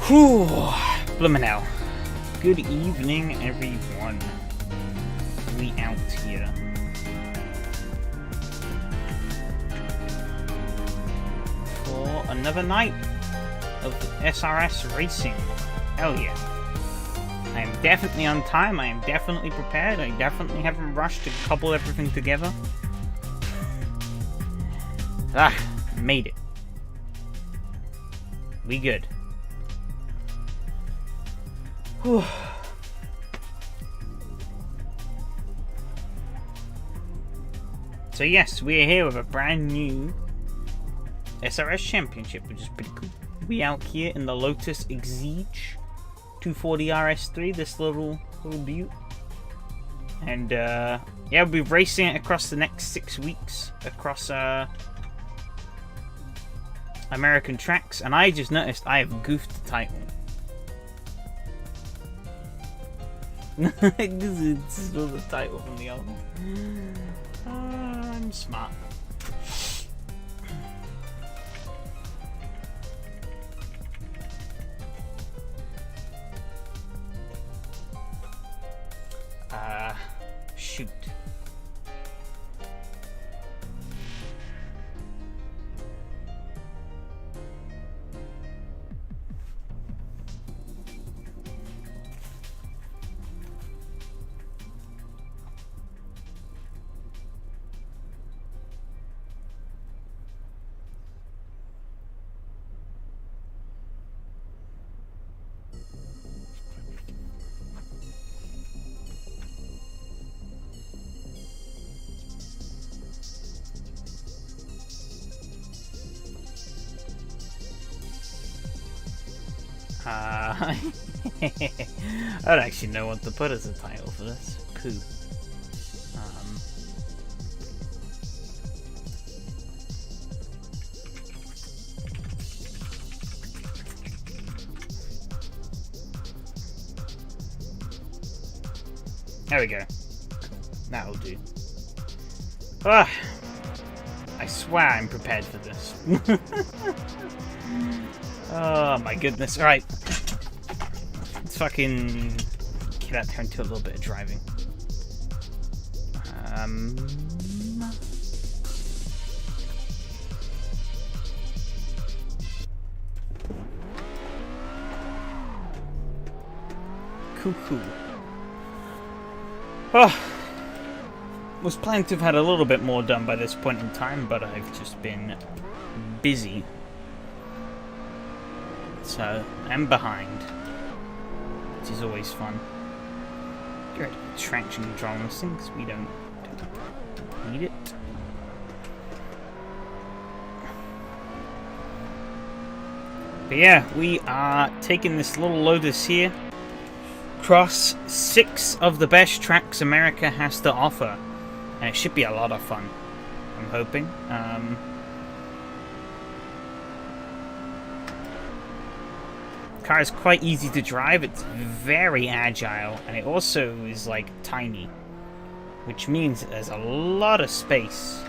Whew, bloomin' hell. Good evening, everyone. We out here. For another night of SRS racing. Hell yeah. I am definitely on time, I am definitely prepared, I definitely haven't rushed to cobble everything together. Ah, made it. We good. Whew. So yes, we are here with a brand new SRS Championship, which is pretty cool. We out here in the Lotus Exige 240 RS3, this little beaut. And yeah, we'll be racing it across the next 6 weeks across American tracks. And I just noticed I have goofed the title. Because it's still the title from the album. I'm smart. Shoot. I don't actually know what to put as a title for this. Poo. There we go. Cool. That'll do. Ah, I swear I'm prepared for this. Oh my goodness. Alright. Let's fucking get out there and do a little bit of driving. Cool. Oh, was planning to have had a little bit more done by this point in time, but I've just been busy. So, I'm behind, which is always fun. Get traction control on this thing, because we don't need it. But yeah, we are taking this little Lotus here across 6 of the best tracks America has to offer. And it should be a lot of fun, I'm hoping. Car is quite easy to drive, it's very agile, and it also is like tiny, which means there's a lot of space.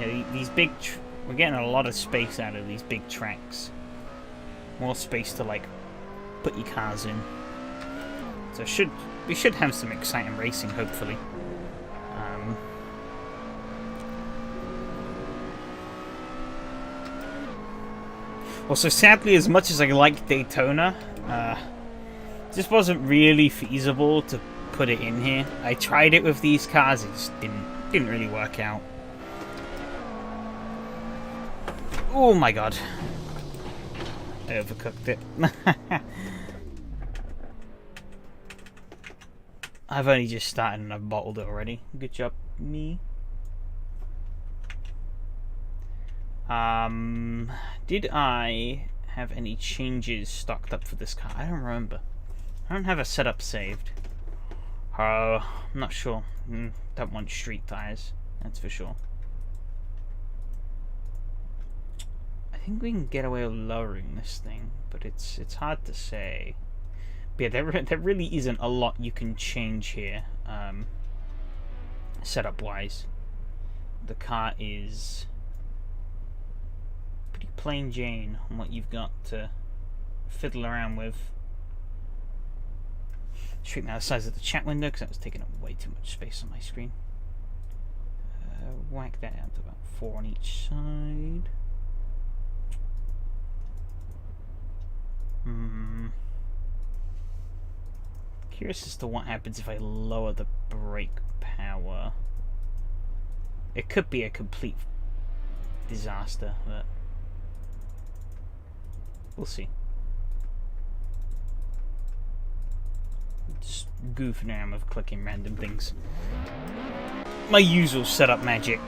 Yeah, these big we're getting a lot of space out of these big tracks. More space to like put your cars in. So we should have some exciting racing, hopefully. Also, sadly, as much as I like Daytona, just wasn't really feasible to put it in here. I tried it with these cars, it just didn't really work out. Oh my god. I overcooked it. I've only just started and I've bottled it already. Good job, me. Did I have any changes stocked up for this car? I don't remember. I don't have a setup saved. I'm not sure. Don't want street tires, that's for sure. I think we can get away with lowering this thing, but it's hard to say. But yeah, there really isn't a lot you can change here, setup wise. The car is pretty Plain Jane on what you've got to fiddle around with. Straighten out the size of the chat window because that was taking up way too much space on my screen. Whack that out to about 4 on each side. Curious as to what happens if I lower the brake power. It could be a complete disaster, but we'll see. Just goofing around with clicking random things. My usual setup magic,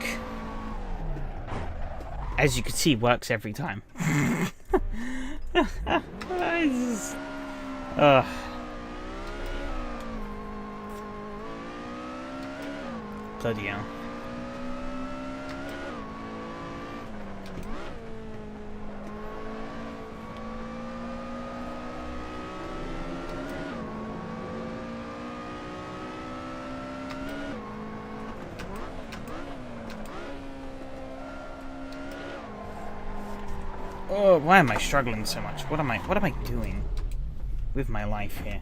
as you can see, works every time. Bloody hell. Oh, why am I struggling so much? What am I doing with my life here?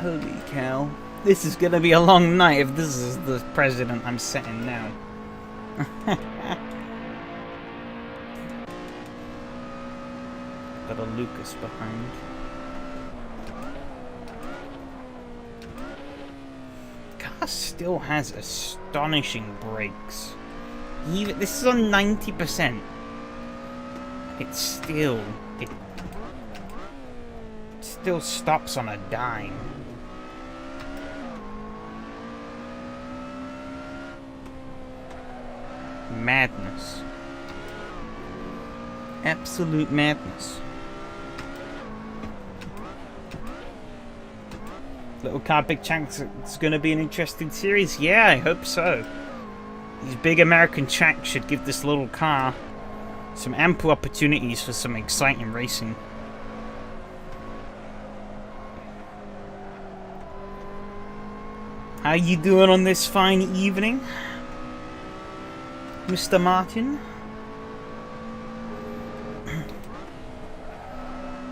Holy cow. This is gonna be a long night if this is the president I'm setting now. Got a Lucas behind. Car still has astonishing brakes. Even this is on 90%. It still stops on a dime. Madness. Absolute madness. Little car, big chance it's going to be an interesting series. Yeah, I hope so. These big American tracks should give this little car some ample opportunities for some exciting racing. How you doing on this fine evening, Mr. Martin?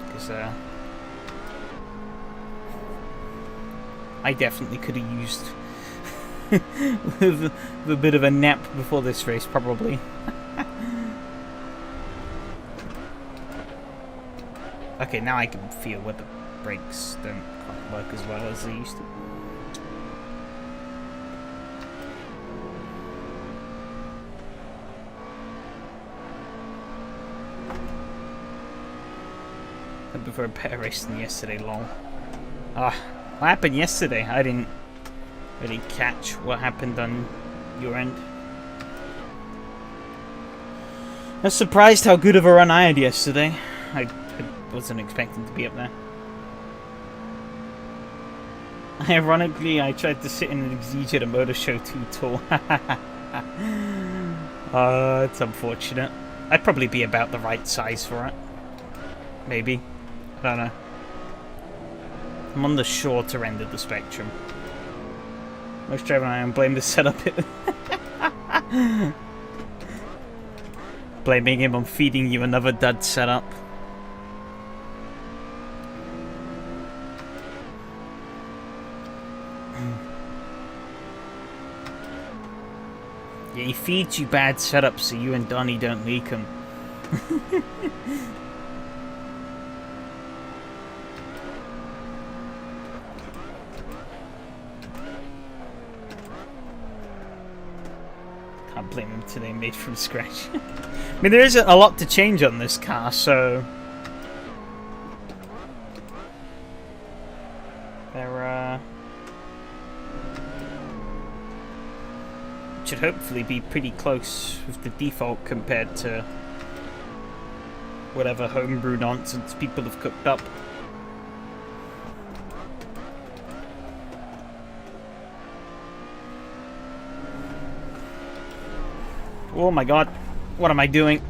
Because I definitely could have used with a bit of a nap before this race, probably. Okay, now I can feel where the brakes don't quite work as well as they used to. I prefer a better race than yesterday, lol. What happened yesterday? I didn't really catch what happened on your end. I was surprised how good of a run I had yesterday. I wasn't expecting to be up there. Ironically, I tried to sit in an Exige at a motor show too tall. It's unfortunate. I'd probably be about the right size for it. Maybe. I don't know. I'm on the shorter end of the spectrum. Most driver I am blame the setup. Blaming him on feeding you another dud setup. Yeah, he feeds you bad setups so you and Donnie don't leak them. Can't blame him today, made from scratch. I mean, there isn't a lot to change on this car, so there should hopefully be pretty close with the default compared to whatever homebrew nonsense people have cooked up. Oh my god, what am I doing?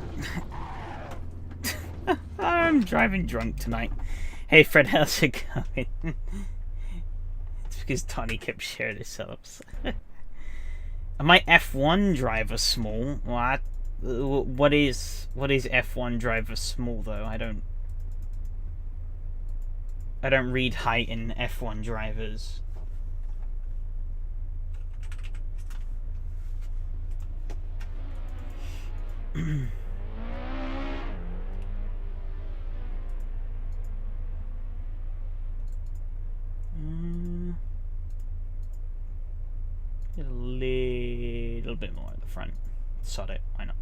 I'm driving drunk tonight. Hey Fred, how's it going? It's because Tony kept sharing his setups. Am I F1 driver small? What is F1 driver small though? I don't read height in F1 drivers. Get a little bit more at the front. Sod it, why not?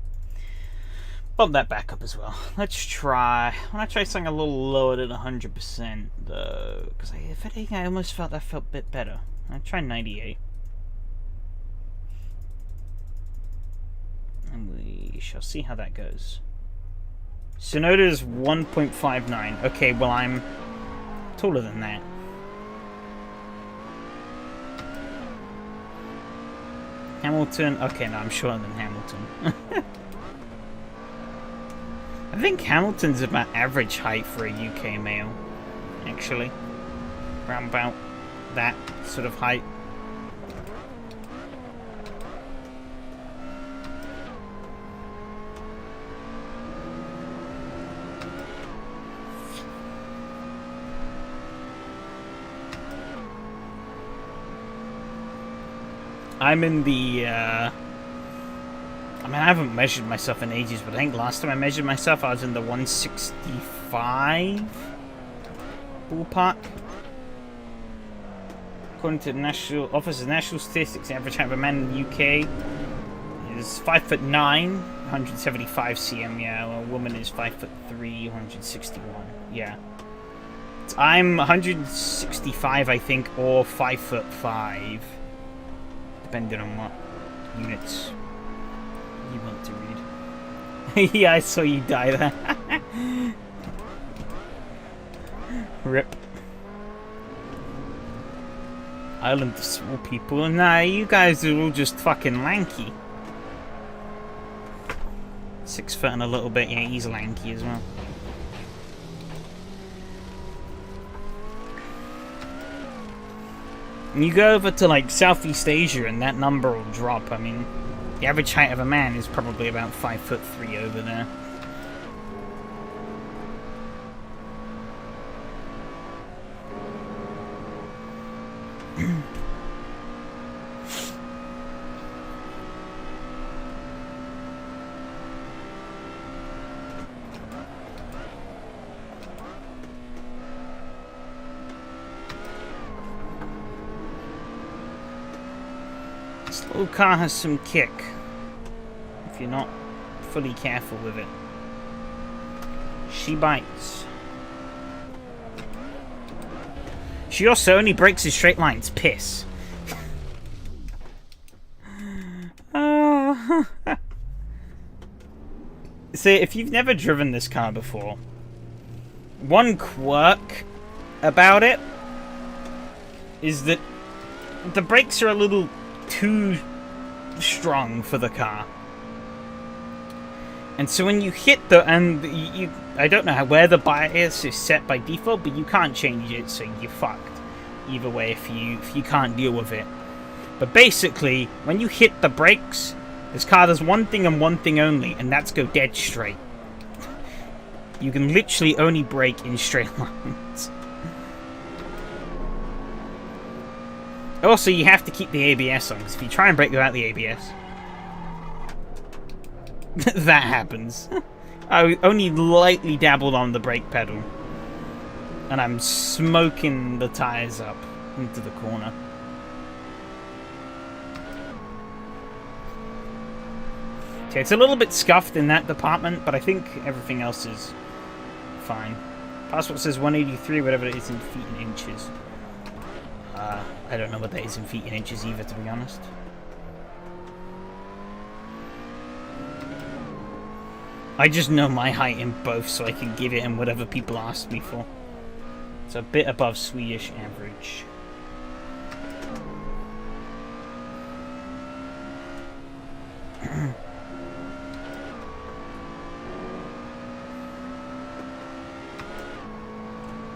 Bump that back up as well. Let's try. I want to try something a little lower than 100% though, because if anything, I almost felt that felt a bit better. I'll try 98. And we shall see how that goes. Sonoda's 1.59. Okay, well I'm taller than that. Hamilton. Okay, no, I'm shorter than Hamilton. I think Hamilton's about average height for a UK male, actually. Around about that sort of height. I'm in the, I mean, I haven't measured myself in ages, but I think last time I measured myself, I was in the 165 ballpark. According to the National Office of National Statistics, the average height of a man in the UK is 5'9", 175 cm. Yeah, well, a woman is 5'3", 161. Yeah, I'm 165, I think, or 5'5". Depending on what units you want to read. Yeah, I saw you die there. Rip. Island of small people. Nah, you guys are all just fucking lanky. 6 foot and a little bit. Yeah, he's lanky as well. You go over to like Southeast Asia and that number will drop. I mean, the average height of a man is probably about 5'3" over there. This little car has some kick if you're not fully careful with it. She bites. She also only brakes in straight lines. Piss. See, if you've never driven this car before, one quirk about it is that the brakes are a little too strong for the car. And so when you hit I don't know where the bias is set by default, but you can't change it, so you're fucked. Either way, if you can't deal with it. But basically, when you hit the brakes, this car does one thing and one thing only, and that's go dead straight. You can literally only brake in straight lines. Also, you have to keep the ABS on, because if you try and brake without the ABS, that happens. I only lightly dabbled on the brake pedal, and I'm smoking the tires up into the corner. Okay, it's a little bit scuffed in that department, but I think everything else is fine. Passport says 183, whatever it is in feet and inches. I don't know what that is in feet and inches either, to be honest. I just know my height in both, so I can give it in whatever people ask me for. It's a bit above Swedish average.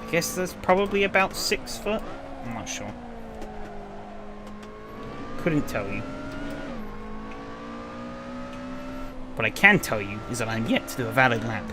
I guess that's probably about 6 foot. I'm not sure. Couldn't tell you. What I can tell you is that I'm yet to do a valid lap.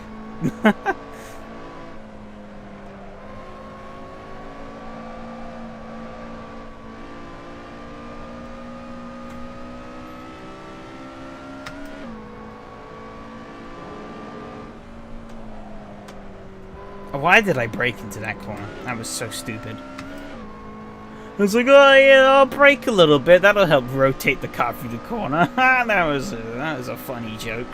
Why did I brake into that corner? That was so stupid. I was like, oh yeah, I'll brake a little bit. That'll help rotate the car through the corner. that was a funny joke.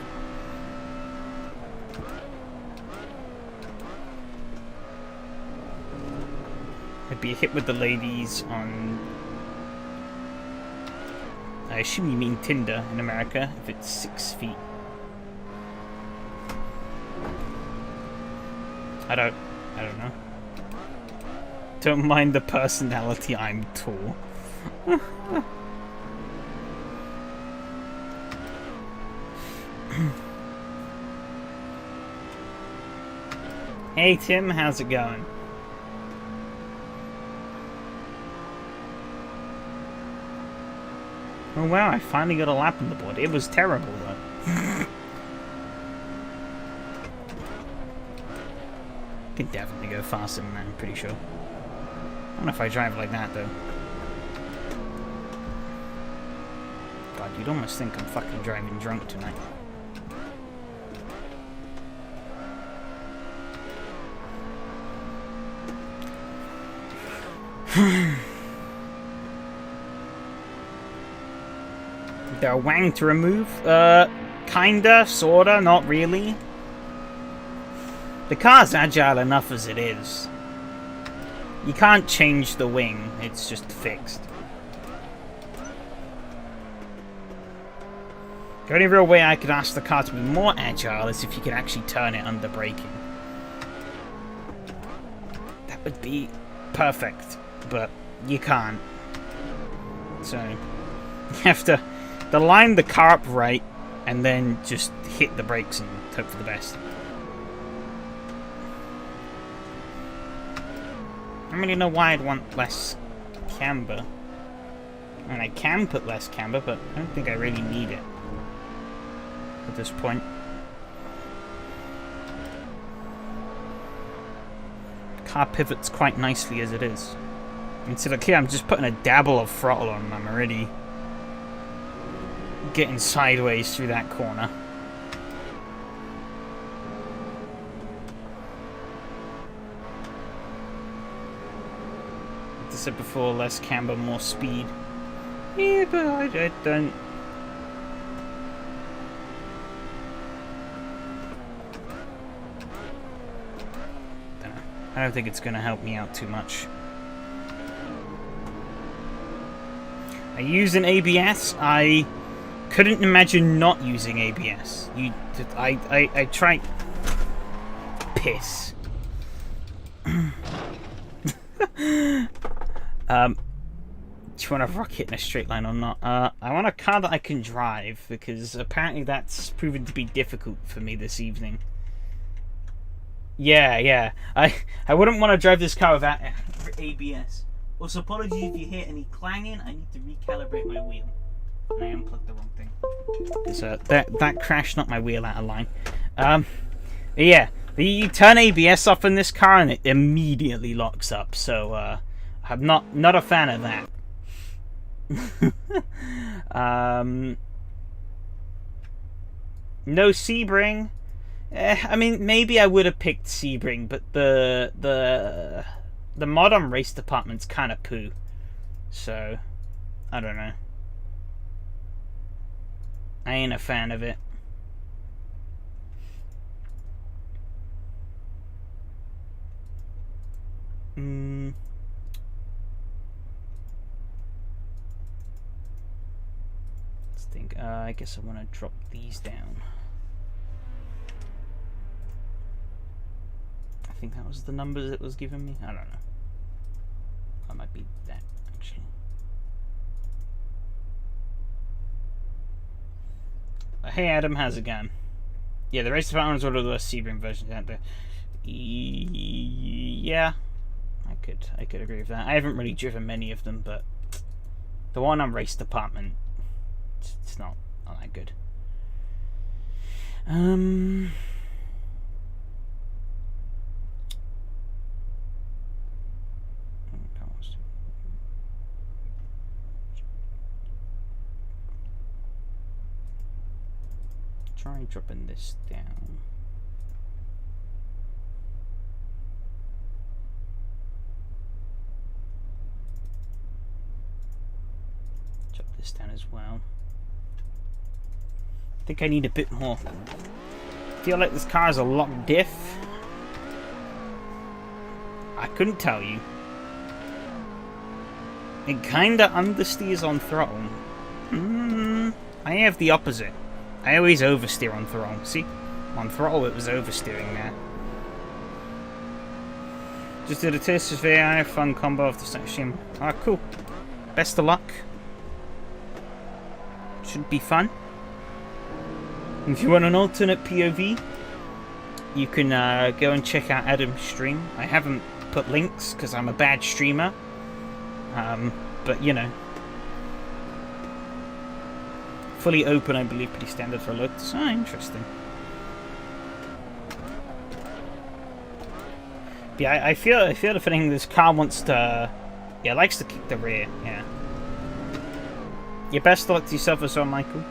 I'd be hit with the ladies on... I assume you mean Tinder in America, if it's 6 feet. I don't know. Don't mind the personality, I'm tall. Hey Tim, how's it going? Oh wow, I finally got a lap on the board. It was terrible though. Can definitely go faster than that, I'm pretty sure. I don't know if I drive like that though. God, you'd almost think I'm fucking driving drunk tonight. There a wang to remove? Kinda, sorta, not really. The car's agile enough as it is. You can't change the wing, it's just fixed. The only real way I could ask the car to be more agile is if you could actually turn it under braking. That would be perfect, but you can't. So, you have to line the car up right and then just hit the brakes and hope for the best. I don't really know why I'd want less camber. I mean, I can put less camber, but I don't think I really need it at this point. The car pivots quite nicely as it is. Instead of here, I'm just putting a dabble of throttle on and I'm already getting sideways through that corner. Like I said before, less camber, more speed. Yeah, but I don't... I don't think it's going to help me out too much. I use an ABS. I couldn't imagine not using ABS. I tried. Piss. Do you want to rock it in a straight line or not? I want a car that I can drive because apparently that's proven to be difficult for me this evening. Yeah. I wouldn't want to drive this car without ABS. Also, apologies if you hear any clanging. I need to recalibrate my wheel. I unplugged the wrong thing. So that crashed knocked my wheel out of line. Yeah, you turn ABS off in this car and it immediately locks up. So I'm not a fan of that. No Sebring. I mean, maybe I would have picked Sebring, but the mod on RaceDepartment's kind of poo. So, I don't know. I ain't a fan of it. Let's think. I guess I want to drop these down. I think that was the numbers it was giving me. I don't know. That might be that, actually. Hey Adam, how's it going? Yeah, the RaceDepartment is one of the Sebring versions out there. Yeah, I could agree with that. I haven't really driven many of them, but the one on RaceDepartment, it's not that good. Try dropping this down. Drop this down as well. I think I need a bit more. I feel like this car has a lot of diff. I couldn't tell you. It kinda understeers on throttle. I have the opposite. I always oversteer on throttle. See? On throttle it was oversteering there. Just did a test of AI, fun combo of the section. Ah, cool. Best of luck. Should be fun. If you want an alternate POV, you can go and check out Adam's stream. I haven't put links because I'm a bad streamer. But you know. Fully open, I believe, pretty standard for Lotus. Ah, interesting. Yeah, I feel the feeling this car wants to... Yeah, likes to kick the rear, yeah. Yeah, best of luck to yourself as well, Michael.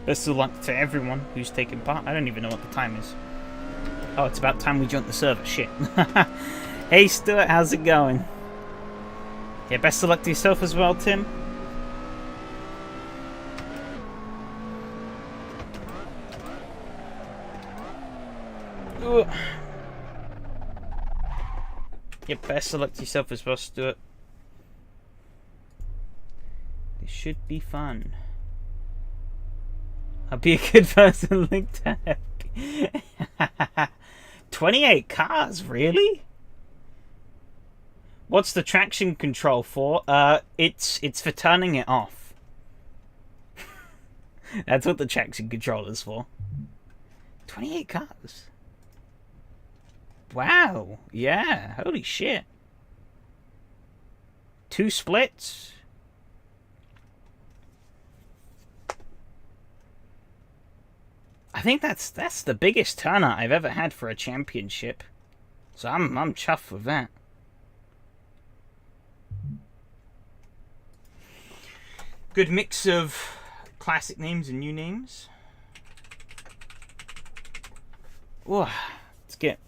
Best of luck to everyone who's taking part. I don't even know what the time is. Oh, it's about time we joined the server. Shit. Hey, Stuart, how's it going? Yeah, best of luck to yourself as well, Tim. Yeah, best of luck to yourself as well, Stuart. This should be fun. I'll be a good person linked to happy. 28 cars, really? What's the traction control for? It's for turning it off. That's what the traction control is for. 28 cars. Wow. Yeah. Holy shit. 2 splits. I think that's the biggest turnout I've ever had for a championship. So I'm chuffed with that. Good mix of classic names and new names. Oh, let's get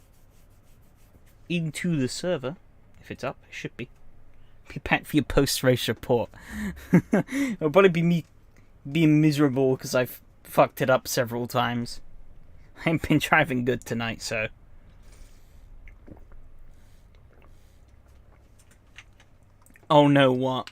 into the server. If it's up, it should be. Be back for your post-race report. It'll probably be me being miserable because I've fucked it up several times. I ain't been driving good tonight, so. Oh no, what?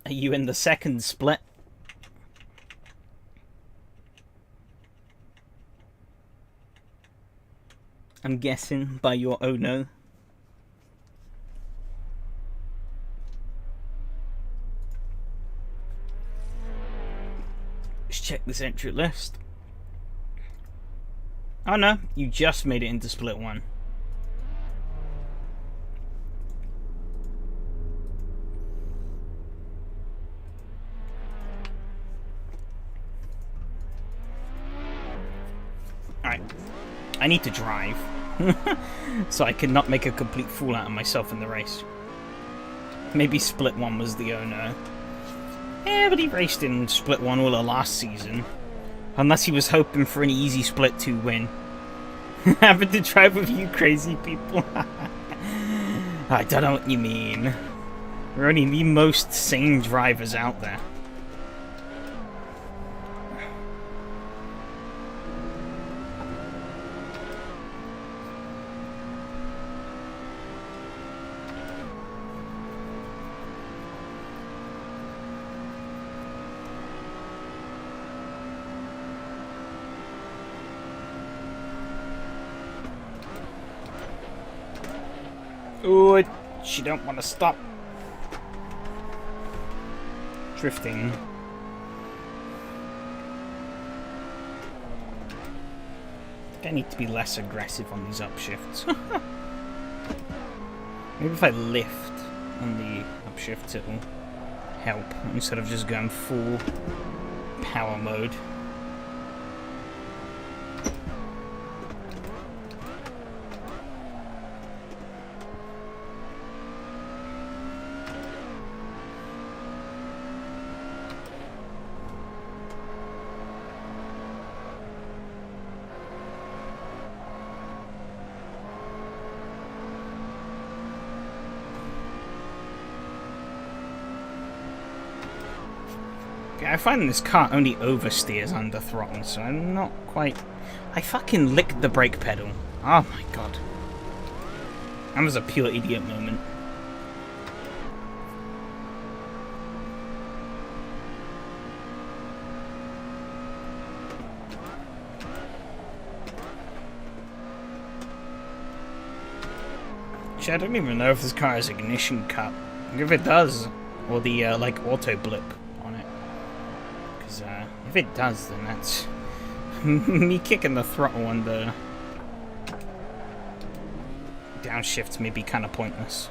Are you in the second split? I'm guessing by your oh no. Let's check this entry list. Oh no, you just made it into split 1. Alright, I need to drive. So I could not make a complete fool out of myself in the race. Maybe split 1 was the oh no. Yeah, but he raced in split 1 all of last season. Unless he was hoping for an easy split 2 win. Having to drive with you crazy people. I don't know what you mean. We're only the most sane drivers out there. Oh, she don't want to stop. drifting. I think I need to be less aggressive on these upshifts. Maybe if I lift on the upshifts it will help instead of just going full power mode. I find this car only oversteers under throttle, so I'm not quite... I fucking licked the brake pedal. Oh my god. That was a pure idiot moment. Actually, I don't even know if this car has ignition cup. If it does, or the, like, auto blip. If it does, then that's me kicking the throttle on the downshifts may be kind of pointless.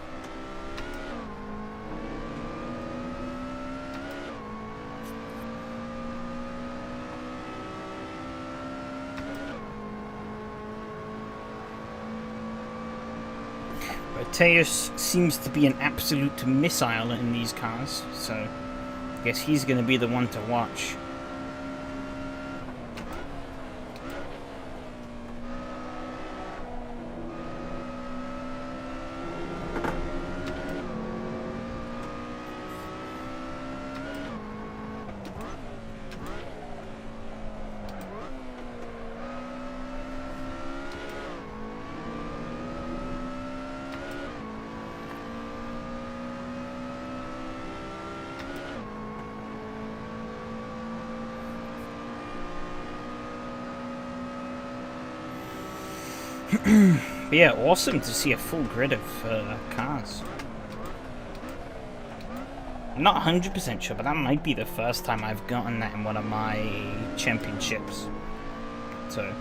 Mateus seems to be an absolute missile in these cars, so I guess he's going to be the one to watch. But yeah, awesome to see a full grid of cars. I'm not 100% sure, but that might be the first time I've gotten that in one of my championships. So...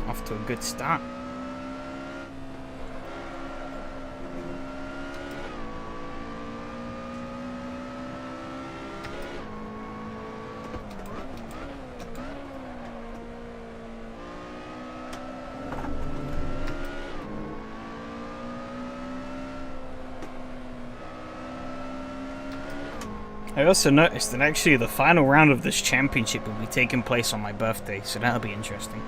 off to a good start. I also noticed that actually the final round of this championship will be taking place on my birthday, so that'll be interesting.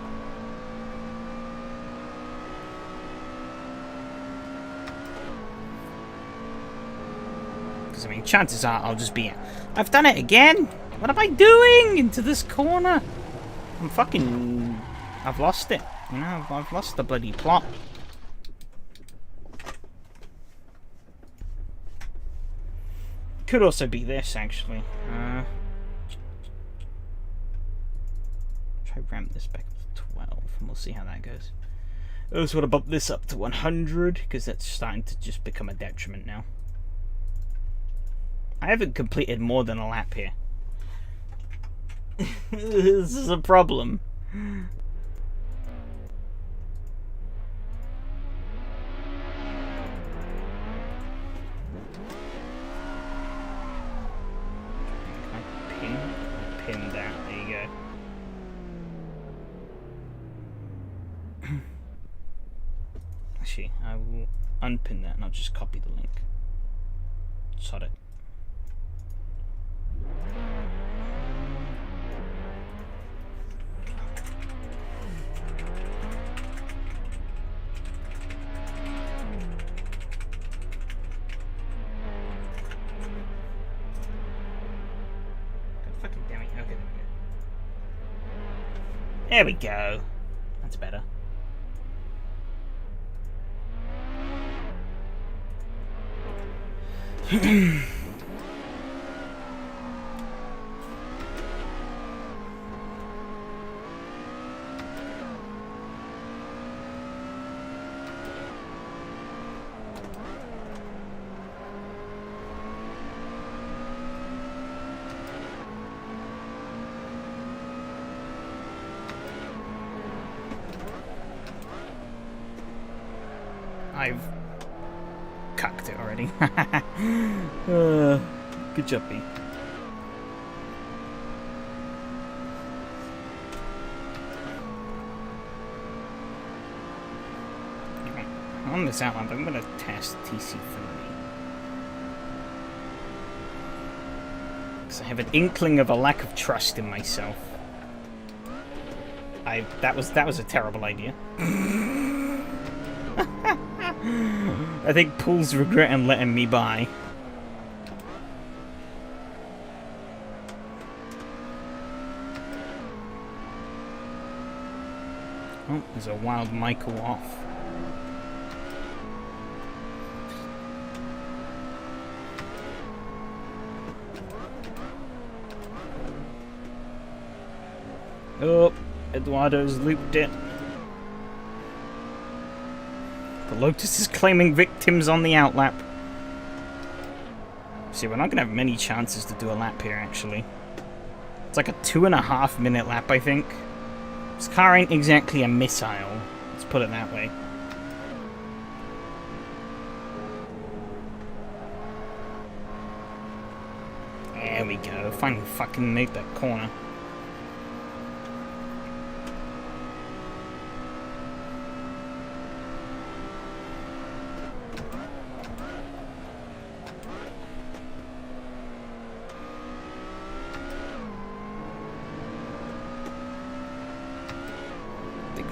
Because, I mean, chances are I'll just be... I've done it again! What am I doing into this corner? I'm fucking... I've lost it. You know, I've lost the bloody plot. Could also be this, actually. Try ramp this back up to 12, and we'll see how that goes. I also want to bump this up to 100, because that's starting to just become a detriment now. I haven't completed more than a lap here. This is a problem. Pin that. There you go. Actually, I will unpin that and I'll just copy the link. Sod it. There we go. That's better. I've cucked it already. Good job, B. On this outlap, I'm going to test TC3. Because I have an inkling of a lack of trust in myself. That was a terrible idea. I think Paul's regretting letting me by. Oh, there's a wild Michael off. Oh, Eduardo's looped it. The Lotus is claiming victims on the outlap. See, we're not going to have many chances to do a lap here, actually. It's like a 2.5 minute lap, I think. This car ain't exactly a missile. Let's put it that way. There we go. Finally fucking made that corner.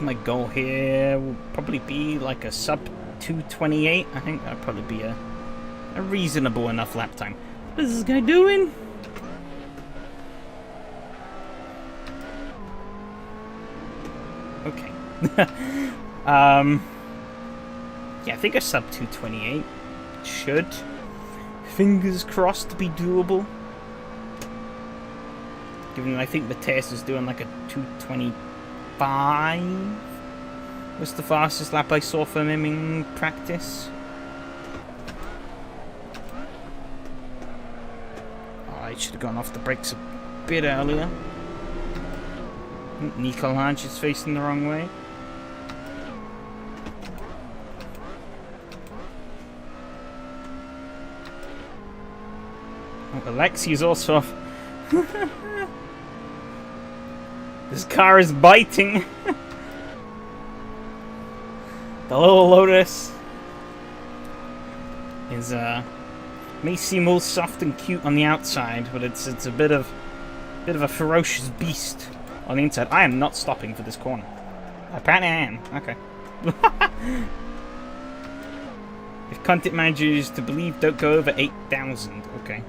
My goal here will probably be like a sub 2:28. I think that'd probably be a reasonable enough lap time. What is this guy doing? Okay. Yeah, I think a sub 2:28 should, fingers crossed, be doable. Given that I think the test is doing like a 2:25 was the fastest lap I saw from him in practice. Oh, I should have gone off the brakes a bit earlier. Nico Lange is facing the wrong way. Oh, Alexi's also off. This car is biting. The little Lotus is may seem all soft and cute on the outside, but it's a bit of a ferocious beast on the inside. I am not stopping for this corner. Apparently I am. Okay. If content manager is to believe, don't go over 8,000. Okay.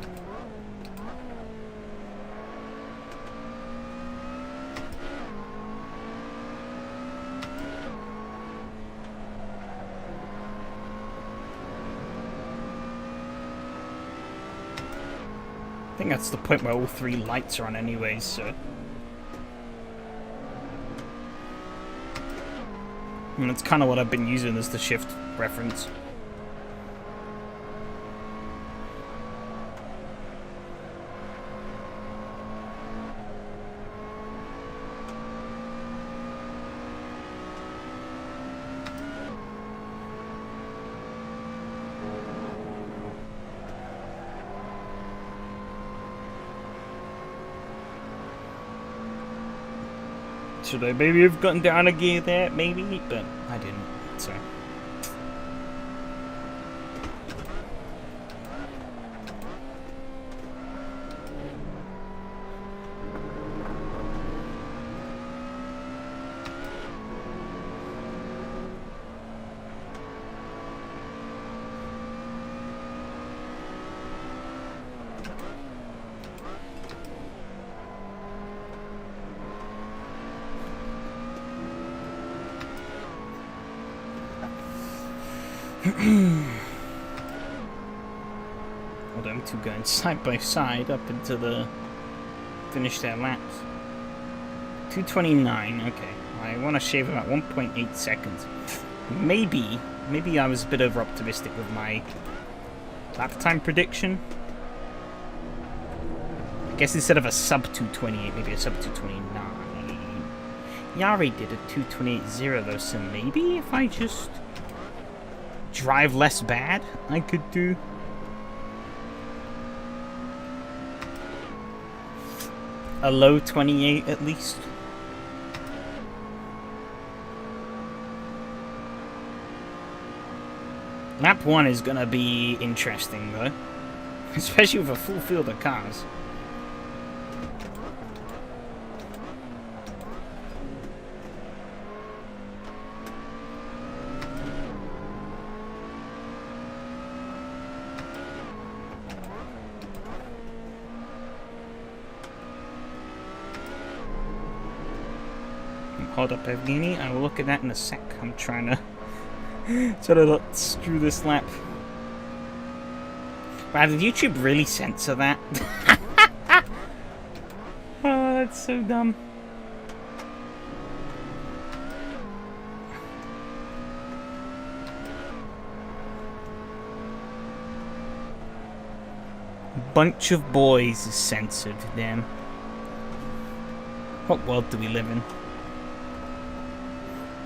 I think that's the point where all three lights are on anyways, so... And that's kind of what I've been using as the shift reference. Should I maybe have gotten down a gear there? Maybe, but I didn't, so... Well, them two going side by side up into the finish their laps. 2:29. Okay, I want to shave about 1.8 seconds. Maybe I was a bit over optimistic with my lap time prediction. I guess instead of a sub 2:28, maybe a sub 2:29. Yari did a 2:28.0 though, so maybe if I just drive less bad, I could do. A low 28 at least. Lap 1 is gonna be interesting though. Especially with a full field of cars. Hold up, Evgeny. I will look at that in a sec. I'm trying to not screw this lap. Wow, did YouTube really censor that? Oh, that's so dumb. Bunch of boys is censored, damn. What world do we live in?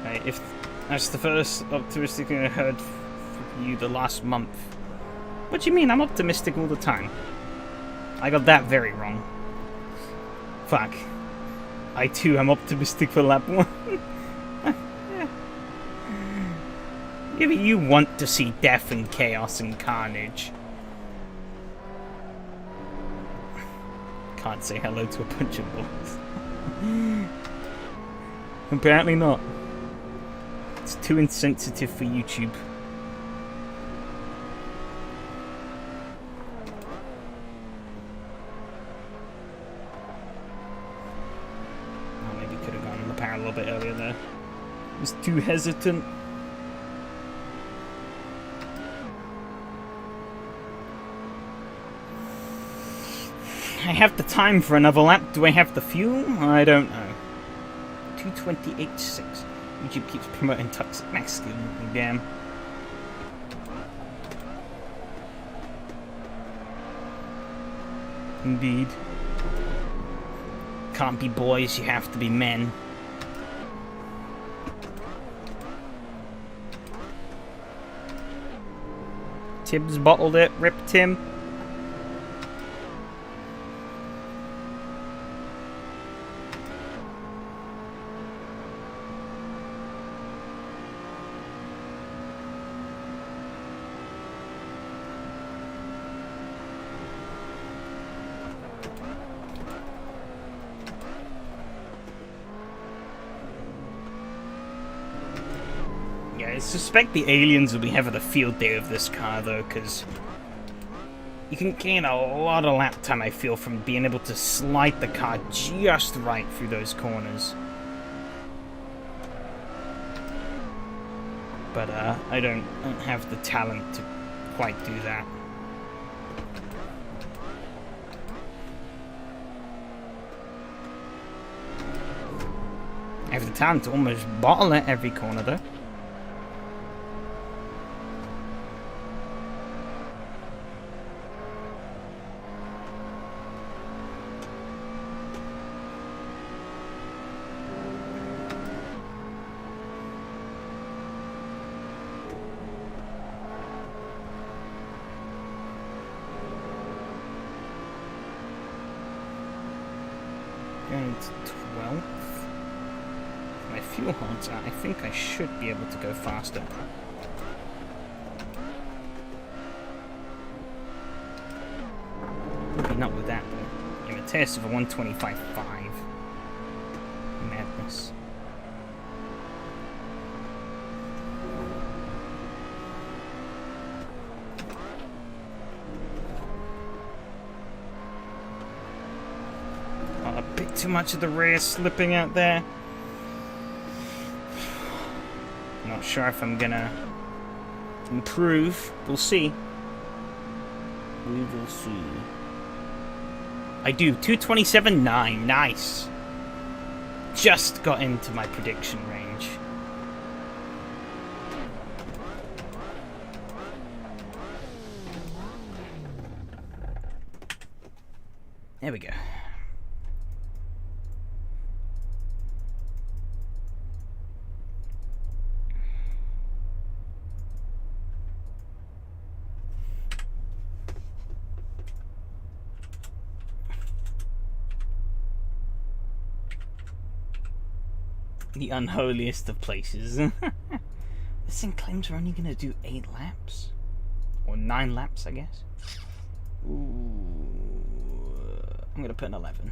Right, if that's the first optimistic thing I heard from you the last month. What do you mean? I'm optimistic all the time. I got that very wrong. Fuck. I too am optimistic for lap 1. Yeah, but you want to see death and chaos and carnage. Can't say hello to a bunch of boys. Apparently not. It's too insensitive for YouTube. Oh, maybe could have gone in the power a little bit earlier there. Was too hesitant. I have the time for another lap. Do I have the fuel? I don't know. 2:28.6. YouTube keeps promoting toxic masculinity, damn. Indeed. Can't be boys, you have to be men. Tibbs bottled it, rip Tim. I suspect the aliens will be having a field day of this car, though, because you can gain a lot of lap time, I feel, from being able to slide the car just right through those corners. But I don't have the talent to quite do that. I have the talent to almost bottle it every corner, though. Going to 12th. My fuel horns are. I think I should be able to go faster. Maybe not with that, though. I'm a test of a 125.5. Madness. A bit too much of the rear slipping out there. Not sure if I'm gonna improve. We'll see. We will see. I do. 227.9. Nice. Just got into my prediction range. There we go. The unholiest of places. This thing claims we're only going to do 8 laps. Or 9 laps, I guess. Ooh. I'm going to put an 11.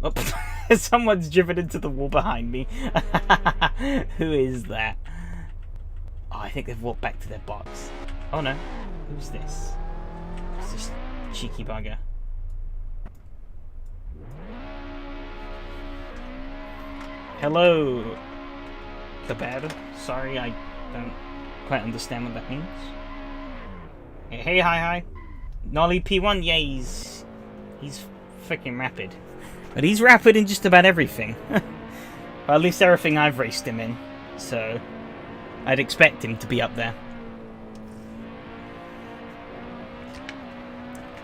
Oh, someone's driven into the wall behind me. Who is that? Oh, I think they've walked back to their box. Oh no. Who's this? It's this cheeky bugger. Hello, Caber. Sorry, I don't quite understand what that means. Hey, hi. Nolly P1, yeah, he's freaking rapid. But he's rapid in just about everything. Well, at least everything I've raced him in. So, I'd expect him to be up there.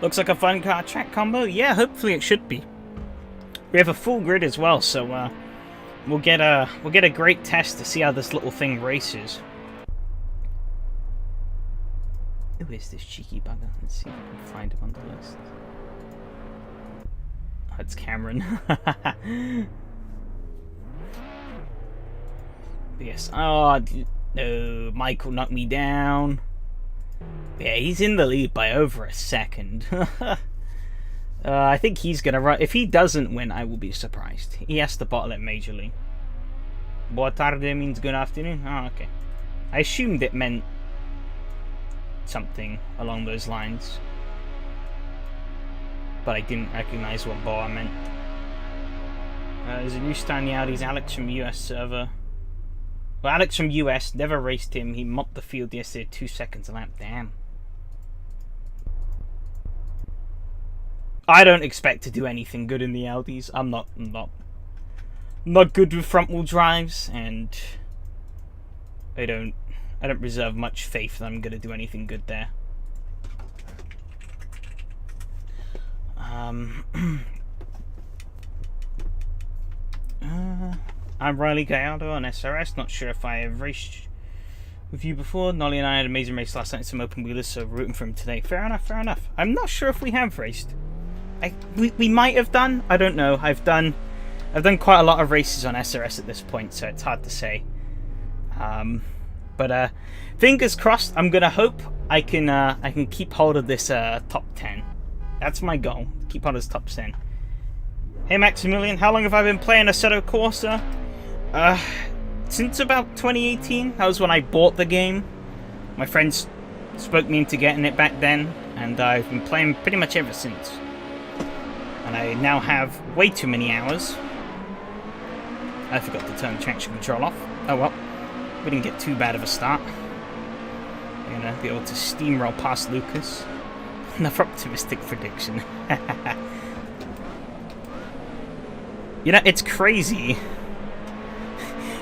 Looks like a fun car track combo. Yeah, hopefully it should be. We have a full grid as well, so we'll get a great test to see how this little thing races. Who is this cheeky bugger? Let's see if I can find him on the list. Oh, it's Cameron. Yes. Oh no, Michael knocked me down. Yeah, he's in the lead by over a second. I think he's gonna run. If he doesn't win, I will be surprised. He has to bottle it majorly. Boa tarde means good afternoon. Oh, okay. I assumed it meant something along those lines, but I didn't recognize what boa meant. There's a new standing out. He's Alex from US server. Well, Alex from US, never raced him. He mopped the field yesterday, 2 seconds a lap. Damn. I don't expect to do anything good in the Audis. I'm not good with front wheel drives, and I don't reserve much faith that I'm gonna do anything good there. I'm Riley Gallardo on SRS. Not sure if I have raced with you before. Nolly and I had an amazing race last night, some open wheelers, so rooting for him today. Fair enough. I'm not sure if we have raced. We might have done. I don't know. I've done quite a lot of races on SRS at this point, so it's hard to say. But fingers crossed. I'm gonna hope I can keep hold of this top 10. That's my goal. Keep hold of this top 10. Hey Maximilian, how long have I been playing Assetto Corsa? Since about 2018. That was when I bought the game. My friends spoke me into getting it back then, and I've been playing pretty much ever since. And I now have way too many hours. I forgot to turn the traction control off. Oh well, we didn't get too bad of a start. We're gonna be able to steamroll past Lucas. Another optimistic prediction. You know, it's crazy.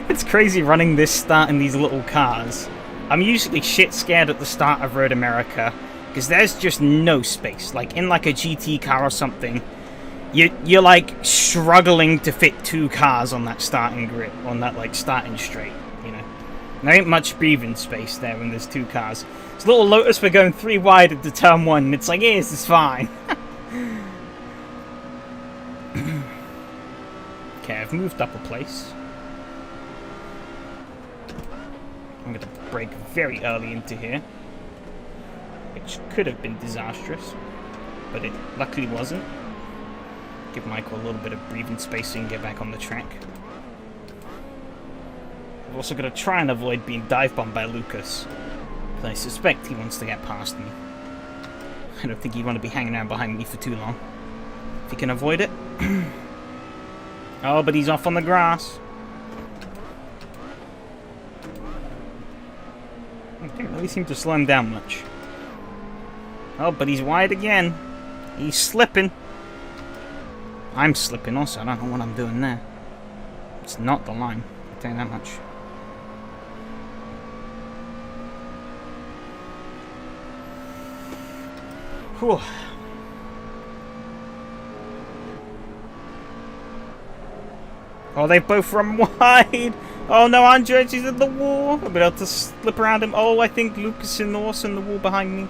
It's crazy running this start in these little cars. I'm usually shit scared at the start of Road America because there's just no space. Like in like a GT car or something, you're like struggling to fit 2 cars on that starting grid, on that like starting straight. You know, there ain't much breathing space there when there's 2 cars. This little Lotus, we're going 3 wide into turn 1, and it's like, yeah, this is fine. Okay, I've moved up a place. I'm going to brake very early into here, which could have been disastrous, but it luckily wasn't. Give Michael a little bit of breathing space so he can get back on the track. I'm also going to try and avoid being dive bombed by Lucas, because I suspect he wants to get past me. I don't think he'd want to be hanging around behind me for too long, if he can avoid it. Oh, but he's off on the grass. I didn't really seem to slow him down much. Oh, but he's wide again. He's slipping. I'm slipping also. I don't know what I'm doing there. It's not the line. I'll tell you that much. Whew. Oh, they both run wide. Oh no, Andres is at the wall. I'll be able to slip around him. Oh, I think Lucas is also in the wall behind me.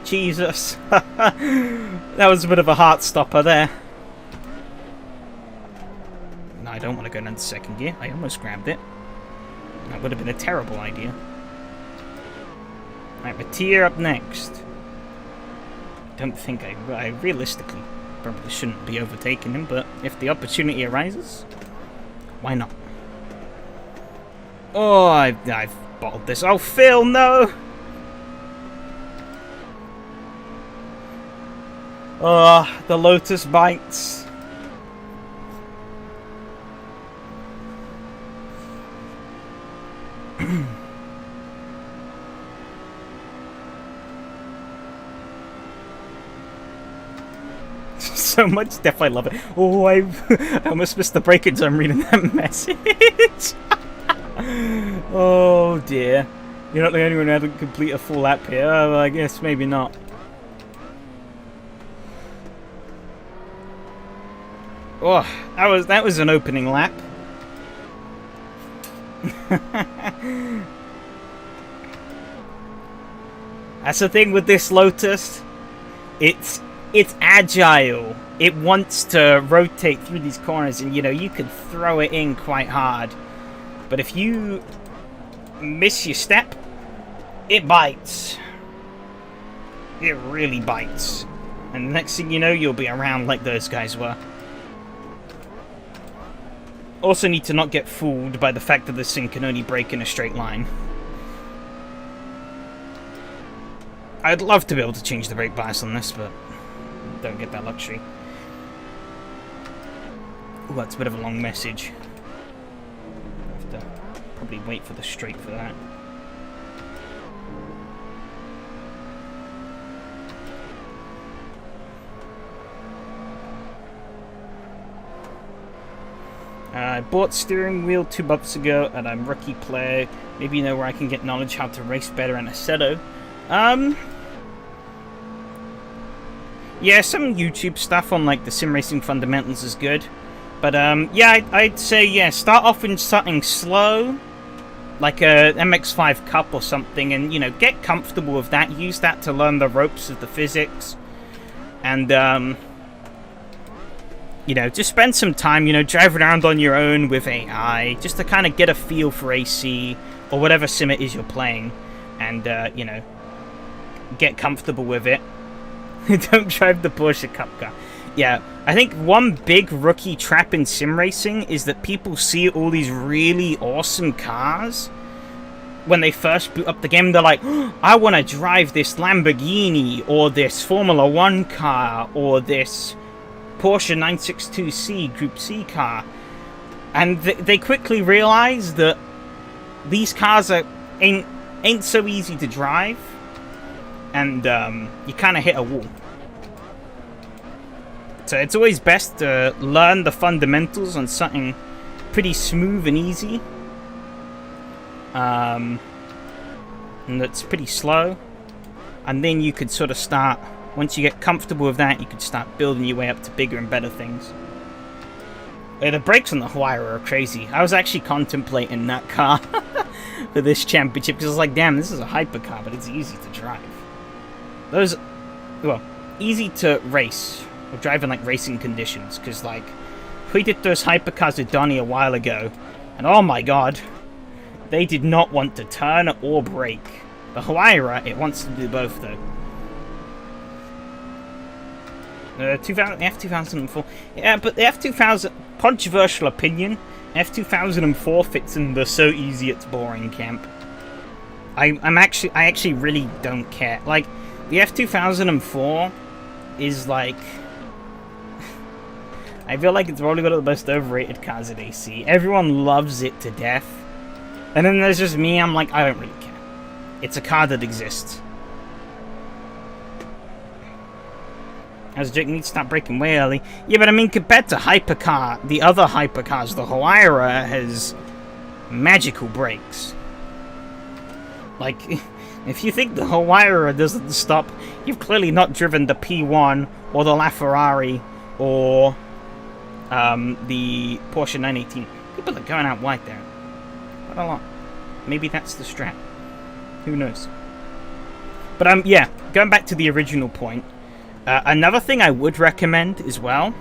Jesus. That was a bit of a heart stopper there. I don't want to go down to second gear. I almost grabbed it. That would have been a terrible idea. Alright, Mattia up next. Don't think I realistically probably shouldn't be overtaking him, but if the opportunity arises, why not? Oh, I've bottled this. Oh, Phil, no! Oh, the Lotus bites. So much death, I love it. Oh, I almost missed the break as I'm reading that message. Oh dear. You're not the only one who hasn't completed a full lap here. Oh, well, I guess maybe not. Oh, that was an opening lap. That's the thing with this Lotus. It's agile. It wants to rotate through these corners, and you can throw it in quite hard. But if you miss your step, it bites. It really bites. And the next thing you know, you'll be around like those guys were. Also need to not get fooled by the fact that this thing can only brake in a straight line. I'd love to be able to change the brake bias on this, but don't get that luxury. Oh, that's a bit of a long message. Have to probably wait for the straight for that. I bought steering wheel 2 months ago, and I'm rookie player. Maybe you know where I can get knowledge how to race better in Assetto. Yeah, some YouTube stuff on like the SimRacing fundamentals is good. But yeah, I'd say, yeah, start off in something slow, like a MX-5 Cup or something, and, get comfortable with that. Use that to learn the ropes of the physics. And, just spend some time, drive around on your own with AI, just to kind of get a feel for AC, or whatever sim it is you're playing, and, get comfortable with it. Don't drive the Porsche Cup car. Yeah, I think one big rookie trap in sim racing is that people see all these really awesome cars when they first boot up the game. They're like, oh, I want to drive this Lamborghini, or this Formula 1 car, or this Porsche 962C Group C car. And they quickly realize that these cars ain't so easy to drive, and you kind of hit a wall. So it's always best to learn the fundamentals on something pretty smooth and easy. And that's pretty slow. And then you could sort of start, once you get comfortable with that, you could start building your way up to bigger and better things. The brakes on the Huayra are crazy. I was actually contemplating that car for this championship, because I was like, damn, this is a hypercar, but it's easy to drive. Those, well, easy to race, or drive in, like, racing conditions, because, like, we did those hypercars with Donnie a while ago, and oh my god, they did not want to turn or brake. The Huayra, it wants to do both, though. The F2004, yeah, but the F2000, controversial opinion, F2004 fits in the so easy it's boring camp. I actually really don't care. Like, the F2004 is like, I feel like it's probably one of the most overrated cars at AC. Everyone loves it to death. And then there's just me, I'm like, I don't really care. It's a car that exists. As Jake needs to start braking way early. Yeah, but I mean, compared to Hypercar, the other Hypercars, the Huayra has magical brakes. Like, if you think the Huayra doesn't stop, you've clearly not driven the P1 or the LaFerrari or the Porsche 918. People are going out wide there. Quite a lot. Maybe that's the strat. Who knows? But yeah, going back to the original point, another thing I would recommend as well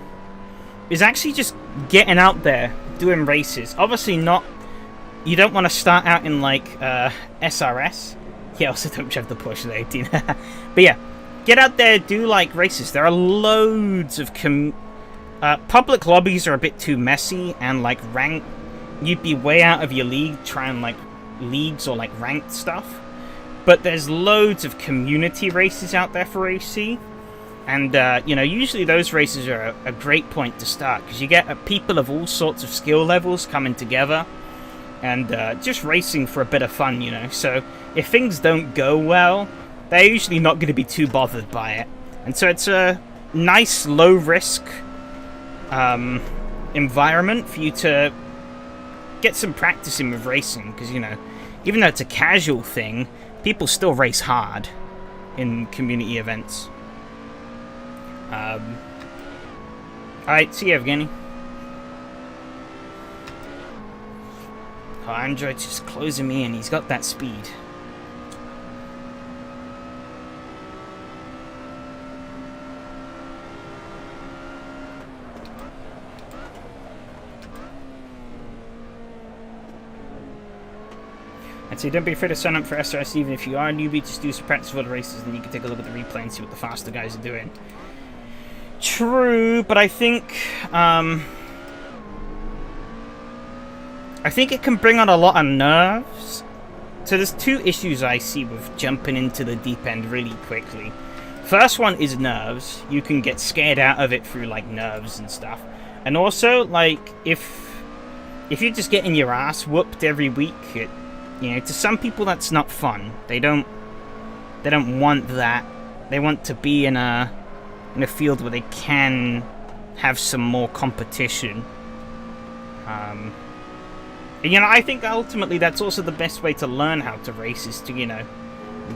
is actually just getting out there, doing races. Obviously not, you don't want to start out in like SRS. Yeah, also don't drive the Porsche 18. But yeah, get out there, do like races. There are loads of public lobbies are a bit too messy, and like rank, you'd be way out of your league trying like leagues or like ranked stuff. But there's loads of community races out there for AC. And, you know, usually those races are a great point to start, because you get people of all sorts of skill levels coming together and just racing for a bit of fun, you know. So if things don't go well, they're usually not going to be too bothered by it. And so it's a nice, low-risk environment for you to get some practice in with racing, because, you know, even though it's a casual thing, people still race hard in community events. Alright, see you, Evgeny. Oh, Android's just closing me in. He's got that speed. I'd say don't be afraid to sign up for SRS, even if you are a newbie. Just do some practice for the races, then you can take a look at the replay and see what the faster guys are doing. True, but I think it can bring on a lot of nerves. So there's two issues I see with jumping into the deep end really quickly. First one is nerves. You can get scared out of it through like nerves and stuff. And also, like, if you're just getting your ass whooped every week, you know, to some people that's not fun. They don't want that. They want to be in a field where they can have some more competition. And, you know, I think ultimately that's also the best way to learn how to race, is to, you know,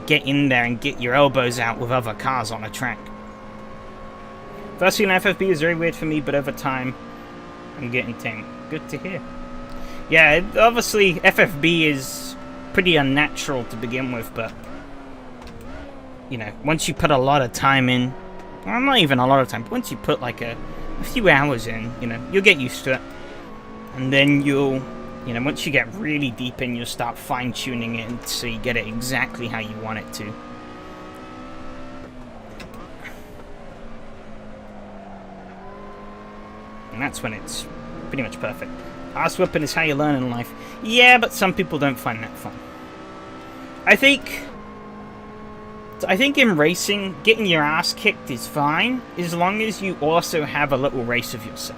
get in there and get your elbows out with other cars on a track. Firstly, an FFB is very weird for me, but over time, I'm getting tame. Good to hear. Yeah, obviously, FFB is pretty unnatural to begin with, but, you know, once you put a lot of time in, well, not even a lot of time, but once you put like a few hours in, you know, you'll get used to it. And then you'll, you know, once you get really deep in, you'll start fine-tuning it so you get it exactly how you want it to. And that's when it's pretty much perfect. Ass whipping is how you learn in life. Yeah, but some people don't find that fun. I think in racing, getting your ass kicked is fine, as long as you also have a little race of yourself.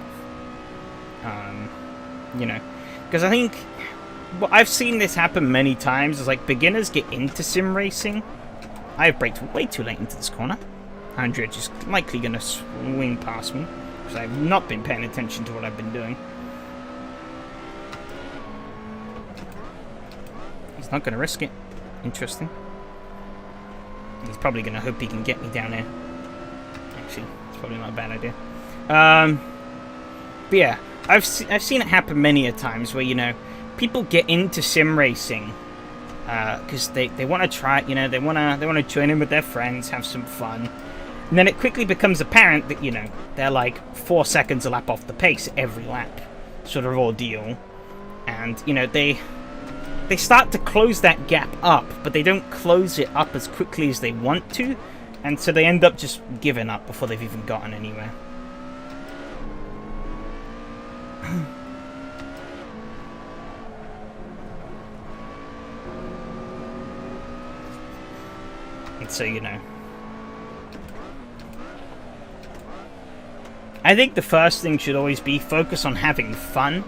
You know, because I think, well, I've seen this happen many times, is like beginners get into sim racing. I have braked way too late into this corner. Android is likely going to swing past me, because I've not been paying attention to what I've been doing. He's not going to risk it. Interesting. He's probably going to hope he can get me down there. Actually, it's probably not a bad idea. But yeah, I've seen it happen many a times where, you know, people get into sim racing because they want to try it, you know, they want to join in with their friends, have some fun. And then it quickly becomes apparent that, you know, they're like 4 seconds a lap off the pace every lap sort of ordeal. And, you know, they start to close that gap up, but they don't close it up as quickly as they want to, and so they end up just giving up before they've even gotten anywhere. And so, you know, I think the first thing should always be focus on having fun,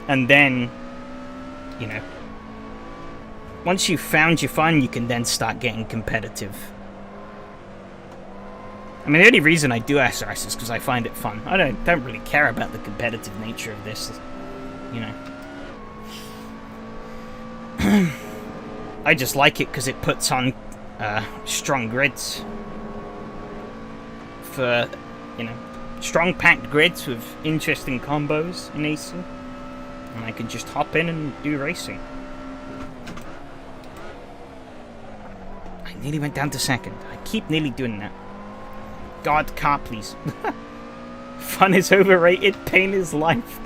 and then, you know, once you've found your fun, you can then start getting competitive. I mean, the only reason I do SRS is because I find it fun. I don't really care about the competitive nature of this, you know. I just like it because it puts on strong grids. For, you know, strong packed grids with interesting combos in AC. And I can just hop in and do racing. Nearly went down to second. I keep nearly doing that. God, car, please. Fun is overrated, pain is life.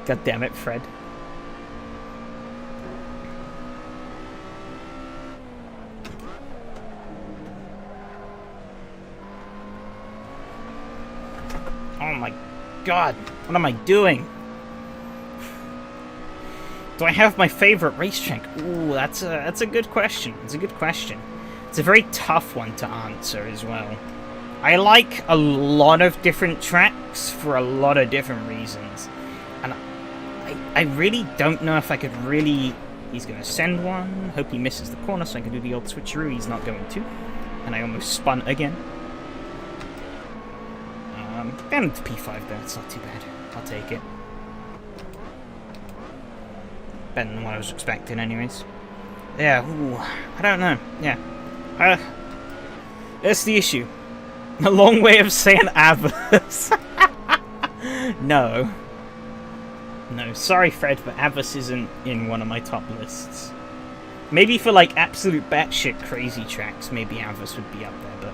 God damn it, Fred. Oh my god, what am I doing? Do I have my favorite racetrack? Ooh, that's a good question. It's a good question. It's a very tough one to answer as well. I like a lot of different tracks for a lot of different reasons. And I really don't know if I could really... He's going to send one. Hope he misses the corner so I can do the old switcheroo. He's not going to. And I almost spun again. Down to P5 though, it's not too bad. I'll take it. Better than what I was expecting anyways. Yeah, ooh, I don't know. Yeah. That's the issue. A long way of saying Avas. No. No, sorry Fred, but Avas isn't in one of my top lists. Maybe for like absolute batshit crazy tracks, maybe Avas would be up there, but...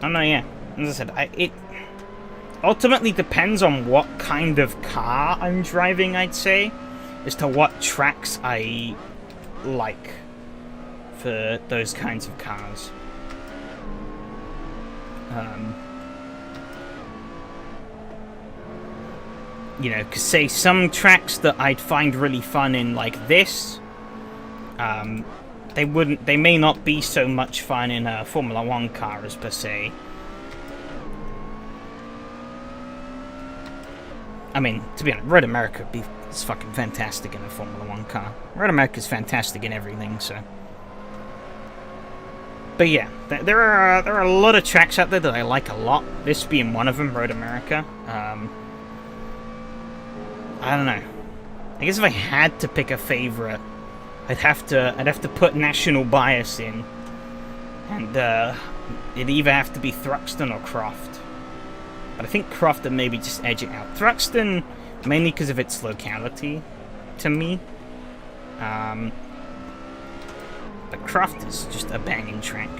Oh no, yeah. As I said, it ultimately depends on what kind of car I'm driving, I'd say, as to what tracks I like for those kinds of cars. You know, because say some tracks that I'd find really fun in like this, they may not be so much fun in a Formula 1 car as per se. I mean, to be honest, Road America is fucking fantastic in a Formula 1 car. Road America is fantastic in everything, so. But yeah, there are a lot of tracks out there that I like a lot. This being one of them, Road America. I don't know. I guess if I had to pick a favorite, I'd have to put national bias in, and it'd either have to be Thruxton or Croft. But I think Croft would maybe just edge it out. Thruxton mainly because of its locality, to me. But Croft is just a banging track.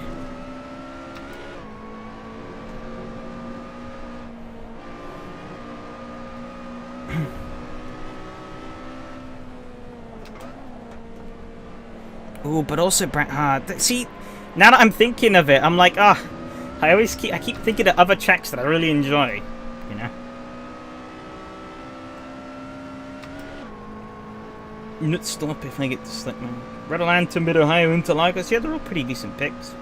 Ooh, but also, see, now that I'm thinking of it, I'm like, I keep thinking of other tracks that I really enjoy, you know? Not stop if I get to slip, man. Redland to Mid-Ohio, Interlagos, yeah, they're all pretty decent picks.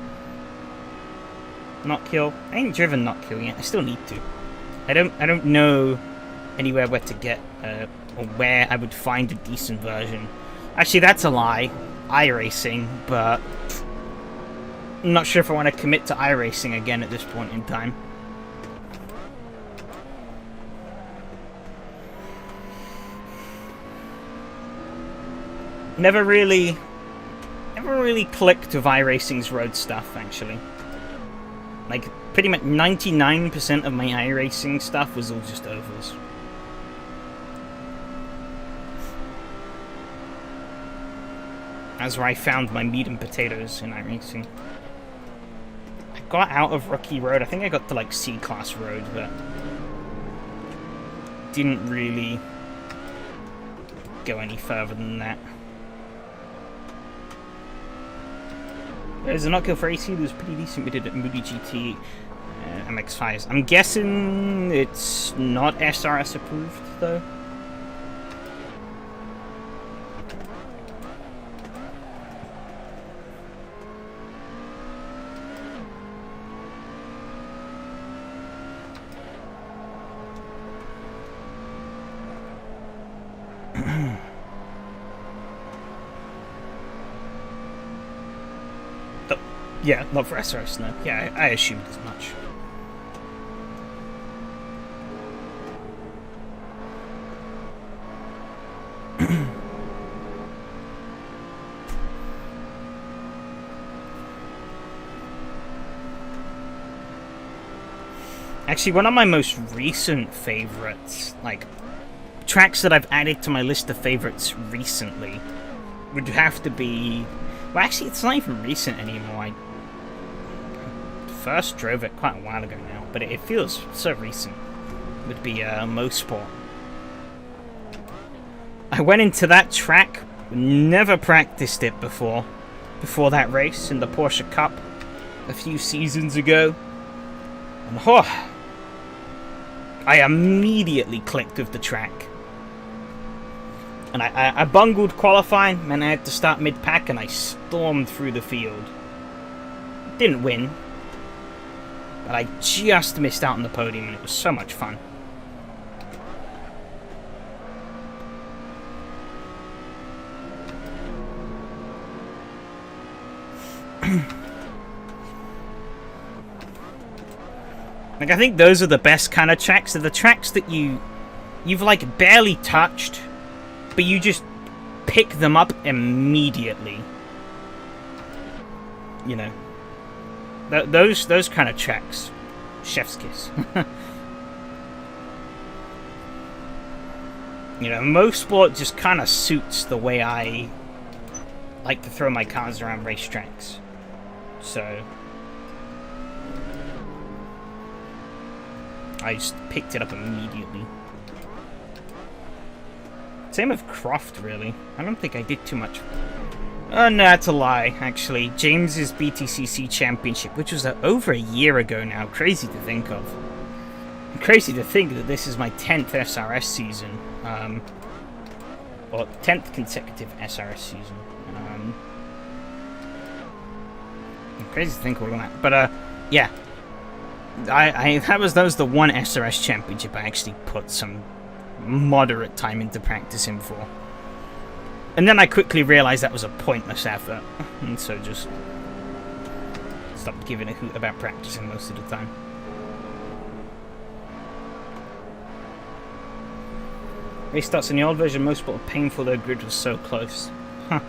Not kill. I ain't driven not kill yet, I still need to. I don't know anywhere where to get, or where I would find a decent version. Actually, that's a lie. iRacing, but I'm not sure if I want to commit to iRacing again at this point in time. Never really clicked with iRacing's road stuff, actually. Like, pretty much 99% of my iRacing stuff was all just ovals. That's where I found my meat and potatoes in iRacing. I got out of Rookie Road. I think I got to like C-Class Road, but didn't really go any further than that. There's a not kill for AC that was pretty decent. We did at Moody GT MX-5s. I'm guessing it's not SRS approved, though. Yeah, not for SRS, no. Yeah, I assumed as much. Actually, one of my most recent favorites, like, tracks that I've added to my list of favorites recently, would have to be... Well, actually, it's not even recent anymore. first drove it quite a while ago now, but it feels so recent. Would be MoSport. I went into that track, never practiced it before that race in the Porsche Cup a few seasons ago. And I immediately clicked with the track. And I bungled qualifying, and I had to start mid-pack, and I stormed through the field. Didn't win, but I just missed out on the podium, and it was so much fun. Like, I think those are the best kind of tracks. They're the tracks that you've like barely touched, but you just pick them up immediately. You know, those kind of tracks, chef's kiss. You know, MoSport just kind of suits the way I like to throw my cars around racetracks. So I just picked it up immediately. Same with Croft, really. I don't think I did too much. Oh, no, that's a lie, actually. James's BTCC Championship, which was over a year ago now. Crazy to think of. Crazy to think that this is my 10th SRS season. Or 10th consecutive SRS season. Crazy to think all that. But, yeah. That was the one SRS championship I actually put some moderate time into practicing for. And then I quickly realized that was a pointless effort. And so just stopped giving a hoot about practicing most of the time. Race starts in the old version, MoSport were painful, though grid was so close. Huh.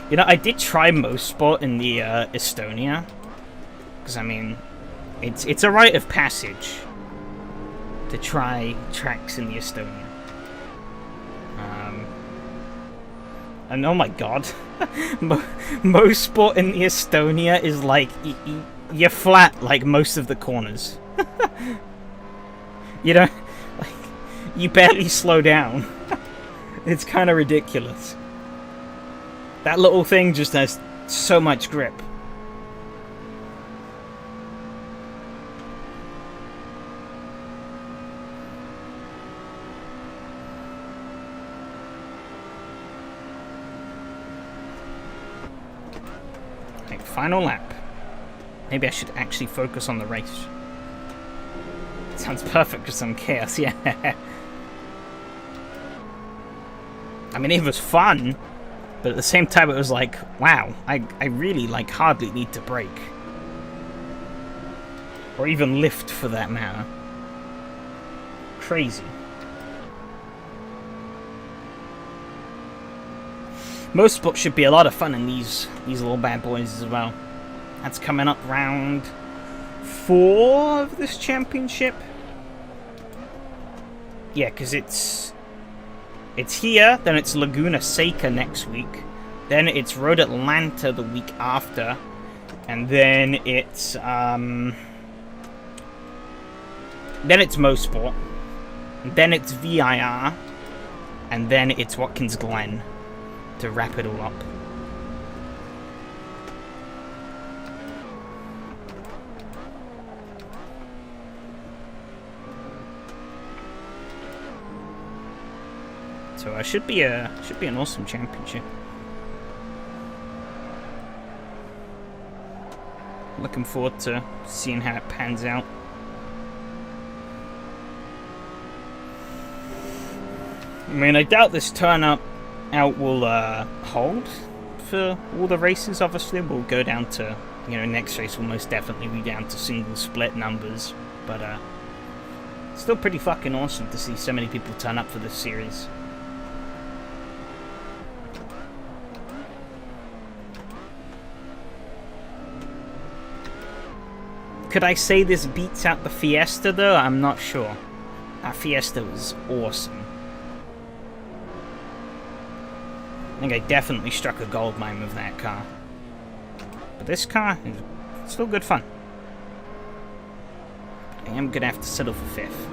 You know, I did try MoSport in the Estonia, because I mean, it's a rite of passage to try tracks in the Estonia. And oh my god, MoSport in the Estonia is like you're flat like most of the corners. You know, like you barely slow down. It's kind of ridiculous. That little thing just has so much grip. Okay, final lap. Maybe I should actually focus on the race. Sounds perfect for some chaos, yeah. I mean, it was fun. But at the same time, it was like, wow, I really, like, hardly need to brake. Or even lift, for that matter. Crazy. MoSport should be a lot of fun in these little bad boys as well. That's coming up round 4 of this championship. Yeah, because it's here, then it's Laguna Seca next week, then it's Road Atlanta the week after, and then it's MoSport, then it's VIR, and then it's Watkins Glen to wrap it all up. So it should be an awesome championship. Looking forward to seeing how it pans out. I mean, I doubt this turnout will hold for all the races. Obviously, we'll go down to, you know, next race will most definitely be down to single split numbers, but still pretty fucking awesome to see so many people turn up for this series. Could I say this beats out the Fiesta, though? I'm not sure. That Fiesta was awesome. I think I definitely struck a gold mine with that car. But this car is still good fun. I am going to have to settle for 5th.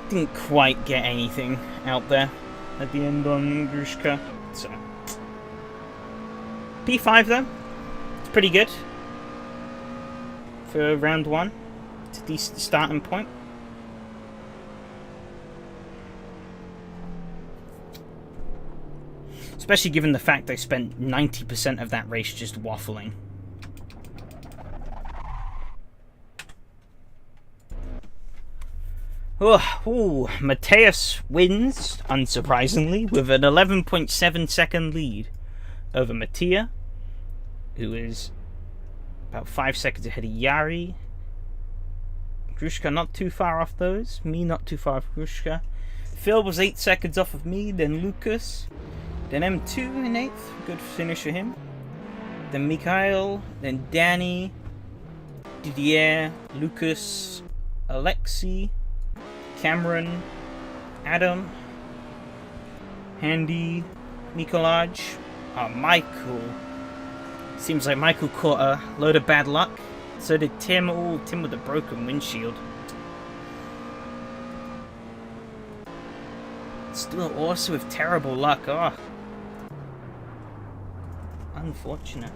Didn't quite get anything out there at the end on Grushka. So P5 though, it's pretty good for round 1. It's a decent starting point. Especially given the fact I spent 90% of that race just waffling. Ooh, Mateus wins, unsurprisingly, with an 11.7 second lead over Mattia, who is about 5 seconds ahead of Yari. Grushka not too far off those. Me not too far off Grushka. Phil was 8 seconds off of me, then Lucas. Then M2 in 8th. Good finish for him. Then Mikhail. Then Danny. Didier. Lucas. Alexei. Cameron. Adam. Handy. Mikolaj. Michael. Seems like Michael caught a load of bad luck. So did Tim. Oh, Tim with a broken windshield. Still also with terrible luck. Oh. Unfortunate.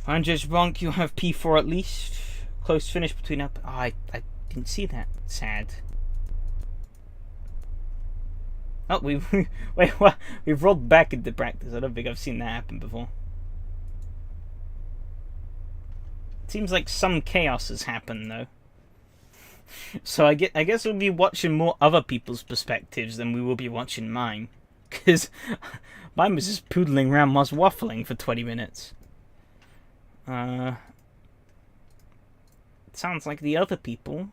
Andrzej Bronk, you have P4 at least. Close finish between up. Oh, I didn't see that. Sad. Oh, we've rolled back into practice. I don't think I've seen that happen before. Seems like some chaos has happened though. So I guess we'll be watching more other people's perspectives than we will be watching mine. Because mine was just poodling around whilst waffling for 20 minutes. It sounds like the other people.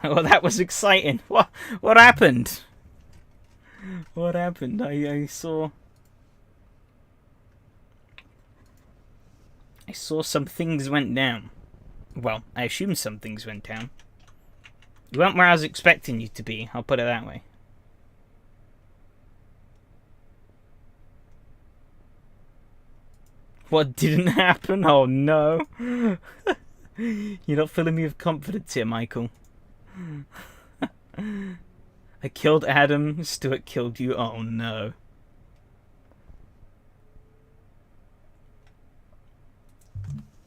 Oh, that was exciting. What happened? What happened? I saw some things went down. Well, I assume some things went down. You weren't where I was expecting you to be, I'll put it that way. What didn't happen? Oh no. You're not filling me with confidence here, Michael. I killed Adam, Stuart killed you. Oh no.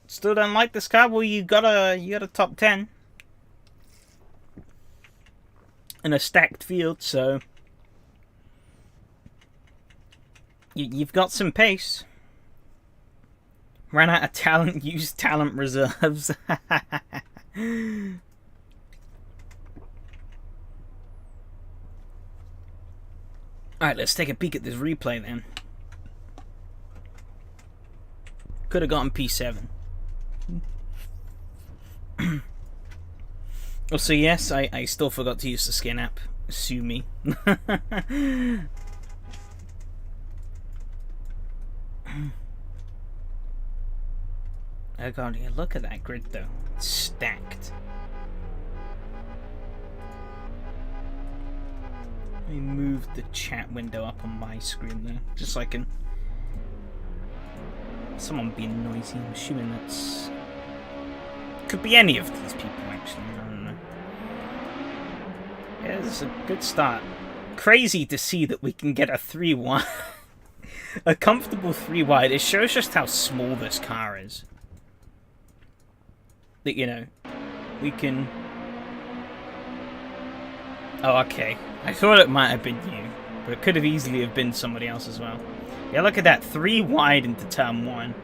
Still don't like this car? Well, you got a top 10 in a stacked field, so you've got some pace. Ran out of talent, used talent reserves. Alright, let's take a peek at this replay then. Could have gotten P7. Also, yes, I still forgot to use the skin app. Sue me. Oh god, yeah, look at that grid though. It's stacked. Let me move the chat window up on my screen there, just so I can... Someone being noisy, I'm assuming that's... Could be any of these people, actually, I don't know. Yeah, this is a good start. Crazy to see that we can get a 3 wide. A comfortable 3 wide. It shows just how small this car is. That, you know, we can... Oh, okay. I thought it might have been you, but it could have easily have been somebody else as well. Yeah, look at that. 3 wide into turn 1.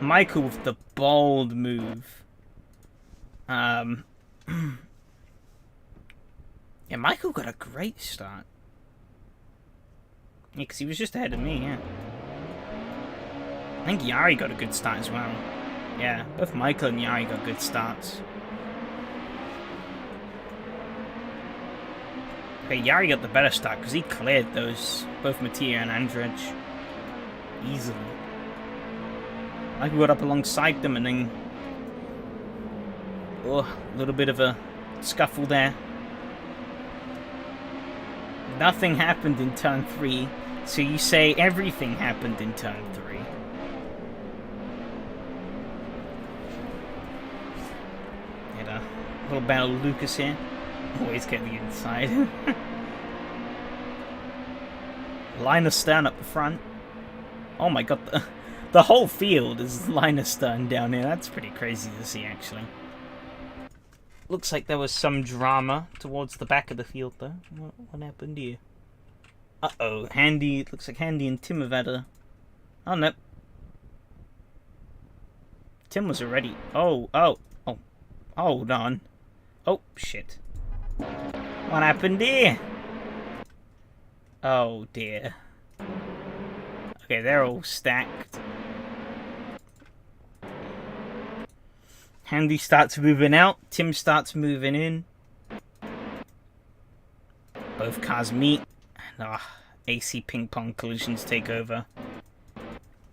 Michael with the bold move. Yeah, Michael got a great start. Yeah, because he was just ahead of me, yeah. I think Yari got a good start as well. Yeah, both Michael and Yari got good starts. Okay, Yari got the better start because he cleared those, both Mattia and Andrzej, easily. Michael got up alongside them and then Oh, a little bit of a scuffle there. Nothing happened in turn 3, so you say everything happened in turn 3. Get a little battle of Lucas here. Always get the inside. Line of stern up the front. Oh my god, the whole field is line of stern down here. That's pretty crazy to see, actually. Looks like there was some drama towards the back of the field, though. What happened here? Uh-oh, Handy. It looks like Handy and Tim have had a... Oh, no. Tim was already... Oh. Hold on. Oh, shit. What happened here? Oh, dear. Okay, they're all stacked. Handy starts moving out. Tim starts moving in. Both cars meet. And, AC ping pong collisions take over.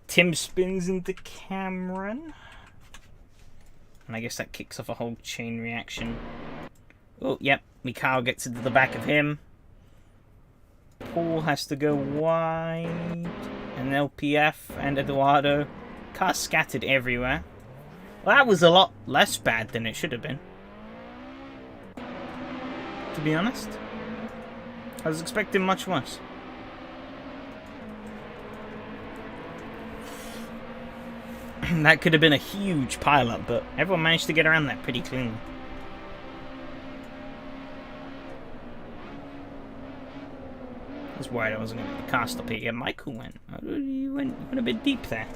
Tim spins into Cameron. And I guess that kicks off a whole chain reaction. Oh, yep. Mikhail gets into the back of him. Paul has to go wide. And LPF and Eduardo. Cars scattered everywhere. Well, that was a lot less bad than it should have been. To be honest. I was expecting much worse. That could have been a huge pileup, but everyone managed to get around that pretty cleanly. I was worried I wasn't going to get the car stop here. Yeah, Michael went. You went a bit deep there.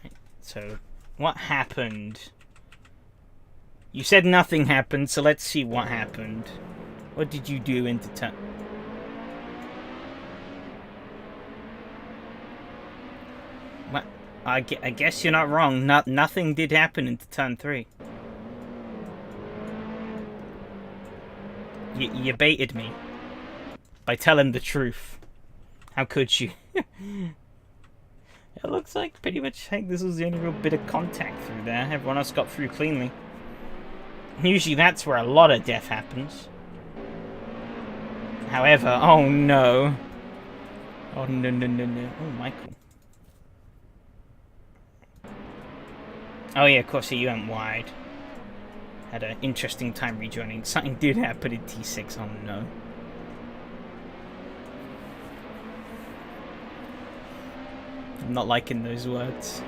Right, so, what happened? You said nothing happened, so let's see what happened. What did you do into turn? What? I guess you're not wrong. Nothing did happen into turn 3. You baited me by telling the truth. How could you? It looks like pretty much, I think this was the only real bit of contact through there. Everyone else got through cleanly. Usually that's where a lot of death happens. However, oh no. Oh no. Oh, Michael. Oh yeah, of course, you went wide. Had an interesting time rejoining. Something did happen in T6, oh no. I'm not liking those words.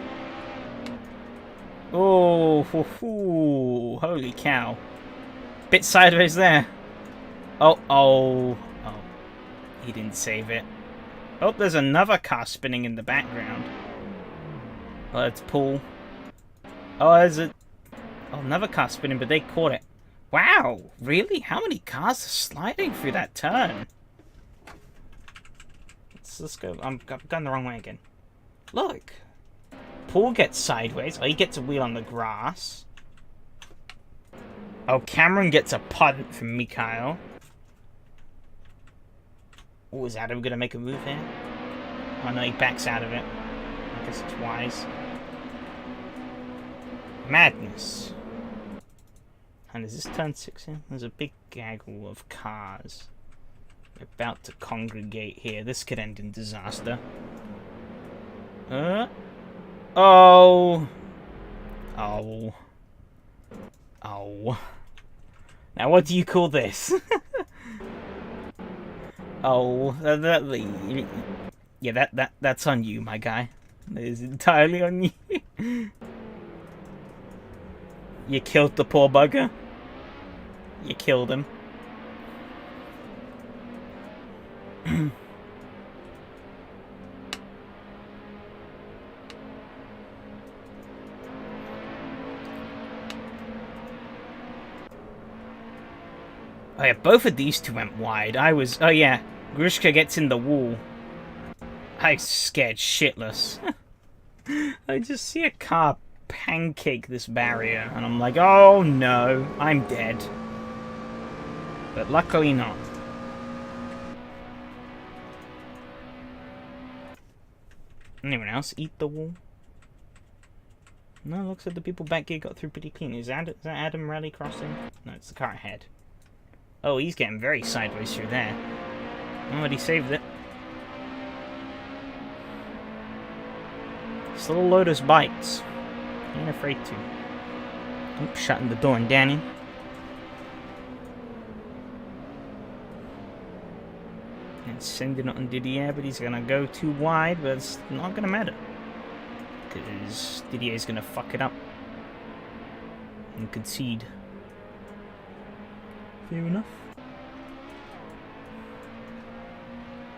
Oh, holy cow. Bit sideways there. Oh. He didn't save it. Oh, there's another car spinning in the background. Let's pull. Oh, there's another car spinning, but they caught it. Wow, really? How many cars are sliding through that turn? Let's go. I've gone the wrong way again. Look. Paul gets sideways. Oh, he gets a wheel on the grass. Oh, Cameron gets a punt from Mikhail. Oh, is Adam going to make a move here? Oh, no, he backs out of it. I guess it's wise. Madness. And is this turn 6 in? There's a big gaggle of cars. They're about to congregate here. This could end in disaster. Oh. Now what do you call this? Yeah, that's on you, my guy. That is entirely on you. You killed the poor bugger. You killed him. Oh yeah, both of these two went wide. Oh yeah, Grushka gets in the wall. I scared shitless. I just see a car pancake this barrier, and I'm like, oh no, I'm dead. But luckily not. Anyone else eat the wall? No, looks like the people back here got through pretty clean. Is that Adam Rally crossing? No, it's the car ahead. Oh, he's getting very sideways through there. Oh, but he saved it. This little Lotus bites. Ain't afraid to. Oops, shutting the door on Danny. And sending it on Didier, but he's gonna go too wide, but it's not gonna matter. Because Didier's gonna fuck it up. And concede. Fair enough.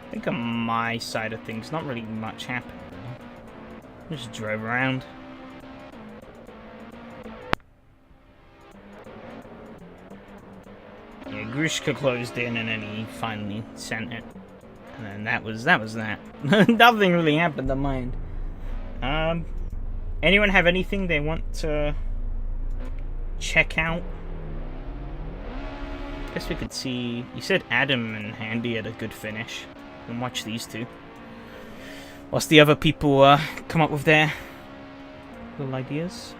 I think on my side of things, not really much happened. Just drove around. Yeah, Grishka closed in and then he finally sent it. And then that was that. Nothing really happened on my end. Anyone have anything they want to check out? Guess we could see. You said Adam and Handy had a good finish. And watch these two. Whilst the other people come up with their little ideas.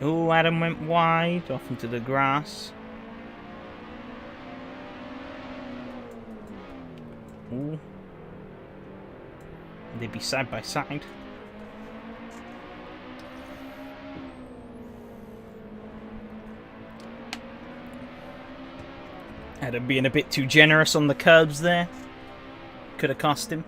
Oh, Adam went wide off into the grass. Ooh. They'd be side by side. Adam being a bit too generous on the curbs there. Could have cost him.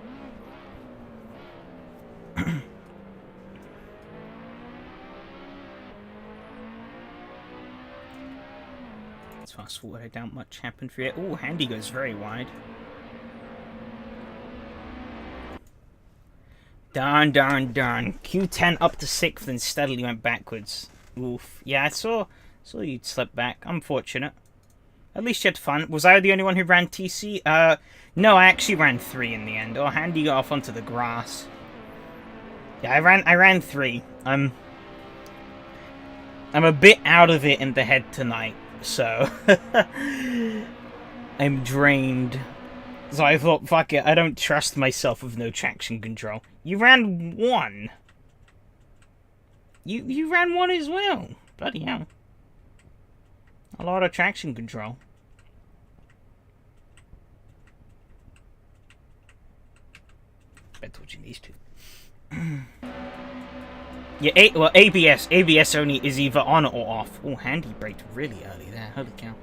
Let's fast forward. I doubt much happened for it. Oh, Handy goes very wide. Darn. Q10 up to 6th and steadily went backwards. Oof. Yeah, I saw you'd slip back. Unfortunate. At least you had fun. Was I the only one who ran TC? No, I actually ran 3 in the end. Oh, Handy got off onto the grass. Yeah, I ran 3. I'm a bit out of it in the head tonight, so I'm drained. So I thought, fuck it, I don't trust myself with no traction control. You ran 1. You ran 1 as well. Bloody hell. A lot of traction control. Better watching these two. Yeah, well, ABS. ABS only is either on or off. Oh, Handy braked really early there. Holy cow.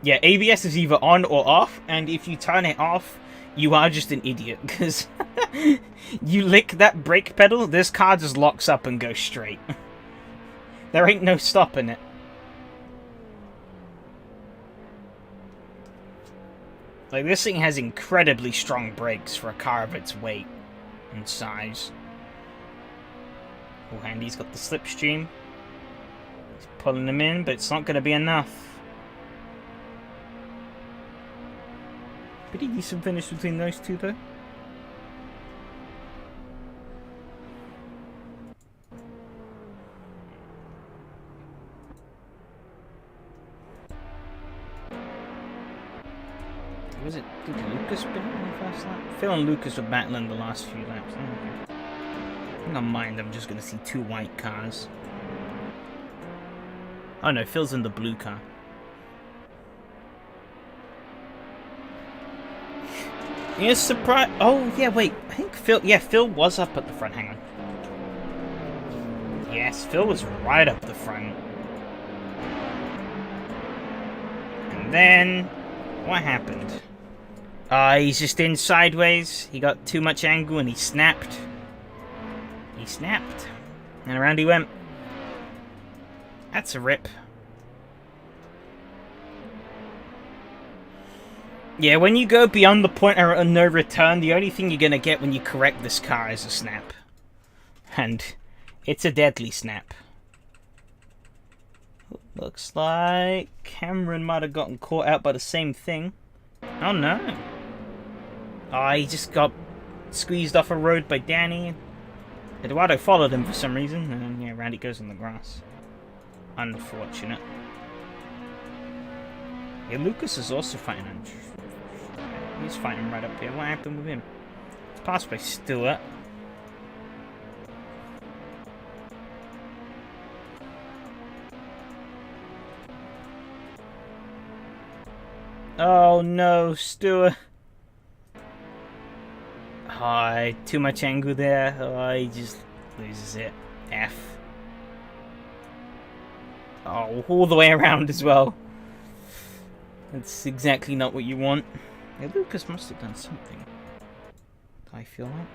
Yeah, ABS is either on or off, and if you turn it off, you are just an idiot, because you lick that brake pedal, this car just locks up and goes straight. There ain't no stopping it. Like, this thing has incredibly strong brakes for a car of its weight and size. Oh, Handy's got the slipstream. He's pulling them in, but it's not going to be enough. Pretty decent finish between those two, though. Was it? Did Lucas spin it on the first lap? Phil and Lucas were battling the last few laps. Oh, okay. I think on mine, I'm just going to see 2 white cars. Oh no, Phil's in the blue car. Yeah, surprise. Oh, yeah, wait. I think Phil. Yeah, Phil was up at the front. Hang on. Yes, Phil was right up the front. And then, what happened? He's just in sideways. He got too much angle and he snapped. He snapped. And around he went. That's a rip. Yeah, when you go beyond the point of no return, the only thing you're going to get when you correct this car is a snap. And it's a deadly snap. Looks like Cameron might have gotten caught out by the same thing. Oh no. Oh, he just got squeezed off a road by Danny. Eduardo followed him for some reason, and then, yeah, Randy goes on the grass. Unfortunate. Yeah, Lucas is also fighting on. He's fighting right up here. What happened with him? It's passed by Stewart. Oh no, Stewart. Oh, too much angle there. Oh, he just loses it. F. Oh, all the way around as well. That's exactly not what you want. Yeah, Lucas must have done something. I feel like.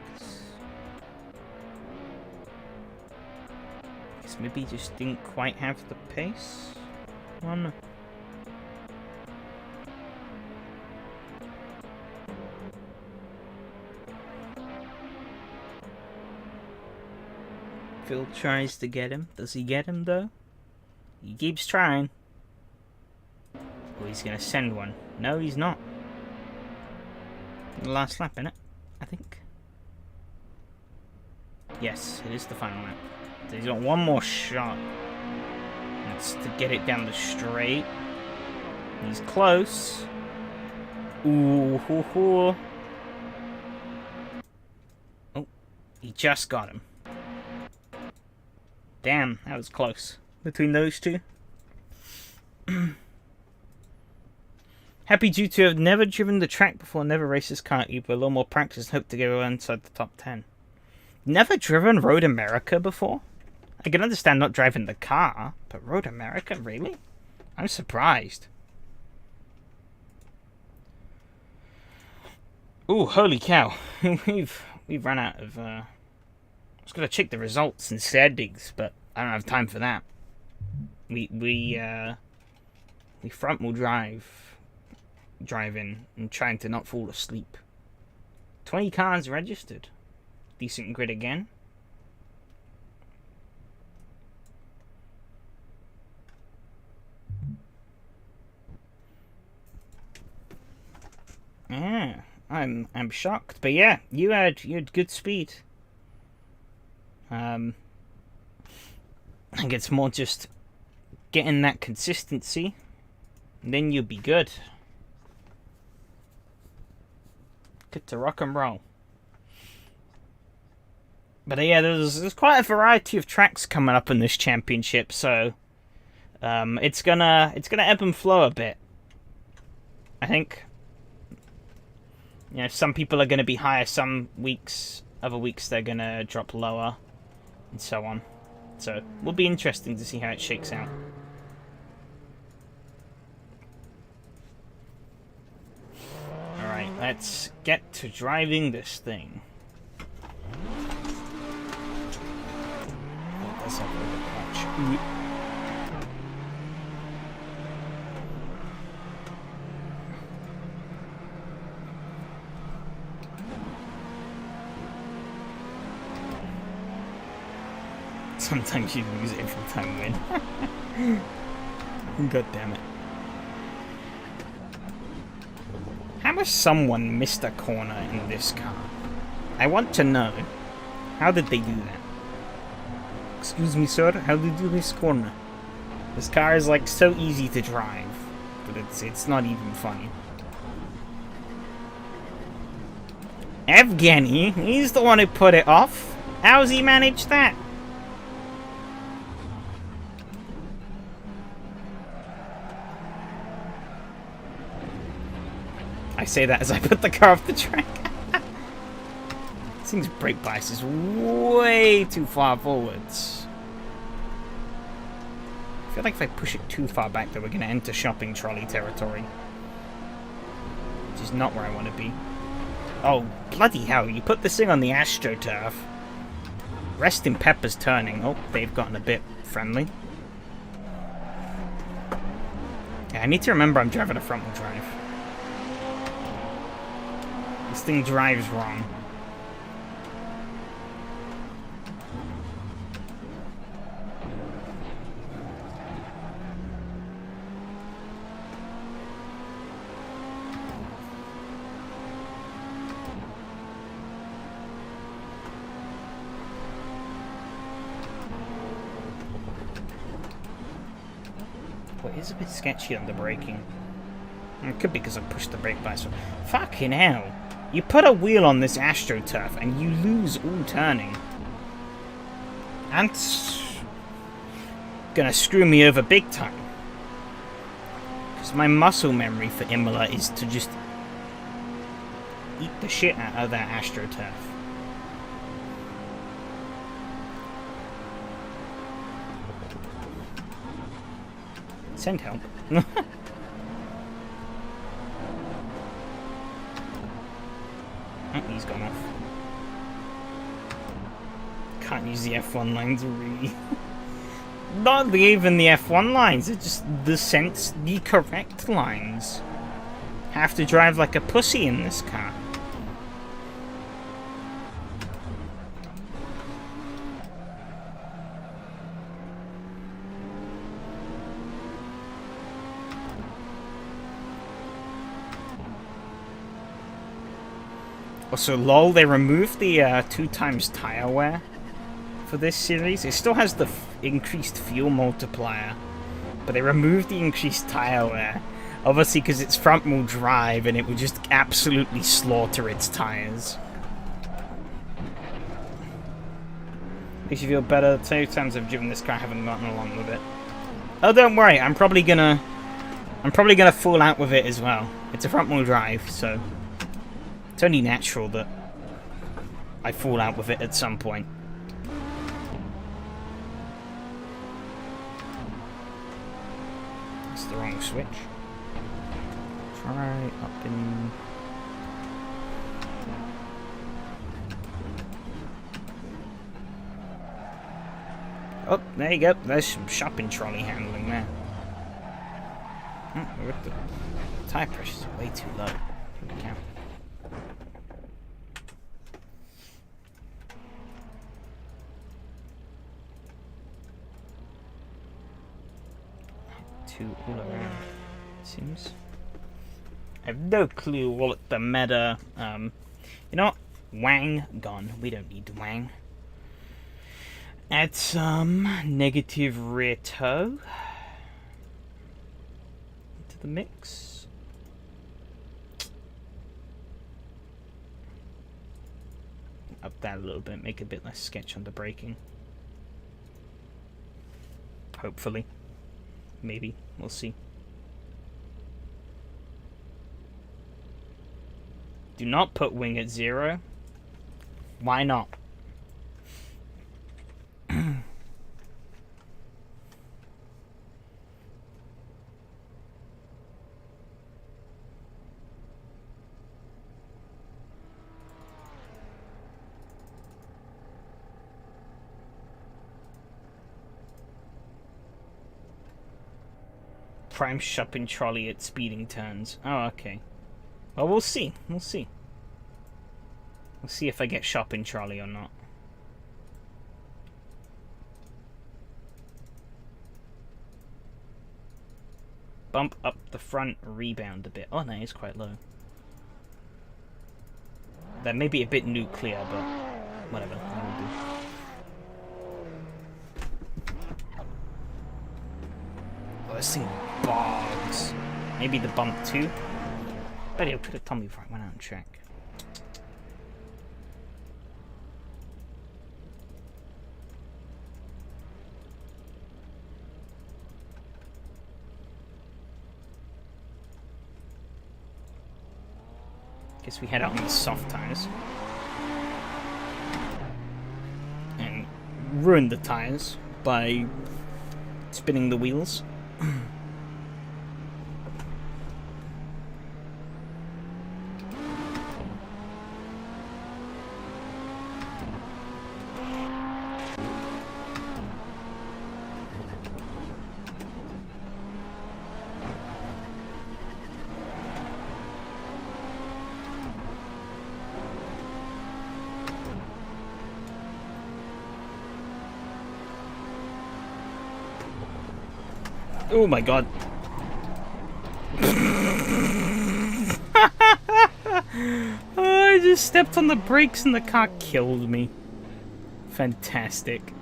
Guess maybe he just didn't quite have the pace. I don't know. Phil tries to get him. Does he get him though? He keeps trying. Oh, he's gonna send one. No, he's not. The last lap, innit? I think. Yes, it is the final lap. So he's got one more shot. That's to get it down the straight. He's close. Ooh, hoo, hoo. Oh, he just got him. Damn, that was close. Between those two. Happy due to have never driven the track before, never raced this car either. A little more practice and hope to go inside the top 10. Never driven Road America before? I can understand not driving the car, but Road America, really? I'm surprised. Ooh, holy cow. We've run out of I was gonna check the results and standings, but I don't have time for that. We front wheel driving and trying to not fall asleep. 20 cars registered. Decent grid again. Yeah, I'm shocked, but yeah, you had good speed. I think it's more just getting that consistency, and then you'll be good. Good to rock and roll. But yeah, there's quite a variety of tracks coming up in this championship, so it's gonna ebb and flow a bit. I think. You know, some people are gonna be higher some weeks, other weeks they're gonna drop lower, and so on. So, it will be interesting to see how it shakes out. Alright, let's get to driving this thing. Oh, that's not very much. Sometimes you lose it every time win. God damn it. How has someone missed a corner in this car? I want to know. How did they do that? Excuse me, sir, how did you miss corner? This car is like so easy to drive, but it's not even funny. Evgeny, he's the one who put it off. How's he managed that? I say that as I put the car off the track. This thing's brake bias is way too far forwards. I feel like if I push it too far back, then we're going to enter shopping trolley territory. Which is not where I want to be. Oh, bloody hell, you put this thing on the AstroTurf. Rest in Pepper's turning. Oh, they've gotten a bit friendly. Yeah, I need to remember I'm driving a front-wheel drive. This thing drives wrong. Well, it is a bit sketchy on the braking. It could be because I pushed the brake by so... Fucking hell. You put a wheel on this AstroTurf and you lose all turning. And... gonna screw me over big time. Because my muscle memory for Imola is to just... eat the shit out of that AstroTurf. Send help. Oh, he's gone off. Can't use the F1 lines really. Not even the F1 lines, it's just the correct lines. Have to drive like a pussy in this car. Also, lol, they removed the 2x tire wear for this series. It still has the increased fuel multiplier, but they removed the increased tire wear. Obviously, because it's front-wheel drive, and it would just absolutely slaughter its tires. Makes you feel better. 2 times I've driven this car, I haven't gotten along with it. Oh, don't worry, I'm probably gonna fall out with it as well. It's a front-wheel drive, so... it's only natural that I fall out with it at some point. That's the wrong switch. Try up in... oh, there you go. There's some shopping trolley handling there. Oh, the tire pressure's way too low. Holy cow. All around, it seems. I have no clue what the meta. You know what? Wang gone. We don't need Wang. Add some negative rear toe to the mix. Up that a little bit, make it a bit less sketch on the braking. Hopefully. Maybe. We'll see. Do not put wing at 0. Why not? Prime shopping trolley at speeding turns. Oh, okay. Well, we'll see. We'll see. We'll see if I get shopping trolley or not. Bump up the front rebound a bit. Oh, that is quite low. That may be a bit nuclear, but whatever. That will do. Oh, this thing bogs. Maybe the bump too? Bet it could have told me before I went out and checked. Guess we head out on the soft tires. And ruin the tires by spinning the wheels. Oh my god. Oh, I just stepped on the brakes and the car killed me. Fantastic.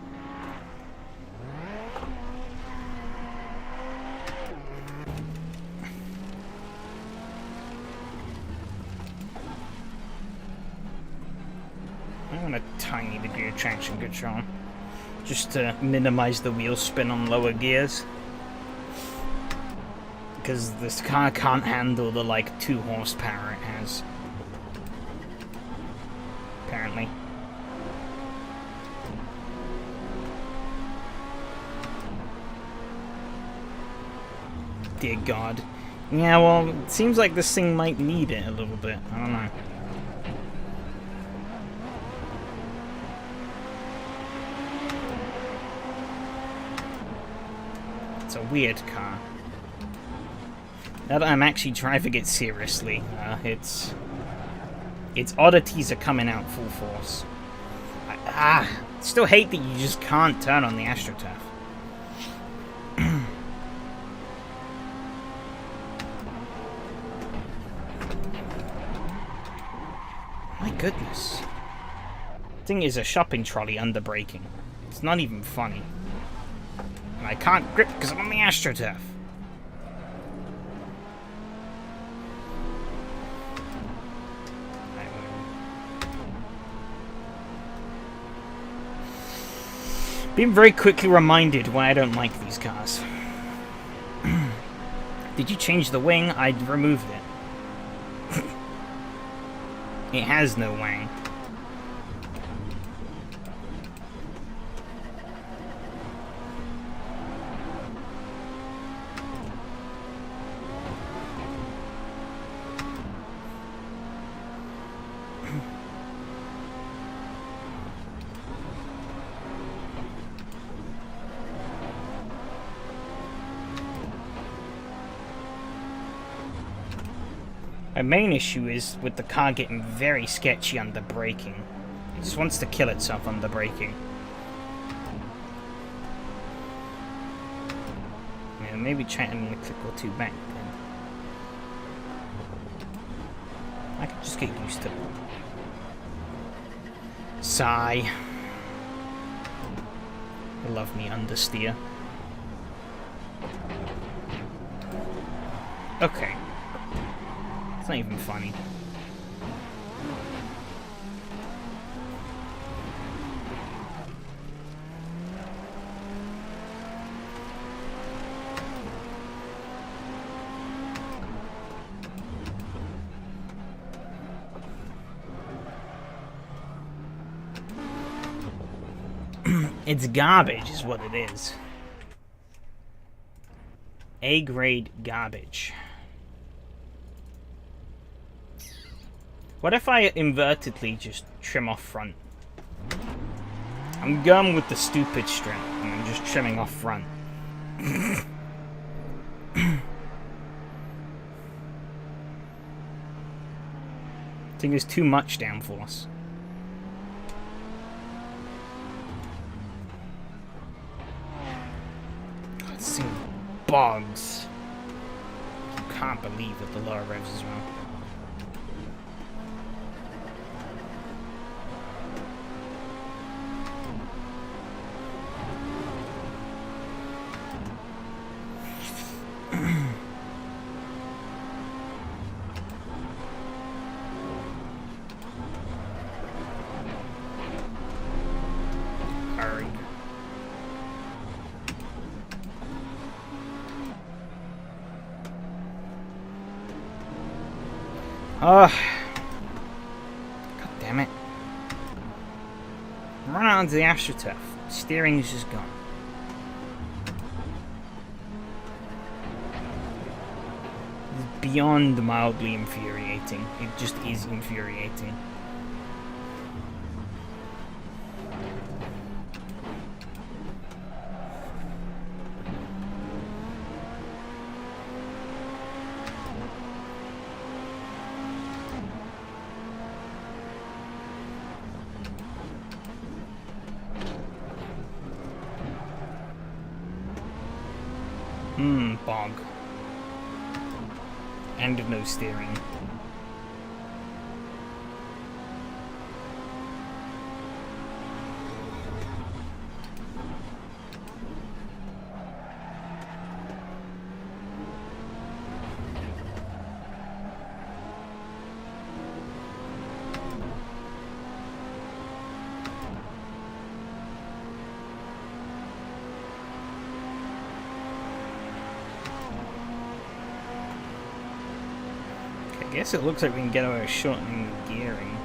traction control, just to minimize the wheel spin on lower gears. Because this car can't handle the, like, 2 horsepower it has. Apparently. Dear God. Yeah, well, it seems like this thing might need it a little bit. I don't know. It's a weird car. Now that I'm actually driving it seriously, its oddities are coming out full force. Still hate that you just can't turn on the AstroTurf. My goodness. Thing is a shopping trolley under braking. It's not even funny. And I can't grip because I'm on the AstroTurf. Being very quickly reminded why I don't like these cars. Did you change the wing? I removed it. It has no wing. My main issue is with the car getting very sketchy under braking. It just wants to kill itself under braking. Yeah, maybe try and a click or two back then. I could just get used to it. Sigh. I love me understeer. Okay. It's not even funny. It's garbage is what it is. A-grade garbage. What if I invertedly just trim off front? I'm going with the stupid string, and I'm just trimming off front. I think there's too much downforce. God, this thing bogs. I can't believe it, the lower revs as well. God damn it. Run out onto the AstroTurf. Steering is just gone. It's beyond mildly infuriating. It just is infuriating. Bog. And no steering. guess it looks like we can get away with shortening the gearing.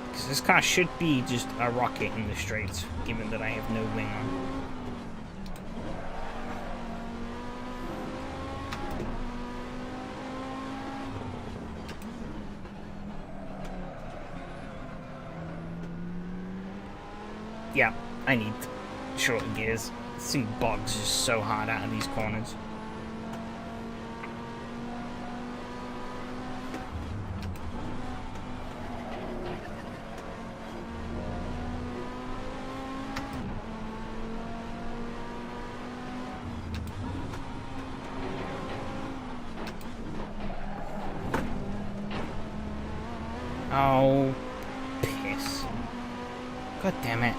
Because this car should be just a rocket in the straights, given that I have no wing on. Yeah, I need shorter gears. This thing bogs just so hard out of these corners. Oh, piss. God damn it.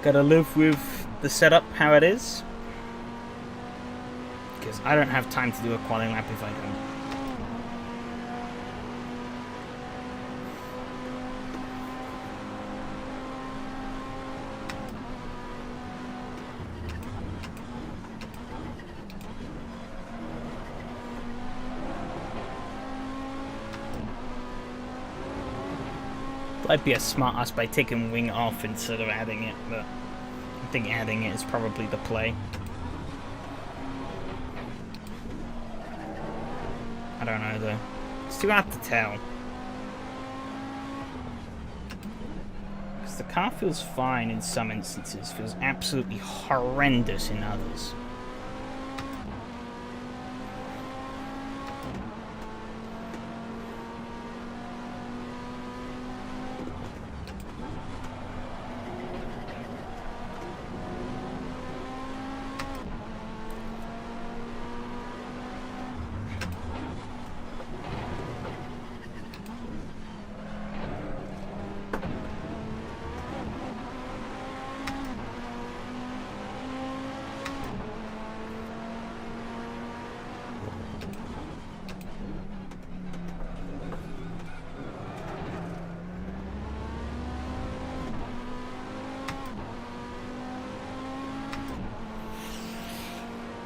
Gotta live with the setup how it is, because I don't have time to do a qualifying lap if I don't. I'd be a smart ass by taking wing off instead of adding it, but I think adding it is probably the play. I don't know though. It's too hard to tell. Because the car feels fine in some instances, feels absolutely horrendous in others.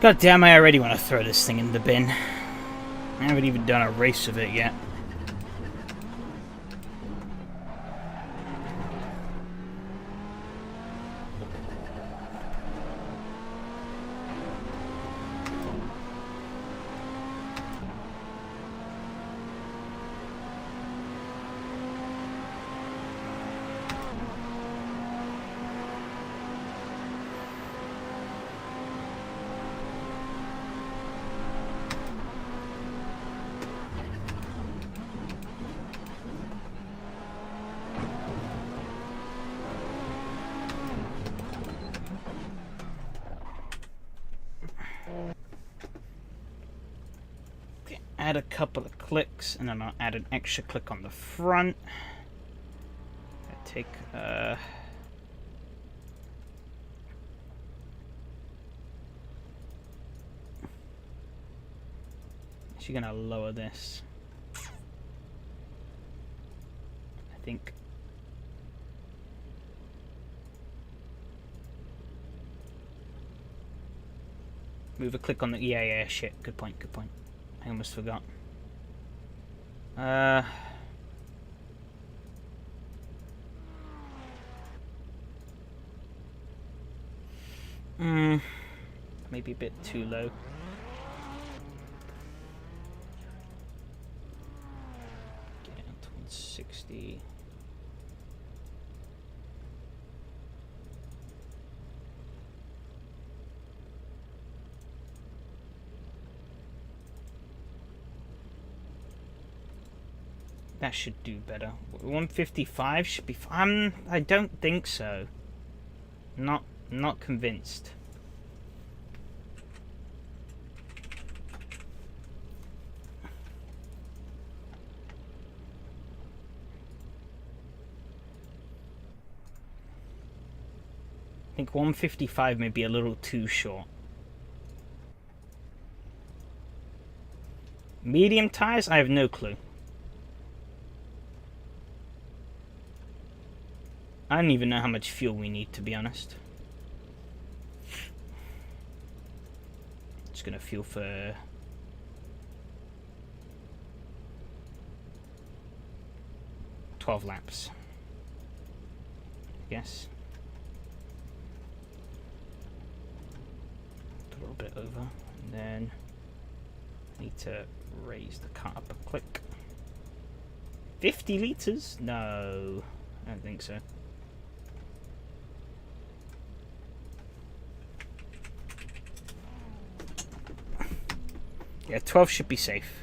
God damn, I already want to throw this thing in the bin. I haven't even done a race of it yet. Add a couple of clicks, and then I'll add an extra click on the front. I take actually gonna lower this. I think. Move a click on the yeah, shit. Good point, good point. I almost forgot. Maybe a bit too low. Get it down to 160. That should do better. 155 should be fine. I don't think so. Not convinced. I think 155 may be a little too short. Medium tires? I have no clue. I don't even know how much fuel we need, to be honest. Just gonna fuel for... ...12 laps. Yes. A little bit over. And then... need to raise the car up a click. 50 litres? No. I don't think so. Yeah, 12 should be safe.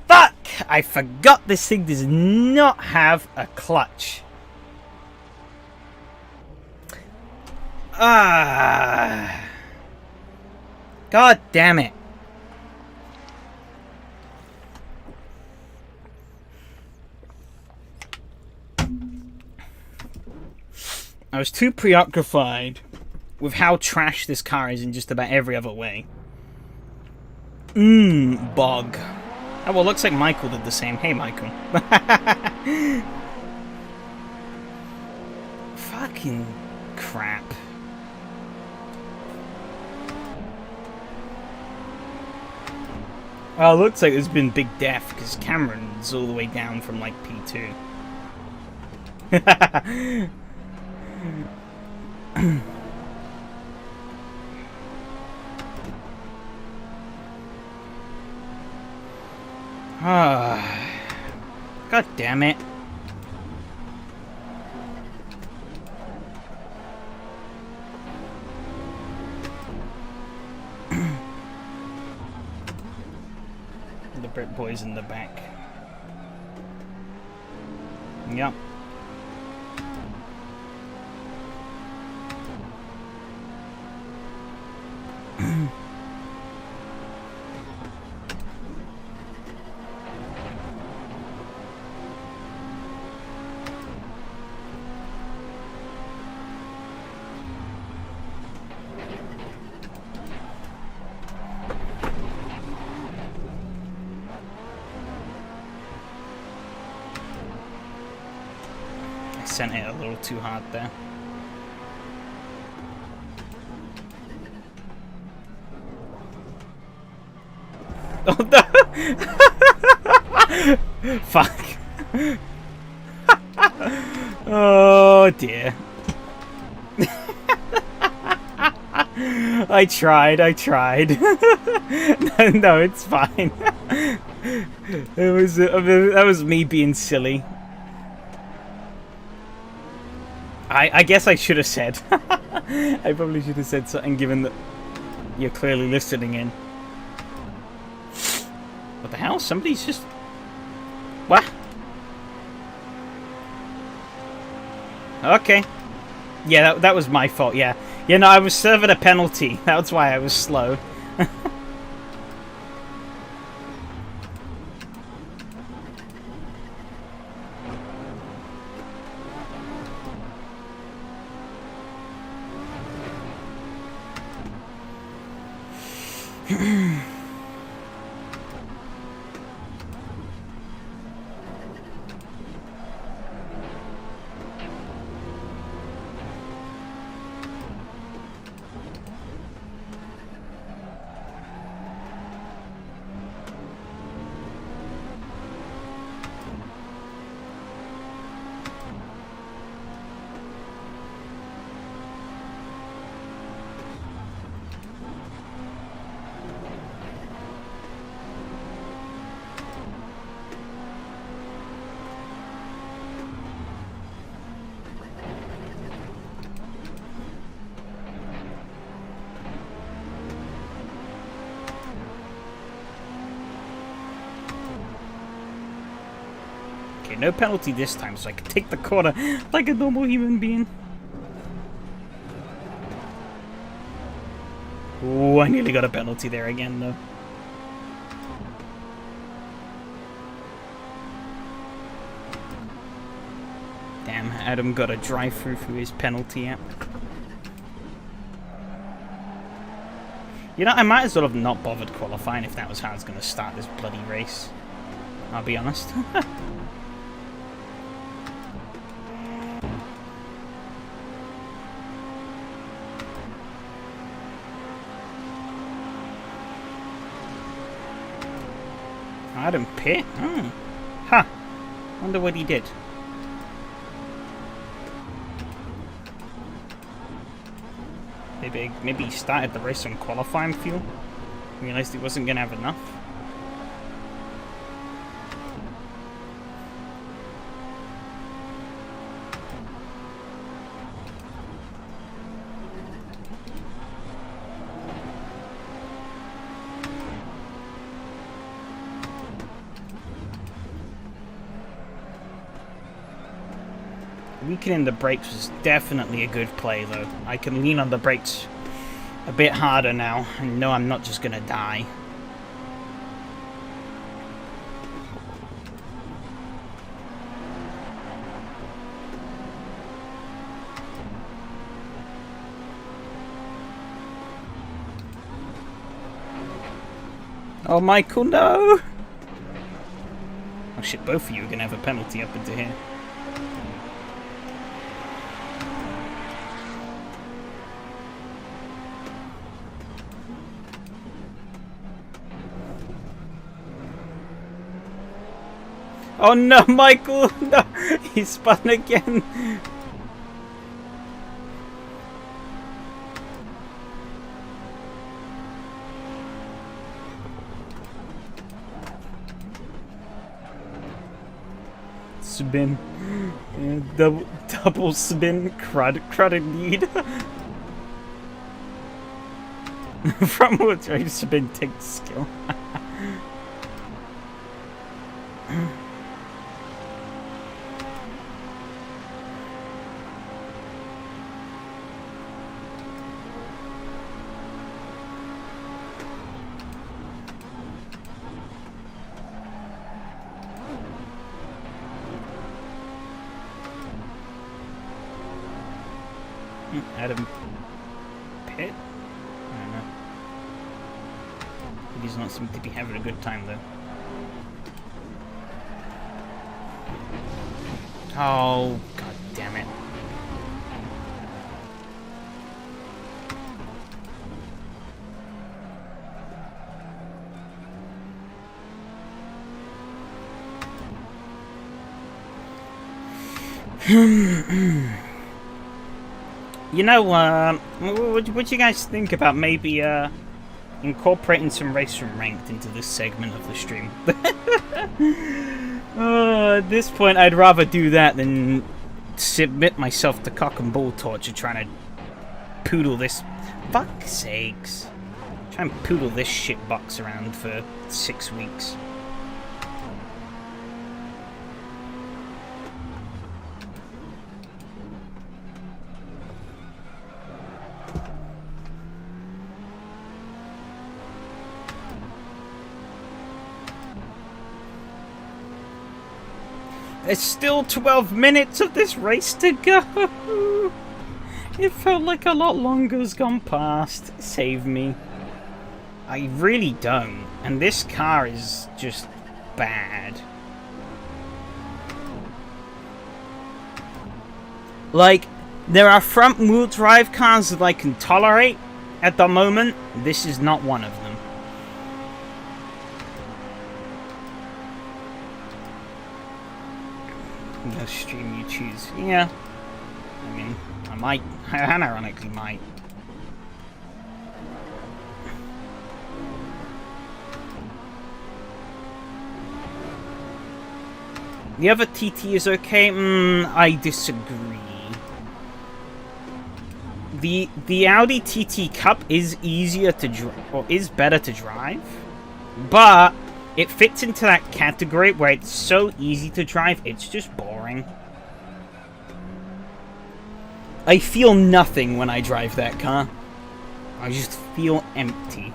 Fuck! I forgot this thing does not have a clutch. Ah! God damn it. I was too preoccupied with how trash this car is in just about every other way. Bog. Oh, well, looks like Michael did the same. Hey, Michael. Fucking crap. Oh, it looks like there's been big death because Cameron's all the way down from like P2. God damn it. The Brit boys in the back. Yep. Sent it a little too hard there. Oh no! Fuck. Oh dear. I tried. No, it's fine. That was me being silly. I guess I should have said. I probably should have said something, given that you're clearly listening in. What the hell? Somebody's just... What? Okay. Yeah, that was my fault, yeah. Yeah, no, I was serving a penalty. That's why I was slow. Okay, no penalty this time, so I can take the corner like a normal human being. Ooh, I nearly got a penalty there again, though. Damn, Adam got a drive-through for his penalty app. You know, I might as well have not bothered qualifying if that was how I was going to start this bloody race. I'll be honest. Adam pit? Oh. Huh. Wonder what he did. Maybe he started the race on qualifying fuel. Realized he wasn't gonna have enough. Weakening the brakes was definitely a good play, though. I can lean on the brakes a bit harder now, and know I'm not just gonna die. Oh, Michael, no! Oh shit, both of you are gonna have a penalty up into here. Oh no, Michael! No! He spun again! Spin. Yeah, double spin. Crud indeed. From which I spin takes skill. Adam pit? I don't know. He does not seem to be having a good time though. Oh, god damn it. You know, what you guys think about maybe incorporating some race from ranked into this segment of the stream? At this point, I'd rather do that than submit myself to cock and ball torture trying to poodle this. Fuck's sakes. Try and poodle this shit box around for 6 weeks. There's still 12 minutes of this race to go. It felt like a lot longer's gone past. Save me. I really don't. And this car is just bad. Like, there are front wheel drive cars that I can tolerate at the moment. This is not one of them. The stream you choose. Yeah. I mean, I might. I ironically might. The other TT is okay. I disagree. The Audi TT Cup is easier to drive, or is better to drive, but it fits into that category where it's so easy to drive, it's just boring. I feel nothing when I drive that car. I just feel empty.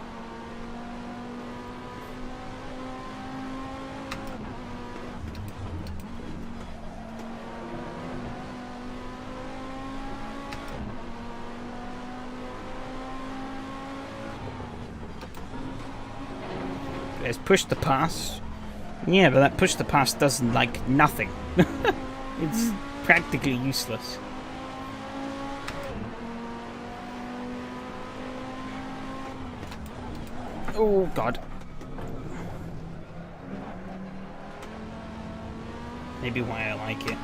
There's push to pass. Yeah, but that push to pass does, like, nothing. It's practically useless. Oh, God. Maybe why I like it.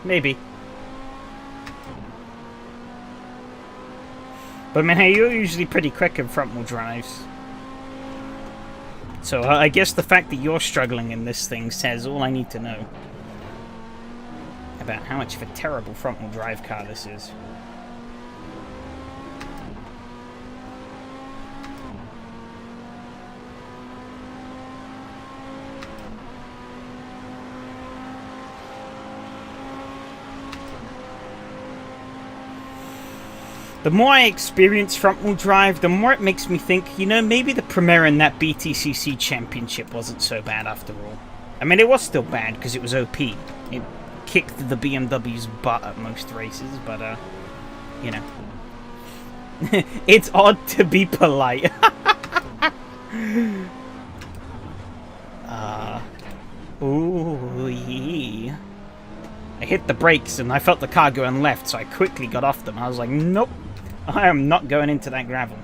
Maybe. But, I mean, hey, you're usually pretty quick in front-wheel drives. So I guess the fact that you're struggling in this thing says all I need to know about how much of a terrible front-wheel drive car this is. The more I experience front-wheel drive, the more it makes me think, you know, maybe the Premier in that BTCC Championship wasn't so bad after all. I mean, it was still bad because it was OP. It kicked the BMW's butt at most races, but, you know. It's odd to be polite. Ooh, yeah. I hit the brakes and I felt the car going left, so I quickly got off them. I was like, nope. I am not going into that gravel.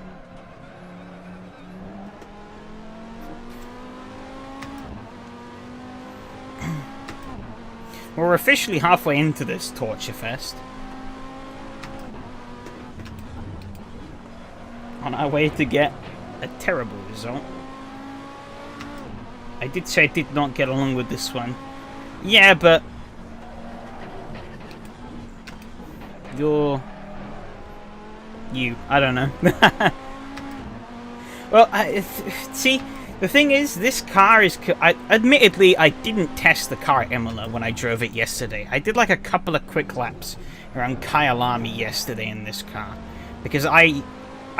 We're officially halfway into this Torture Fest. On our way to get a terrible result. I did say I did not get along with this one. Yeah, but... I don't know. Well, see, the thing is, this car is... admittedly, I didn't test the car at Imola when I drove it yesterday. I did like a couple of quick laps around Kyalami yesterday in this car. Because I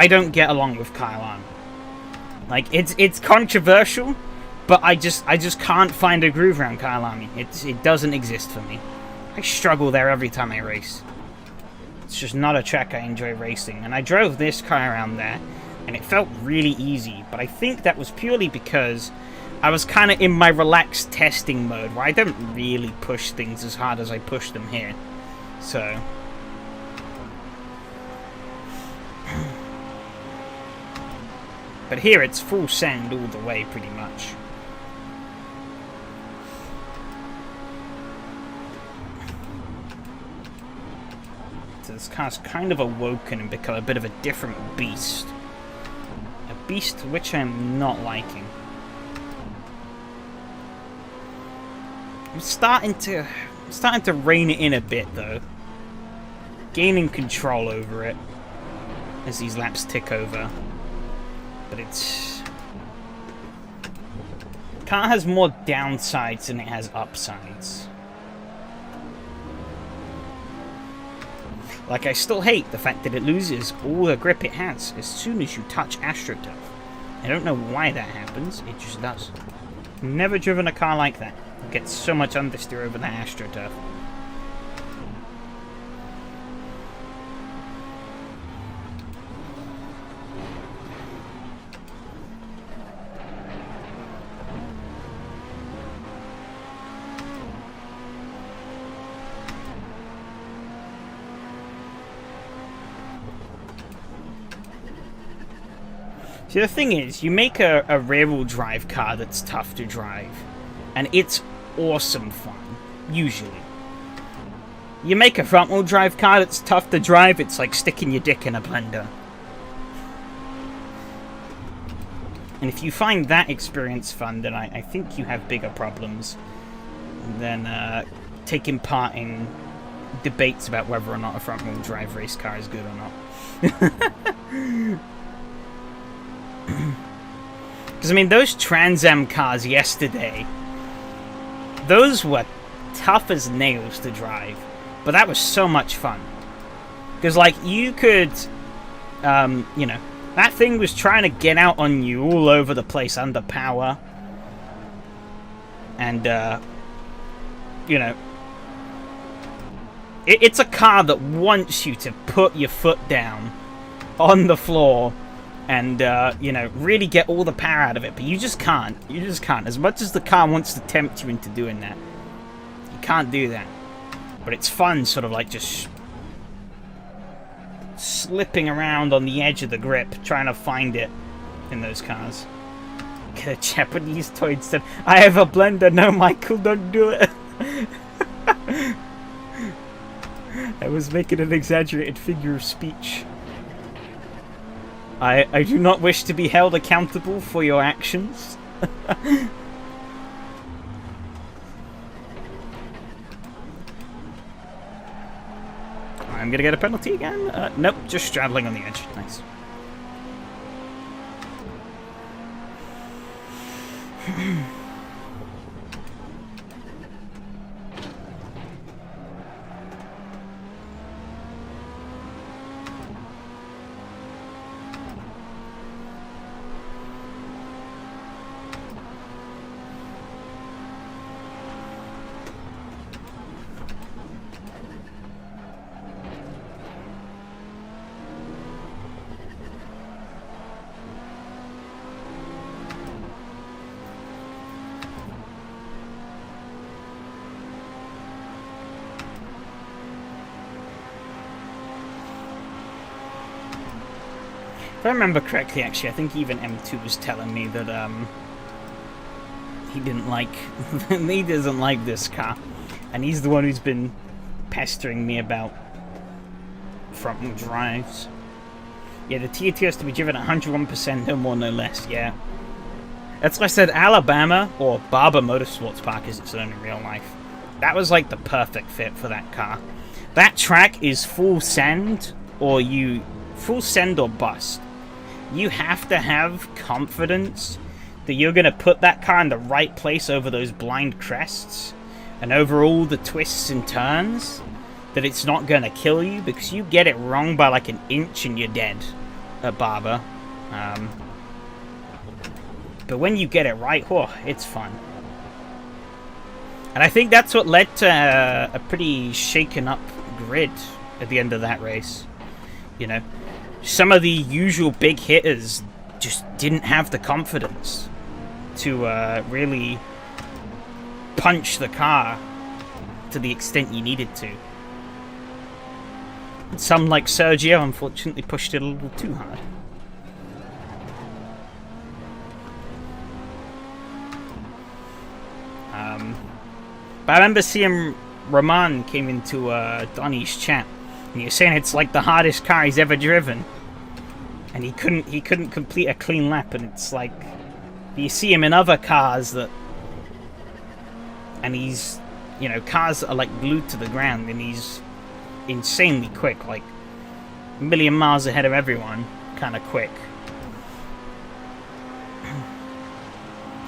don't get along with Kyalami. Like, it's controversial, but I just can't find a groove around Kyalami. It doesn't exist for me. I struggle there every time I race. It's just not a track I enjoy racing. And I drove this car around there, and it felt really easy. But I think that was purely because I was kind of in my relaxed testing mode, where I don't really push things as hard as I push them here. So... but here it's full send all the way, pretty much. This car's kind of awoken and become a bit of a different beast. A beast which I'm not liking. I'm starting to rein it in a bit though. Gaining control over it as these laps tick over. But it's... the car has more downsides than it has upsides. Like, I still hate the fact that it loses all the grip it has as soon as you touch AstroTurf. I don't know why that happens, it just does. Never driven a car like that. It gets so much understeer over that AstroTurf. See, the thing is, you make a rear-wheel drive car that's tough to drive, and it's awesome fun, usually. You make a front-wheel drive car that's tough to drive, it's like sticking your dick in a blender. And if you find that experience fun, then I think you have bigger problems than taking part in debates about whether or not a front-wheel drive race car is good or not. Because Because, I mean, those Trans Am cars yesterday, those were tough as nails to drive. But that was so much fun. Because, like, you could, you know, that thing was trying to get out on you all over the place under power. And, you know, it's a car that wants you to put your foot down on the floor and, you know, really get all the power out of it. But you just can't. You just can't. As much as the car wants to tempt you into doing that, you can't do that. But it's fun, sort of like just slipping around on the edge of the grip, trying to find it in those cars. A Japanese toy said, "I have a blender." No, Michael, don't do it. I was making an exaggerated figure of speech. I do not wish to be held accountable for your actions. I'm gonna get a penalty again? Nope, just straddling on the edge. Nice. If I remember correctly, actually, I think even M2 was telling me that he didn't like, he doesn't like this car, and he's the one who's been pestering me about front-wheel drives. Yeah, the Tier 2 has to be driven at 101%, no more, no less. Yeah, that's why I said Alabama, or Barber Motorsports Park as it's known in real life. That was like the perfect fit for that car. That track is full send or bust. You have to have confidence that you're going to put that car in the right place over those blind crests and over all the twists and turns, that it's not going to kill you, because you get it wrong by like an inch and you're dead at Barber. But when you get it right, oh, it's fun. And I think that's what led to a pretty shaken up grid at the end of that race. You know, some of the usual big hitters just didn't have the confidence to really punch the car to the extent you needed to. Some, like Sergio, unfortunately pushed it a little too hard. But I remember seeing Rahman came into Donnie's chat, and he was saying it's like the hardest car he's ever driven, and he couldn't complete a clean lap. And it's like, you see him in other cars and he's, you know, cars are like glued to the ground, and he's insanely quick, like a million miles ahead of everyone, kind of quick.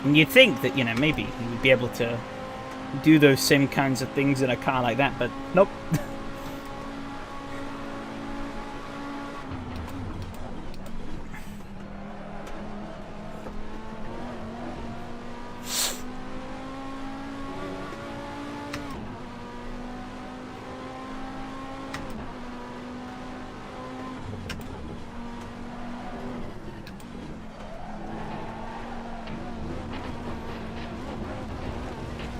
And you'd think that, you know, maybe he would be able to do those same kinds of things in a car like that, but nope.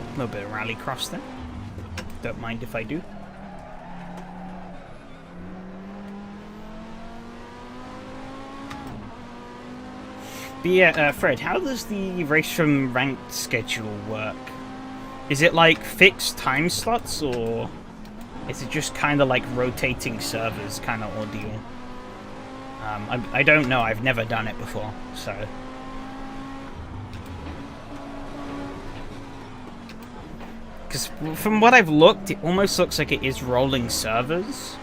A little bit of rallycross there. Don't mind if I do. But yeah, Fred, how does the race from ranked schedule work? Is it like fixed time slots, or is it just kind of like rotating servers kind of ordeal? I don't know. I've never done it before, so. Because from what I've looked, it almost looks like it is rolling servers,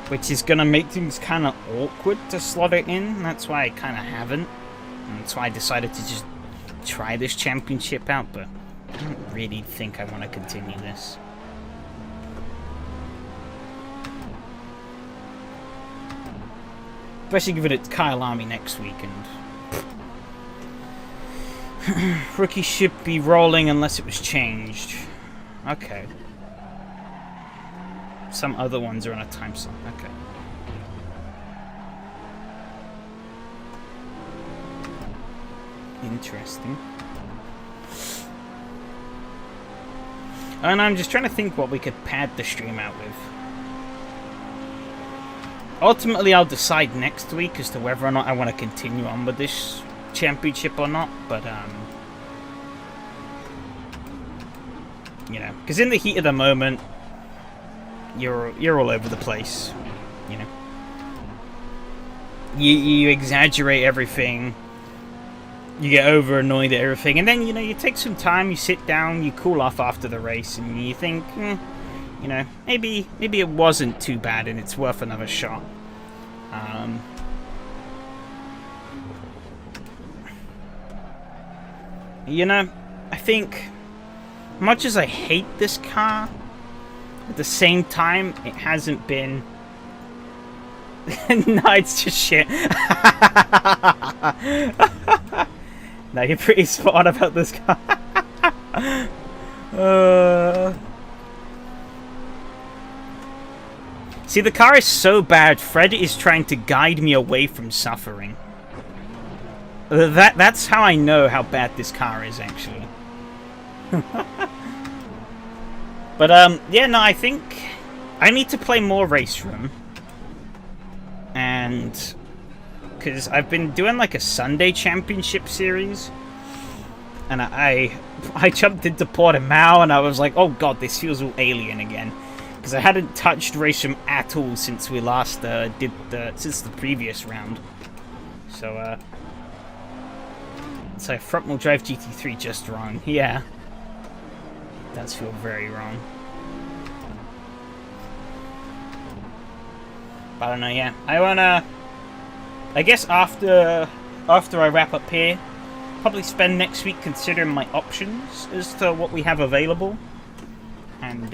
which is going to make things kind of awkward to slot it in. That's why I kind of haven't. And that's why I decided to just try this championship out, but I don't really think I want to continue this. Especially given it's Kyle Army next week, and rookie should be rolling unless it was changed. Okay. Some other ones are on a time slot. Okay. Interesting. And I'm just trying to think what we could pad the stream out with. Ultimately, I'll decide next week as to whether or not I want to continue on with this championship or not, but, you know, because in the heat of the moment, you're all over the place, you know. You exaggerate everything, you get over annoyed at everything, and then, you know, you take some time, you sit down, you cool off after the race, and you think, you know, maybe it wasn't too bad and it's worth another shot. You know, I think, much as I hate this car, at the same time, it hasn't been... No, it's just shit. No, you're pretty spot on about this car. See, the car is so bad, Fred is trying to guide me away from suffering. That's how I know how bad this car is, actually. But, yeah, no, I think I need to play more Race Room. And... because I've been doing, like, a Sunday Championship series. And I jumped into Portimao, and I was like, oh god, this feels all alien again. Because I hadn't touched Race Room at all since we last since the previous round. So, so front-wheel drive GT3 just wrong. Yeah. It does feel very wrong. But I don't know, yeah. I wanna... I guess after I wrap up here, probably spend next week considering my options as to what we have available. And,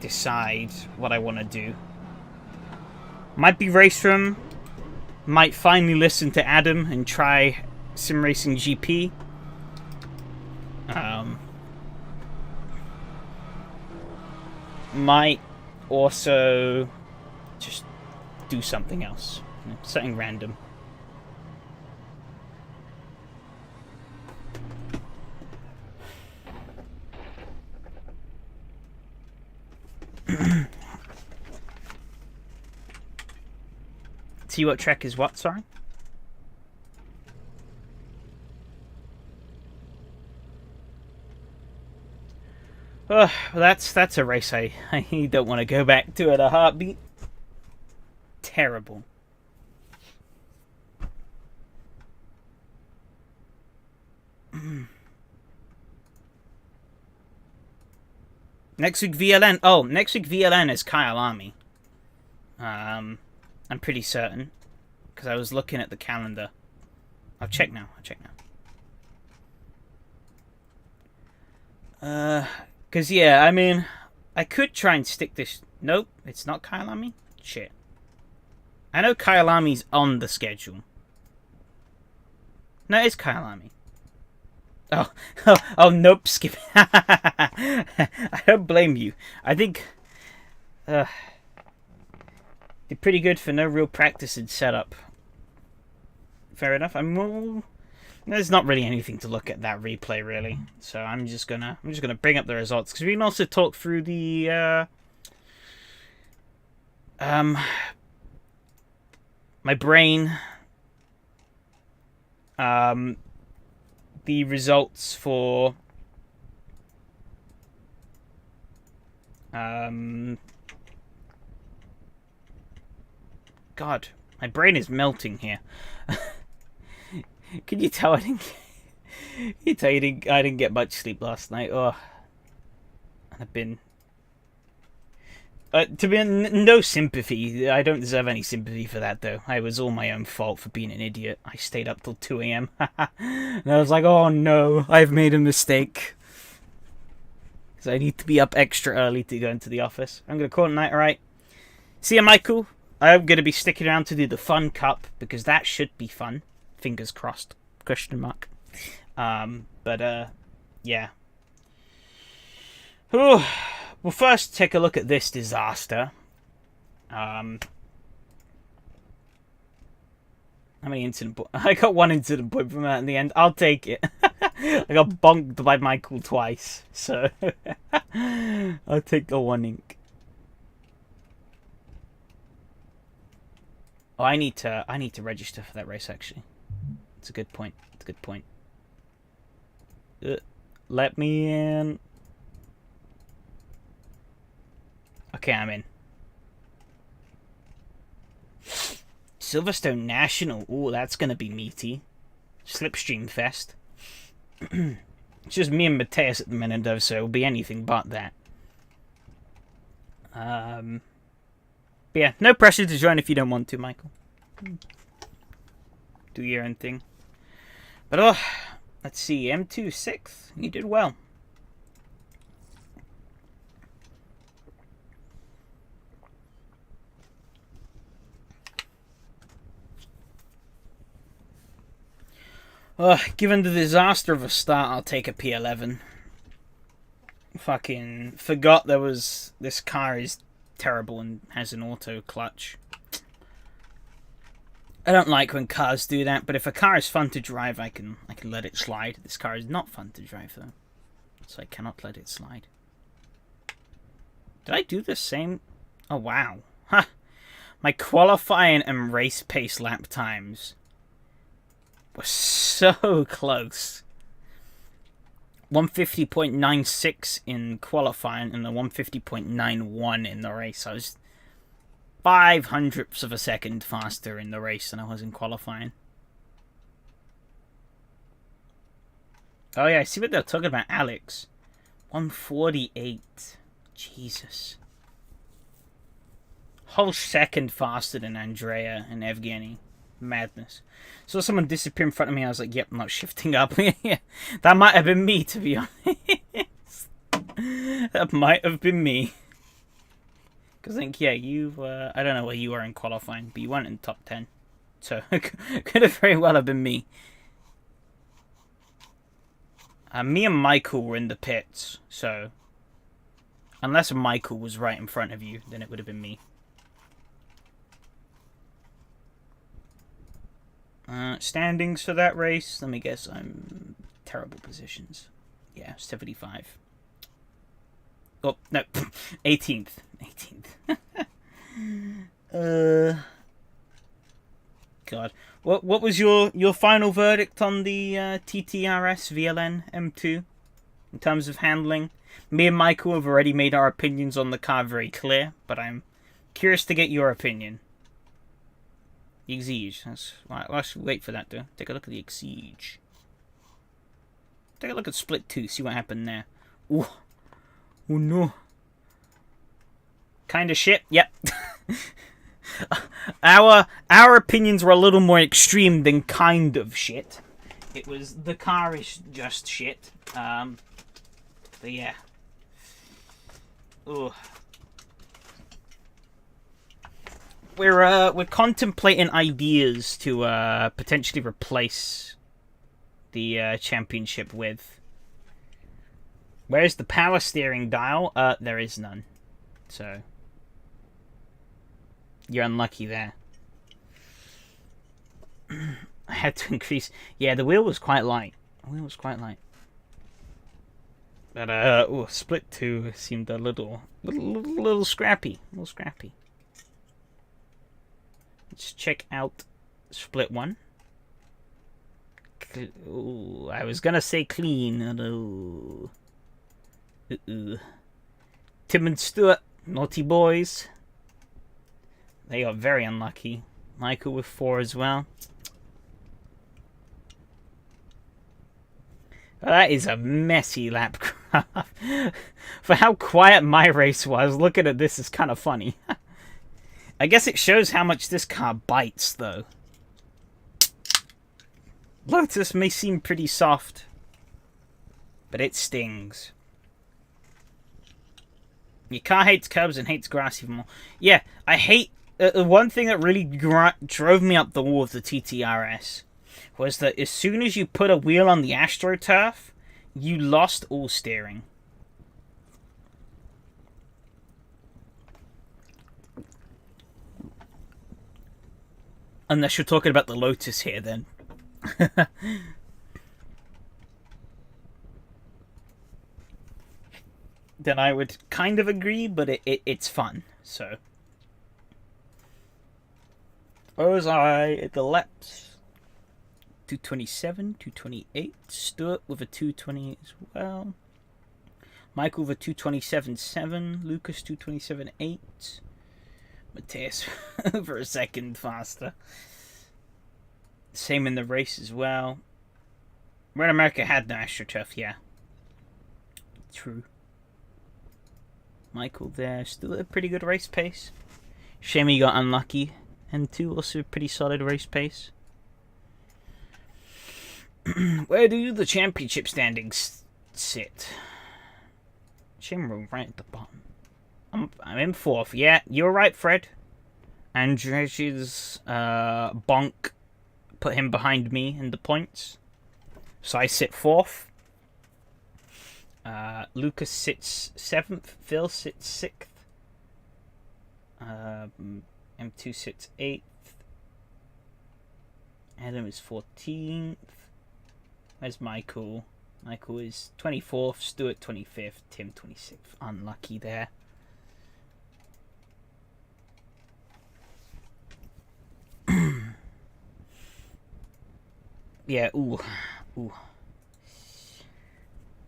decide what I want to do. Might be Race Room. Might finally listen to Adam and try SimRacing GP. Might also just do something else. You know, something random. See what track is what, sorry? Oh, well, that's a race I don't want to go back to at a heartbeat. Terrible. Next week VLN. Oh, next week VLN is Kyle Army. I'm pretty certain, because I was looking at the calendar. I'll check now. Because, yeah, I mean, I could try and stick this... Nope, it's not Kyle Army? Shit. I know Kyle Army's on the schedule. No, it's Kyle Army. Oh, nope, skip. I don't blame you. I think... did pretty good for no real practice and setup. Fair enough. Well, there's not really anything to look at that replay, really. So I'm just gonna bring up the results, because we can also talk through the my brain, the results for God, my brain is melting here. Can you tell I didn't get much sleep last night? Oh, and I've been To be no sympathy. I don't deserve any sympathy for that, though. I was all my own fault for being an idiot. I stayed up till 2 a.m. And I was like, oh no, I've made a mistake. Because I need to be up extra early to go into the office. I'm going to call it a night, alright? See you, Michael. I'm going to be sticking around to do the Fun Cup, because that should be fun. Fingers crossed. Question mark. Yeah. Ooh. We'll first take a look at this disaster. How many incident points? I got 1 incident point from that in the end. I'll take it. I got bonked by Michael twice, so I'll take the 1 ink. Oh, I need to register for that race, actually. It's a good point. It's a good point. Let me in. Okay, I'm in. Silverstone National. Ooh, that's gonna be meaty. Slipstream Fest. It's just me and Mateus at the minute, though, so it'll be anything but that. But yeah, no pressure to join if you don't want to, Michael. Do your own thing. But oh, let's see. M2 6th. You did well. Given the disaster of a start, I'll take a P11. Fucking forgot there was... This car is terrible and has an auto clutch. I don't like when cars do that, but if a car is fun to drive, I can let it slide. This car is not fun to drive, though. So I cannot let it slide. Did I do the same? Oh, wow. Ha! My qualifying and race pace lap times was so close. 150.96 in qualifying and the 150.91 in the race. I was 0.05 of a second faster in the race than I was in qualifying. Oh yeah, I see what they're talking about, Alex. 148. Jesus. Whole second faster than Andrea and Evgeny. Madness. Saw someone disappear in front of me. I was like, yep, I'm not shifting up. That might have been me, to be honest. That might have been me. Because I think, yeah, you, I don't know where you were in qualifying, but you weren't in top 10. So, it could have very well have been me. Me and Michael were in the pits, so... Unless Michael was right in front of you, then it would have been me. Standings for that race. Let me guess. I'm terrible positions. Yeah, 75. Oh, no. 18th. 18th. God. What was your final verdict on the TTRS VLN M2? In terms of handling? Me and Michael have already made our opinions on the car very clear, but I'm curious to get your opinion. Exige. Let's wait for that, though. Take a look at the Exige. Take a look at Split 2, see what happened there. Ooh. Oh no. Kinda shit? Yep. Our opinions were a little more extreme than kind of shit. It was the car is just shit. But yeah. Ooh. We're contemplating ideas to potentially replace the championship with. Where's the power steering dial? There is none. So you're unlucky there. I had to increase. Yeah, the wheel was quite light. But Split 2 seemed a little scrappy. Let's check out Split 1. Ooh, I was gonna say clean. Tim and Stuart, naughty boys. They got very unlucky. Michael with 4 as well. That is a messy lap For how quiet my race was, looking at this is kind of funny. I guess it shows how much this car bites, though. Lotus may seem pretty soft, but it stings. Your car hates curbs and hates grass even more. Yeah, I hate... one thing that really drove me up the wall of the TTRS was that as soon as you put a wheel on the AstroTurf, you lost all steering. Unless you're talking about the Lotus here, then. Then I would kind of agree, but it's fun, so. Ozai at the laps. 227, 228. Stuart with a 228 as well. Michael with a 227.7. Lucas 227.8. Mateus for a second faster. Same in the race as well. Red America had no AstroTurf, yeah. True. Michael there, still at a pretty good race pace. Shame he got unlucky. And 2 also a pretty solid race pace. Where do the championship standings sit? Shame we're right at the bottom. I'm in 4th. Yeah, you're right, Fred. Andrzej's bonk put him behind me in the points. So I sit 4th. Lucas sits 7th. Phil sits 6th. M2 sits 8th. Adam is 14th. Where's Michael? Michael is 24th. Stuart 25th. Tim 26th. Unlucky there. Yeah, ooh.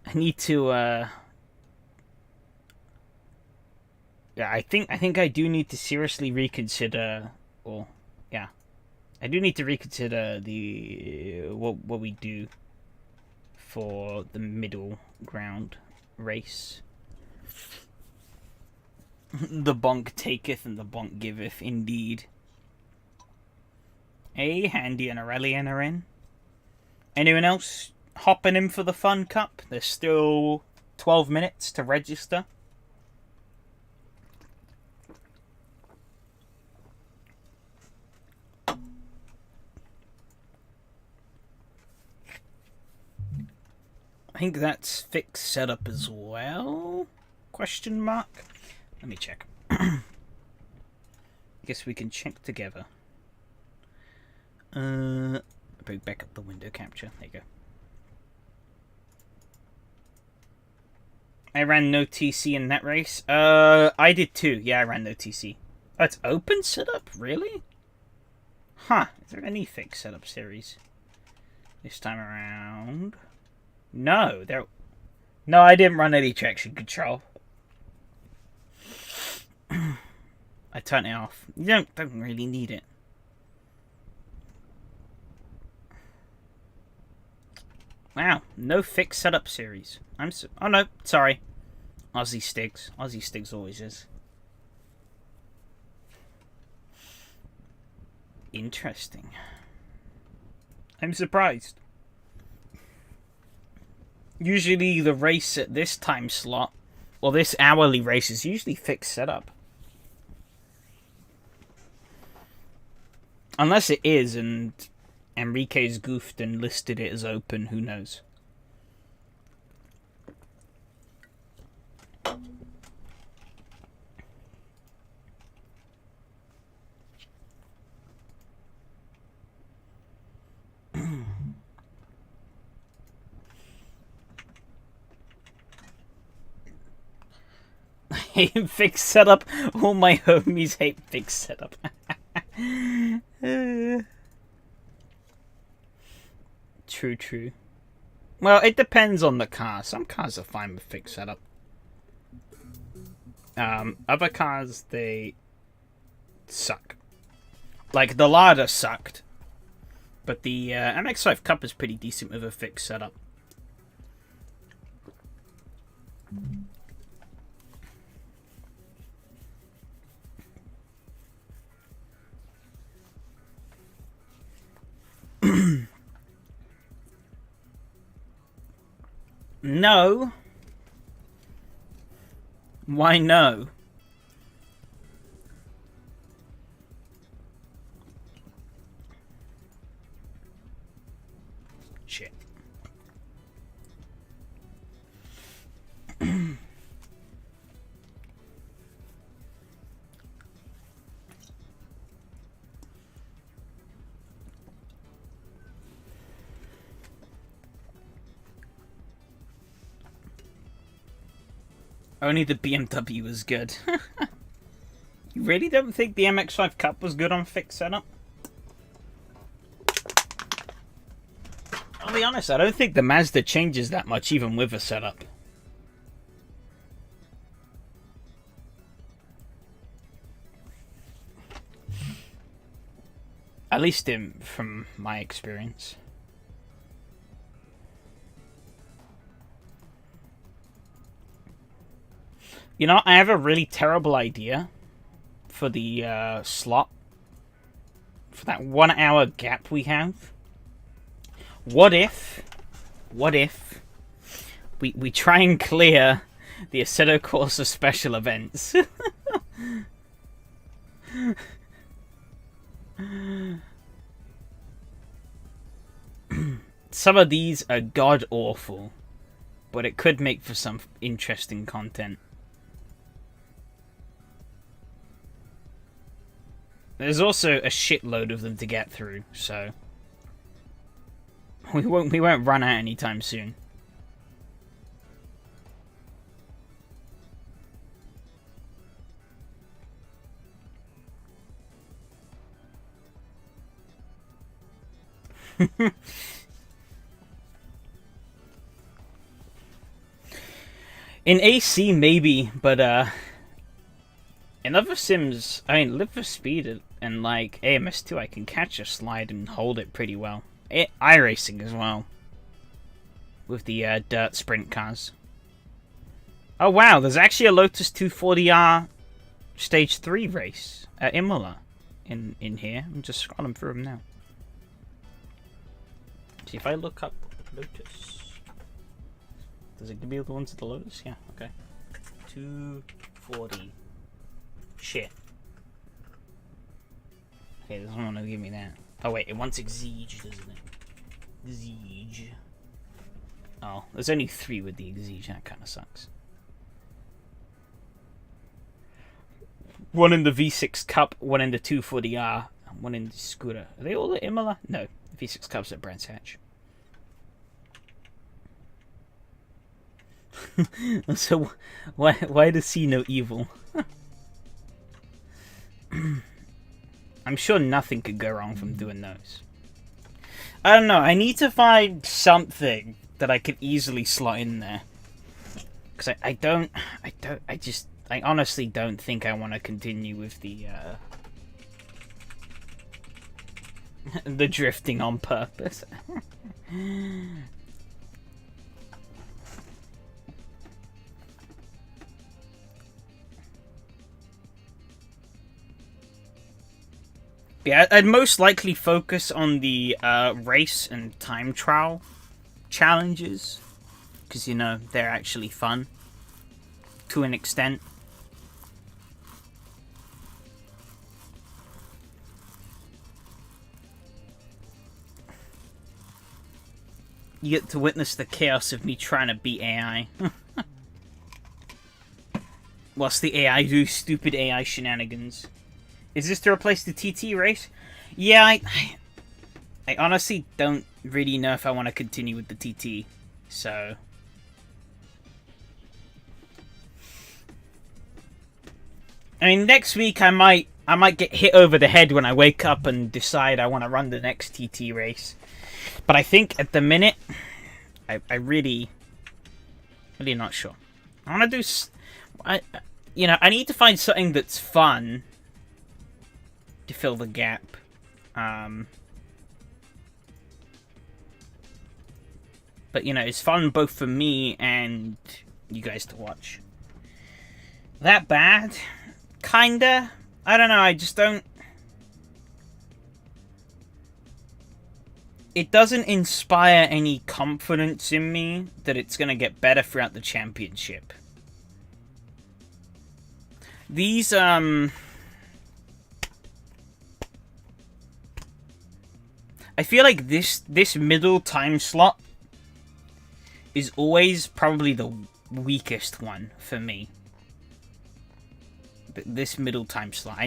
I need to, yeah, I think I do need to seriously reconsider, I do need to reconsider what we do for the middle ground race. The bonk taketh and the bonk giveth, indeed. Hey, Handy and Aurelian are in. Anyone else hopping in for the Fun Cup? There's still 12 minutes to register. I think that's fixed setup as well? Question mark? Let me check. Guess we can check together. Bring back up the window capture. There you go. I ran no TC in that race. I did too. Yeah, I ran no TC. Oh, it's open setup? Really? Huh. Is there any fixed setup series this time around? No, no, I didn't run any traction control. I turned it off. You don't really need it. Wow, no fixed setup series. Oh no, sorry. Aussie Stigs. Aussie Stigs always is. Interesting. I'm surprised. Usually the race at this time slot, or this hourly race, is usually fixed setup. Unless it is, and Enrique's goofed and listed it as open, who knows. I hate fixed setup. All my homies hate fixed setup. True. Well, it depends on the car. Some cars are fine with fixed setup. Other cars, they suck. Like, the Lada sucked. But the MX-5 Cup is pretty decent with a fixed setup. No. Why no? Shit. Only the BMW was good. You really don't think the MX-5 Cup was good on fixed setup? I'll be honest, I don't think the Mazda changes that much even with a setup. At least from my experience. You know, I have a really terrible idea for the slot. For that 1 hour gap we have. What if we try and clear the Assetto Corsa special events? Some of these are god awful, but it could make for some interesting content. There's also a shitload of them to get through, so we won't run out anytime soon. In AC maybe, but in other sims, I mean, Live for Speed and like AMS2, I can catch a slide and hold it pretty well. iRacing as well, with the dirt sprint cars. Oh wow, there's actually a Lotus 240R Stage 3 race at Imola in here. I'm just scrolling through them now. See if I look up Lotus. Does it give me the ones at the Lotus? Yeah, okay. 240. Shit. Okay, this one will give me that. Oh wait, it wants Exige, doesn't it? Exige. Oh, there's only 3 with the Exige. That kind of sucks. One in the V6 Cup, one in the 240R, and one in the Scooter. Are they all at Imola? No, the V6 Cup's at Brands Hatch. So, why does see no evil? I'm sure nothing could go wrong from doing those. I don't know, I need to find something that I could easily slot in there. Because I honestly don't think I want to continue with the, the drifting on purpose. Yeah, I'd most likely focus on the race and time trial challenges. Because, you know, they're actually fun. To an extent. You get to witness the chaos of me trying to beat AI. Whilst the AI do stupid AI shenanigans. Is this to replace the TT race? Yeah, I honestly don't really know if I want to continue with the TT. So I mean, next week I might get hit over the head when I wake up and decide I want to run the next TT race. But I think at the minute, I really not sure. I want to do, you know, I need to find something that's fun to fill the gap. But, you know, it's fun both for me and you guys to watch. That bad? Kinda. I don't know, I just don't... it doesn't inspire any confidence in me that it's going to get better throughout the championship. These, I feel like this middle time slot is always probably the weakest one for me. This middle time slot.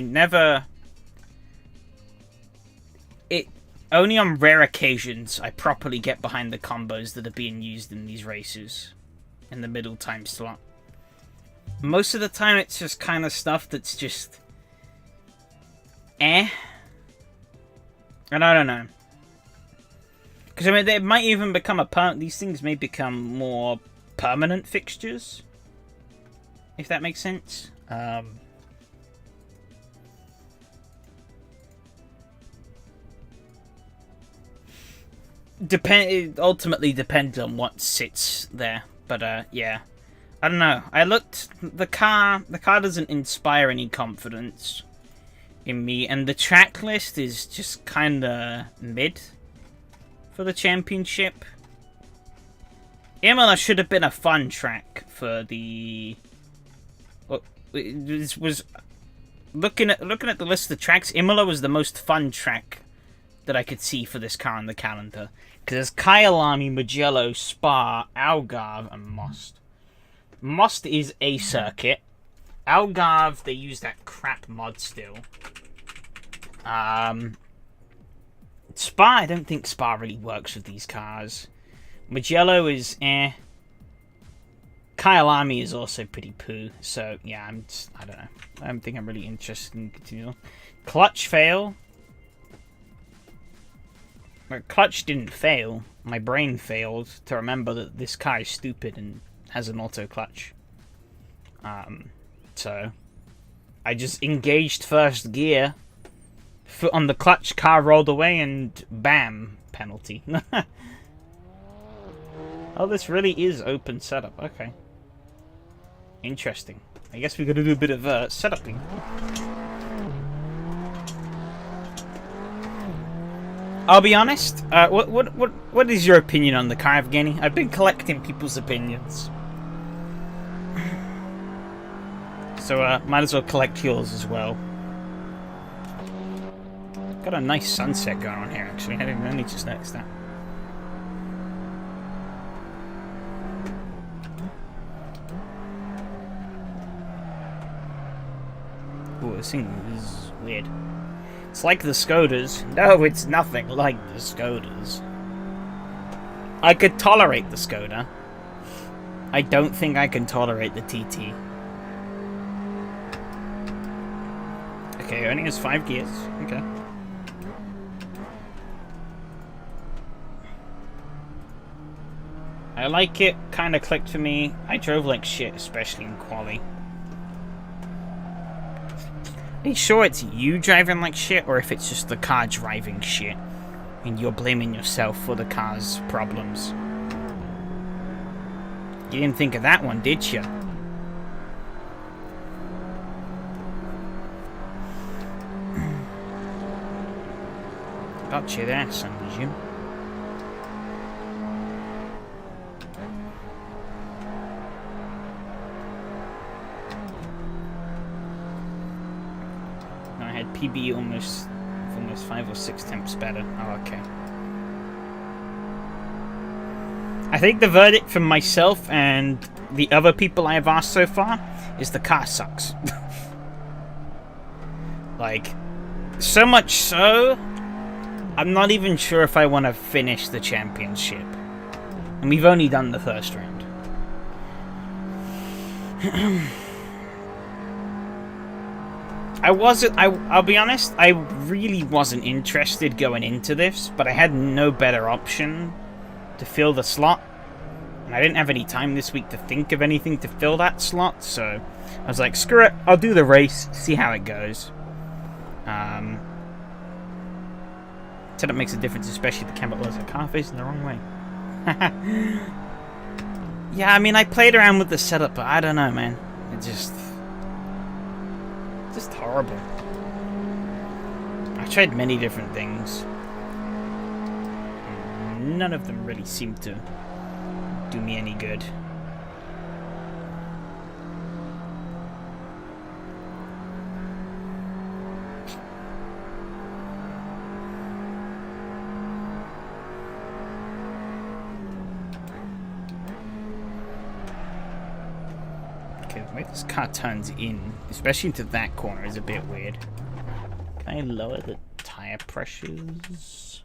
Only on rare occasions I properly get behind the combos that are being used in these races. In the middle time slot. Most of the time it's just kind of stuff that's just... And I don't know. Because, I mean, they might even become these things may become more permanent fixtures. If that makes sense. It ultimately depends on what sits there. But, yeah. I don't know. I looked... The car doesn't inspire any confidence in me. And the track list is just kind of mid for the championship. Imola should have been a fun track for the... This was... Looking at the list of tracks, Imola was the most fun track that I could see for this car on the calendar. Because there's Kyalami, Mugello, Spa, Algarve, and Most. Most is a circuit. Algarve, they use that crap mod still. Spa, I don't think Spa really works with these cars. Mugello is eh. Kyalami is also pretty poo. So, yeah, I don't know. I don't think I'm really interested in continuing. Clutch fail. Well, clutch didn't fail. My brain failed to remember that this car is stupid and has an auto clutch. So I just engaged first gear, foot on the clutch, car rolled away, and bam, penalty. Oh, this really is open setup. Okay. Interesting. I guess we gotta do a bit of setuping. I'll be honest. What is your opinion on the car, Evgeny? I've been collecting people's opinions, so might as well collect yours as well. Got a nice sunset going on here, actually. I didn't only just notice that. Ooh, this thing is weird. It's like the Skodas. No, it's nothing like the Skodas. I could tolerate the Skoda. I don't think I can tolerate the TT. Okay, it only has 5 gears. Okay. I like it. Kind of clicked for me. I drove like shit, especially in quali. Are you sure it's you driving like shit, or if it's just the car driving shit and you're blaming yourself for the car's problems? You didn't think of that one, did you? Got you there, son, did you? PB almost 5 or 6 temps better. Oh, okay. I think the verdict from myself and the other people I have asked so far is the car sucks. Like, so much so, I'm not even sure if I want to finish the championship. And we've only done the first round. I'll be honest, I really wasn't interested going into this, but I had no better option to fill the slot. And I didn't have any time this week to think of anything to fill that slot, so I was like, screw it, I'll do the race, see how it goes. Setup makes a difference, especially if the camera was a car facing the wrong way. Yeah, I mean, I played around with the setup, but I don't know, man. It just horrible. I tried many different things. none of them really seem to do me any good. Okay, the way this car turns in, especially into that corner, is a bit weird. Can I lower the tire pressures?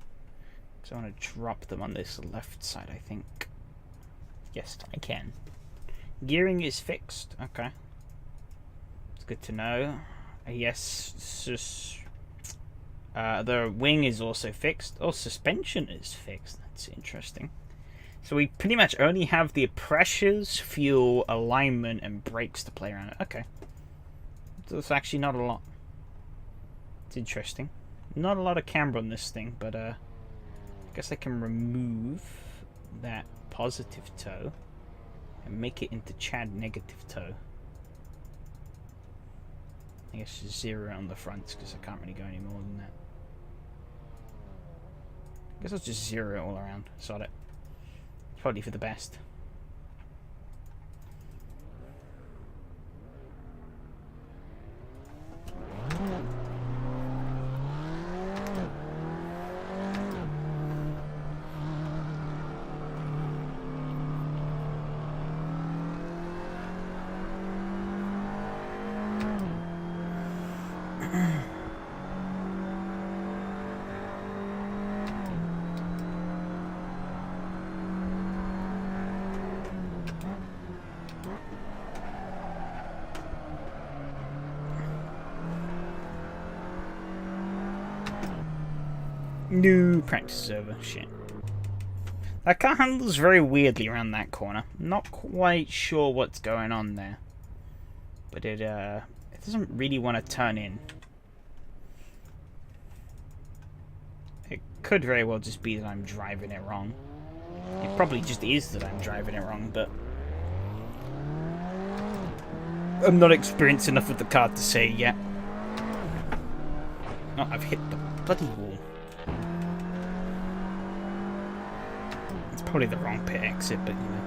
Because I want to drop them on this left side, I think. Yes, I can. Gearing is fixed. Okay. It's good to know. Yes, the wing is also fixed. Oh, suspension is fixed. That's interesting. So we pretty much only have the pressures, fuel, alignment, and brakes to play around. Okay. So it's actually not a lot. It's interesting. Not a lot of camber on this thing, but I guess I can remove that positive toe and make it into Chad negative toe. I guess just 0 on the fronts because I can't really go any more than that. I guess I'll just 0 it all around. Sod it. It's probably for the best. No, practice is over. Shit. That car handles very weirdly around that corner. Not quite sure what's going on there. But it doesn't really want to turn in. It could very well just be that I'm driving it wrong. It probably just is that I'm driving it wrong, but I'm not experienced enough with the car to say yet. Oh, I've hit the bloody wall. It's probably the wrong pit exit, but you know.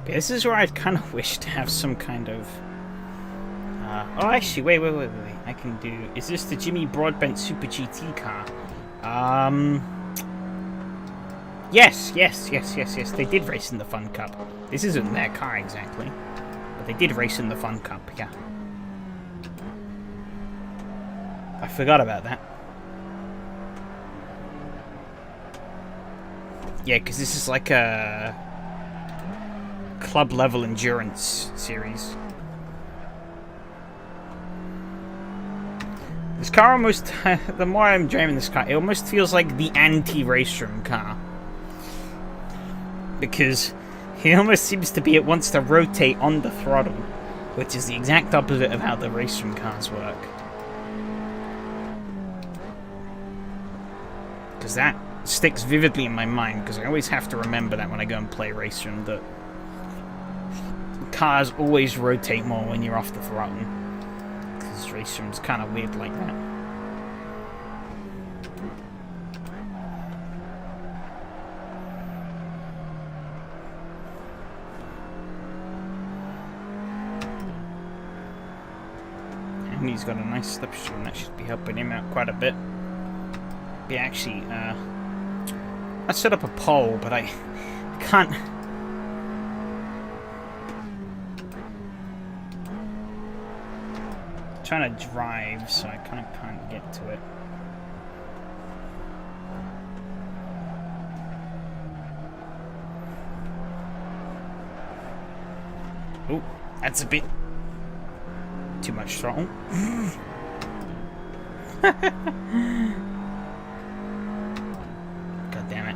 But this is where I'd kind of wish to have some kind of... oh, actually, wait. I can do... Is this the Jimmy Broadbent Super GT car? Yes. They did race in the Fun Cup. This isn't their car exactly, but they did race in the Fun Cup, yeah. I forgot about that. Yeah, because this is like a club level endurance series. This car almost, the more I'm driving this car, it almost feels like the anti-race room car. Because it almost seems to be it wants to rotate on the throttle, which is the exact opposite of how the race room cars work. Because that sticks vividly in my mind, because I always have to remember that when I go and play race room, that cars always rotate more when you're off the throttle. Because race room's kind of weird like that. And he's got a nice slipstream, that should be helping him out quite a bit. But actually, I set up a poll, but I can't... Trying to drive, so I kind of can't get to it. Oh, that's a bit too much throttle. God damn it.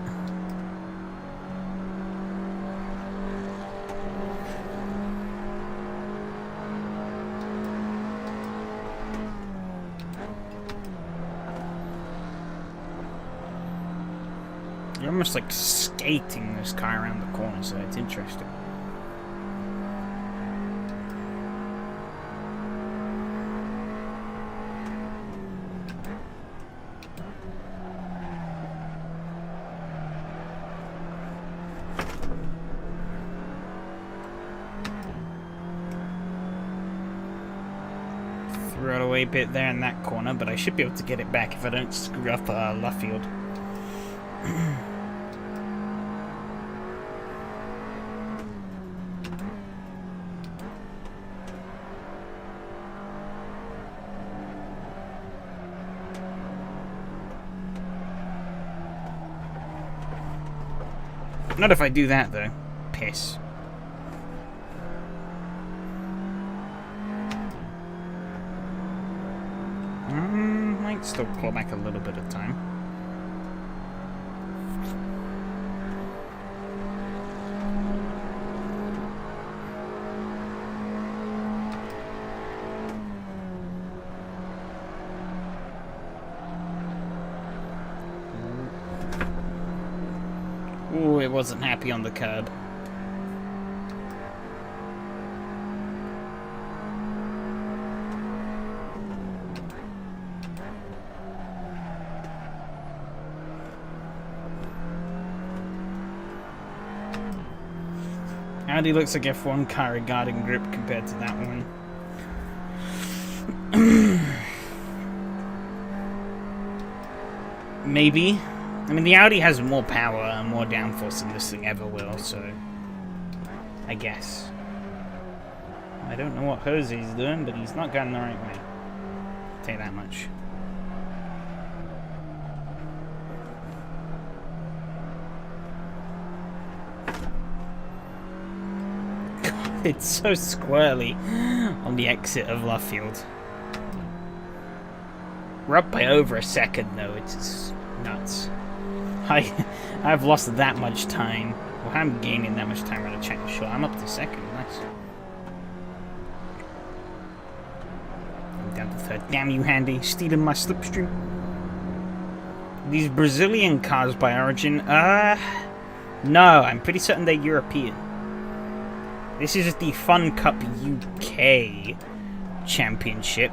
almost like skating this car around the corner, so it's interesting. Away bit there in that corner, but I should be able to get it back if I don't screw up Luffield. Not if I do that though. Piss. Might still claw back a little bit of time. Ooh, it wasn't happy on the curb. Audi looks like F1 car regarding grip compared to that one. Maybe. I mean, the Audi has more power and more downforce than this thing ever will, so I guess. I don't know what Jose's doing, but he's not going the right way. I'll tell you that much. It's so squirrely on the exit of Luffield. We're up by over a second though, it's just nuts. I've lost that much time. Well, I'm gaining that much time around a check shot. I'm up to second, nice. I'm down to third. Damn you, Handy, stealing my slipstream. These Brazilian cars by origin, no, I'm pretty certain they're European. This is the Fun Cup UK Championship.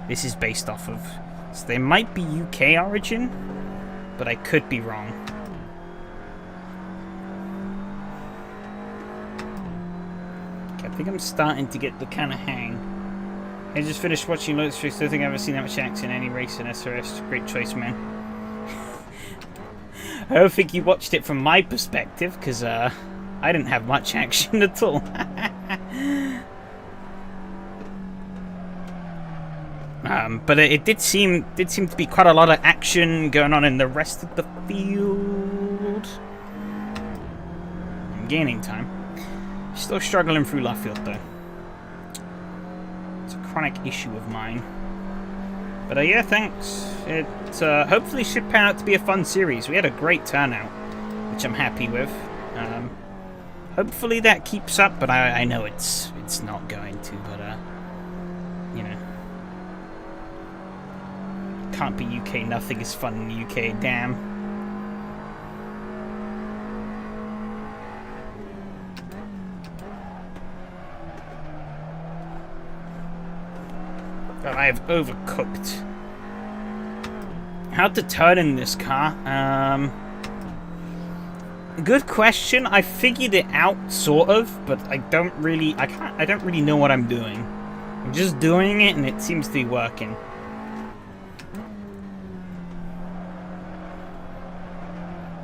This is based off of. So they might be UK origin, but I could be wrong. Okay, I think I'm starting to get the kind of hang. I just finished watching Lotus Exige. I don't think I've ever seen that much action in any race in SRS. Great choice, man. I don't think you watched it from my perspective, because, I didn't have much action at all. But it did seem to be quite a lot of action going on in the rest of the field. I'm gaining time. Still struggling through Luffield though. It's a chronic issue of mine. But yeah, thanks. It hopefully should pan out to be a fun series. We had a great turnout, which I'm happy with. Hopefully that keeps up, but I know it's not going to, but you know. Can't be UK, nothing is fun in the UK, damn. God, I have overcooked. How to turn in this car? Good question. I figured it out, sort of, but I don't really know what I'm doing. I'm just doing it, and it seems to be working.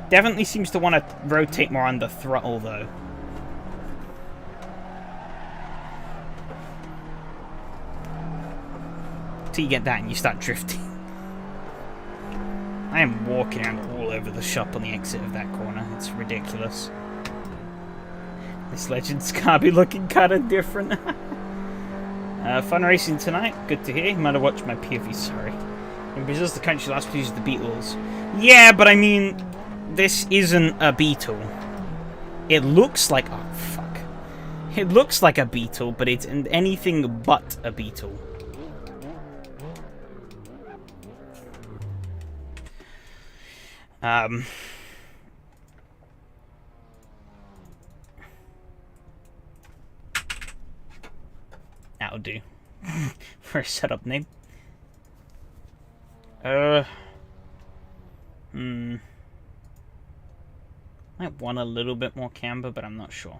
Definitely seems to want to rotate more on the throttle, though. Till you get that and you start drifting. I am walking around all over the shop on the exit of that corner. It's ridiculous. This Legends car be looking kind of different. Fun racing tonight. Good to hear. You might have watched my POV, sorry. In Brazil's the country last produced the Beetles. Yeah, but I mean, this isn't a Beetle. It looks like... Oh, fuck. It looks like a Beetle, but it's anything but a Beetle. That'll do. For a setup name. Might want a little bit more camber, but I'm not sure.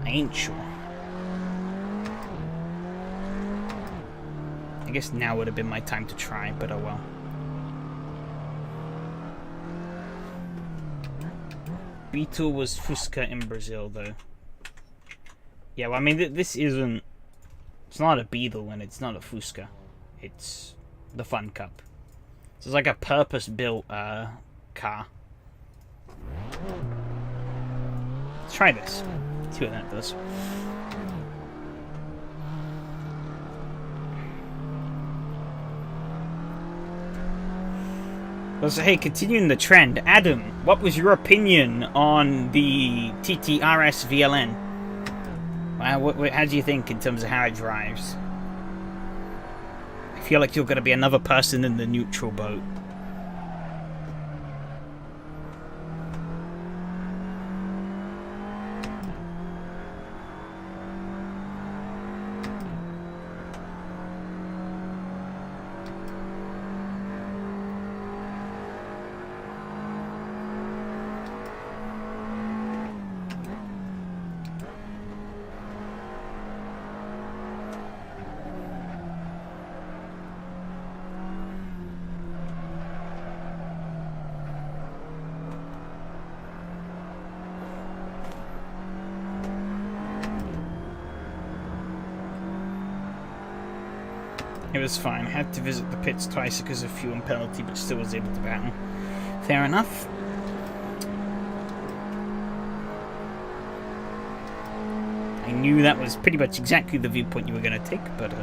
I ain't sure. I guess now would have been my time to try, but oh well. Beetle was Fusca in Brazil, though. Yeah, well, I mean, this isn't... It's not a Beetle and it's not a Fusca. It's the Fun Cup. So it's like a purpose-built car. Let's try this. See what that does. So, hey, continuing the trend, Adam, what was your opinion on the TTRS VLN? How do you think in terms of how it drives? I feel like you're going to be another person in the neutral boat. It was fine. Had to visit the pits twice because of fuel and penalty, but still was able to battle. Fair enough. I knew that was pretty much exactly the viewpoint you were going to take, but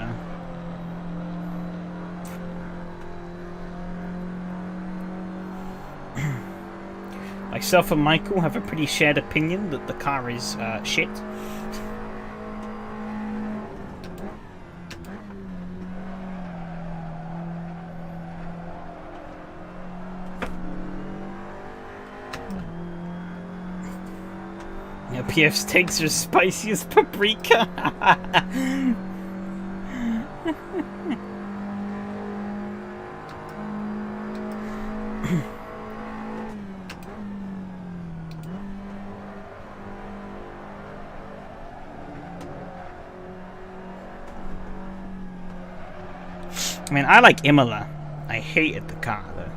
myself and Michael have a pretty shared opinion that the car is shit. PF steaks are spicy as paprika. I mean, I like Imola. I hated the car, though.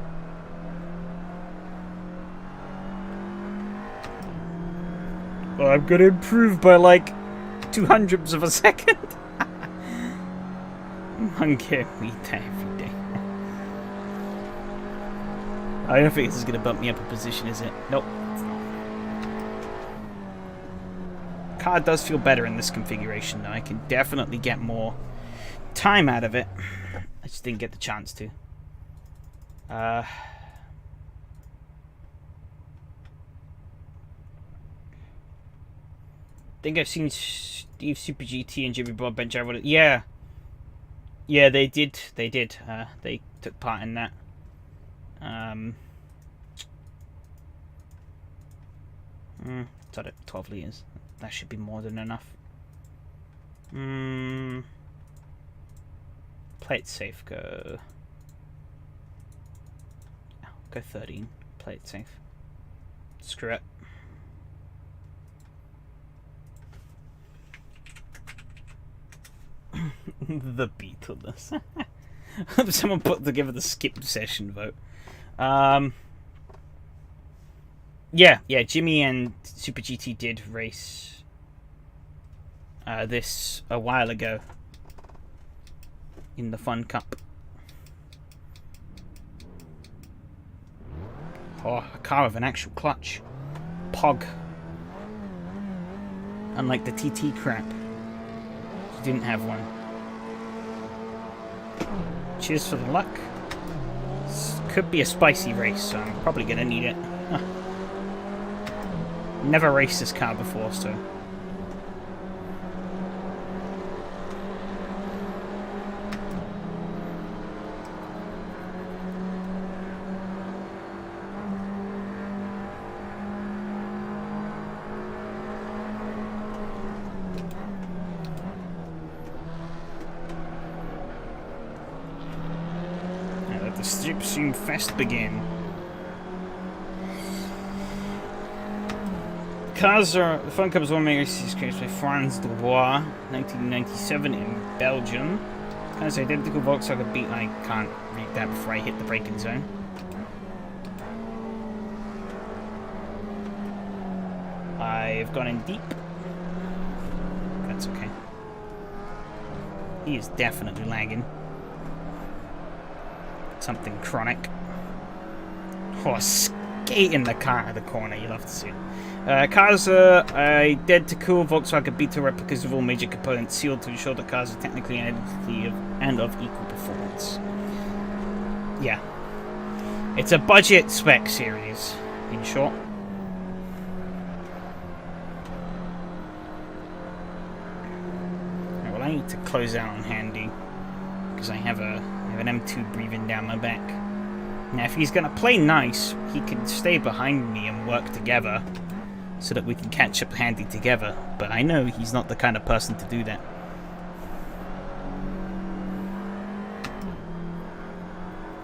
Well, I'm gonna improve by like 200ths of a second. Monkey meat every day. I don't think this is gonna bump me up a position, is it? Nope, it's not. Car does feel better in this configuration, though. I can definitely get more time out of it. I just didn't get the chance to. I think I've seen Steve Super GT and Jimmy Broadbent drive it. Yeah. Yeah, they did. They did. They took part in that. It's at 12 litres. That should be more than enough. Play it safe. Go 13. Play it safe. Screw it. The Beatles. Someone put together the skip session vote. Yeah, Jimmy and Super GT did race this a while ago in the Fun Cup. Oh, a car with an actual clutch. Pog. Unlike the TT crap. Didn't have one. Cheers for the luck. This could be a spicy race, so I'm probably going to need it. Never raced this car before, so... Strip Zoom Fest begin. Cars are... The Fun Cup One race is created by Franz Dubois, 1997 in Belgium. Cars identical Volkswagen beat. I can't read that before I hit the braking zone. I've gone in deep. That's okay. He is definitely lagging. Something chronic. Oh, skating the car out of the corner. You'll have to see it. Cars are identical Volkswagen Beetle replicas with all major components sealed to ensure the cars are technically identical and of equal performance. Yeah. It's a budget spec series, in short. I need to close out on handy because I have an M2 breathing down my back. Now, if he's going to play nice, he can stay behind me and work together so that we can catch up handy together. But I know he's not the kind of person to do that.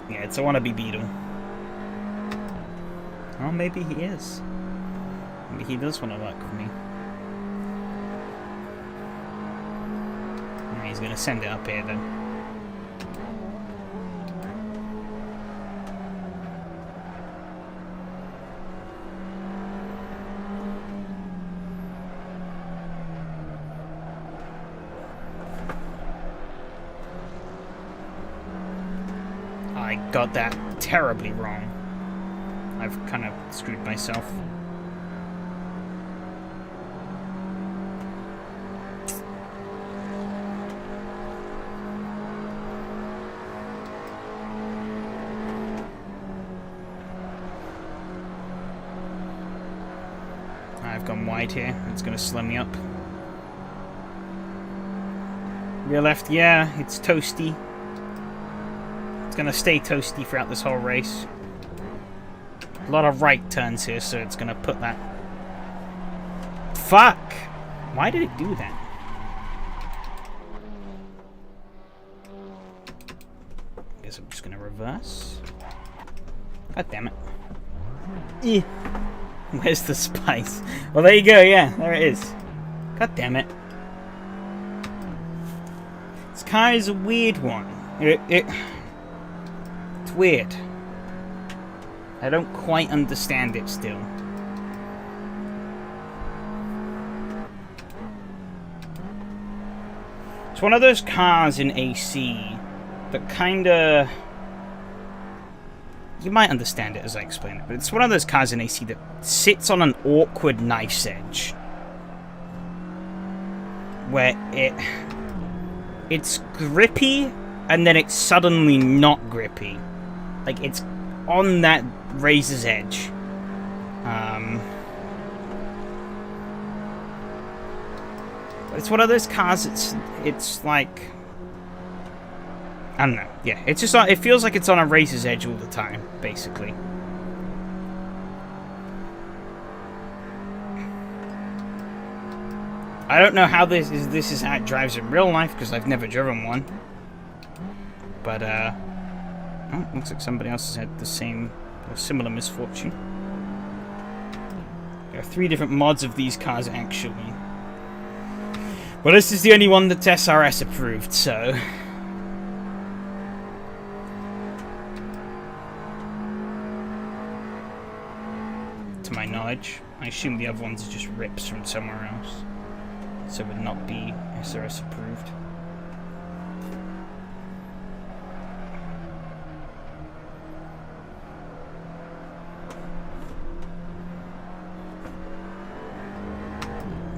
Yeah, it's a wannabe Beetle. Oh, maybe he is. Maybe he does want to work with me. He's going to send it up here then. I got that terribly wrong. I've kind of screwed myself. I've gone wide here. It's going to slow me up. Rear left, yeah, it's toasty. It's going to stay toasty throughout this whole race. A lot of right turns here, so it's going to put that... Fuck! Why did it do that? Guess I'm just going to reverse. God damn it. Yeah. Where's the spice? Well, there you go, yeah, there it is. God damn it. This car is a weird one. It's weird. I don't quite understand it still. It's one of those cars in AC that kinda... You might understand it as I explain it, but it's one of those cars in AC that sits on an awkward knife's edge. Where it's grippy, and then it's suddenly not grippy. Like, it's on that razor's edge. But it's one of those cars, it's like... I don't know. Yeah, it's just it feels like it's on a razor's edge all the time, basically. I don't know how this is how it drives in real life because I've never driven one. But oh, looks like somebody else has had the same or similar misfortune. There are 3 different mods of these cars actually. Well, this is the only one that's SRS approved, so. To my knowledge. I assume the other ones are just rips from somewhere else. So it would not be SRS approved.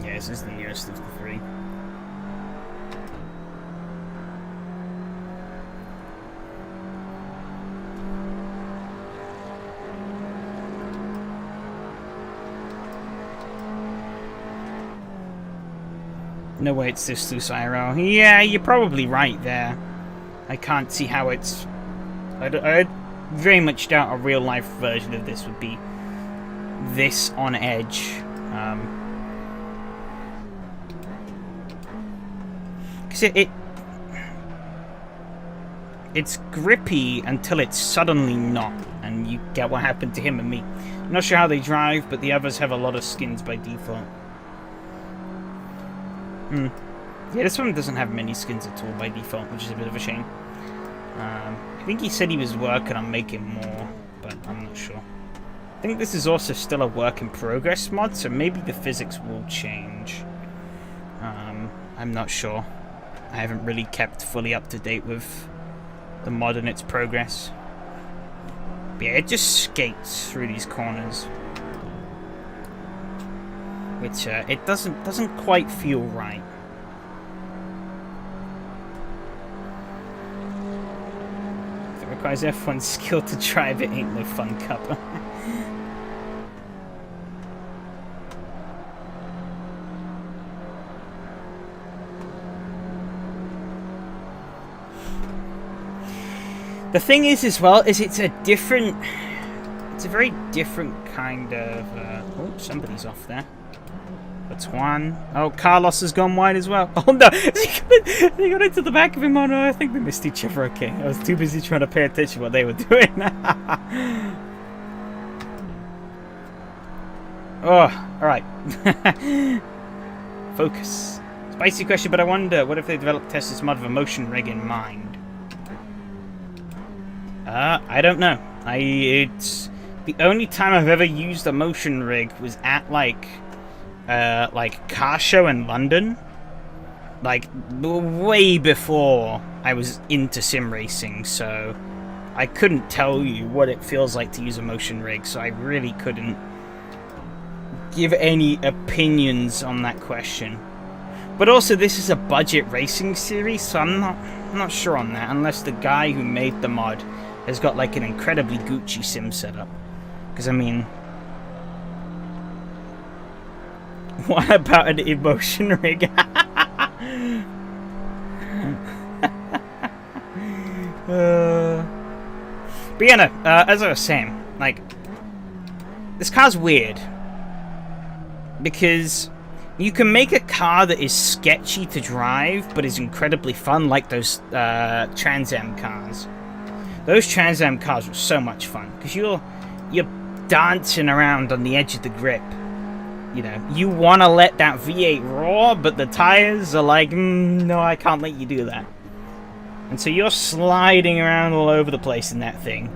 Yeah, this is the nearest of the 3. No way it's this loose IRL. Yeah, you're probably right there. I can't see how it's... I very much doubt a real-life version of this would be this on edge. Because it's grippy until it's suddenly not, and you get what happened to him and me. I'm not sure how they drive, but the others have a lot of skins by default. Yeah, this one doesn't have many skins at all by default, which is a bit of a shame. I think he said he was working on making more, but I'm not sure. I think this is also still a work in progress mod, so maybe the physics will change. I'm not sure. I haven't really kept fully up to date with the mod and its progress. But yeah, it just skates through these corners, which it doesn't quite feel right. If it requires F1 skill to drive, it ain't no fun cuppa. The thing is, as well, is it's a very different kind of, oh, somebody's off there. That's Juan. Oh, Carlos has gone wide as well. Oh no, they got into the back of him. Oh no, I think they missed each other. Okay, I was too busy trying to pay attention to what they were doing. Oh, alright. Focus. Spicy question, but I wonder, what if they developed test this mod with a motion rig in mind? I don't know. It's the only time I've ever used a motion rig was at like car show in London, like way before I was into sim racing. So I couldn't tell you what it feels like to use a motion rig. So I really couldn't give any opinions on that question. But also, this is a budget racing series, so I'm not sure on that, unless the guy who made the mod has got like an incredibly Gucci sim setup. Because I mean, what about an emotion rig? But yeah, no, as I was saying, like, this car's weird because you can make a car that is sketchy to drive but is incredibly fun, like those Trans Am cars. Those Trans Am cars were so much fun because you're dancing around on the edge of the grip. You know, you want to let that V8 roar, but the tires are like, no, I can't let you do that. And so you're sliding around all over the place in that thing.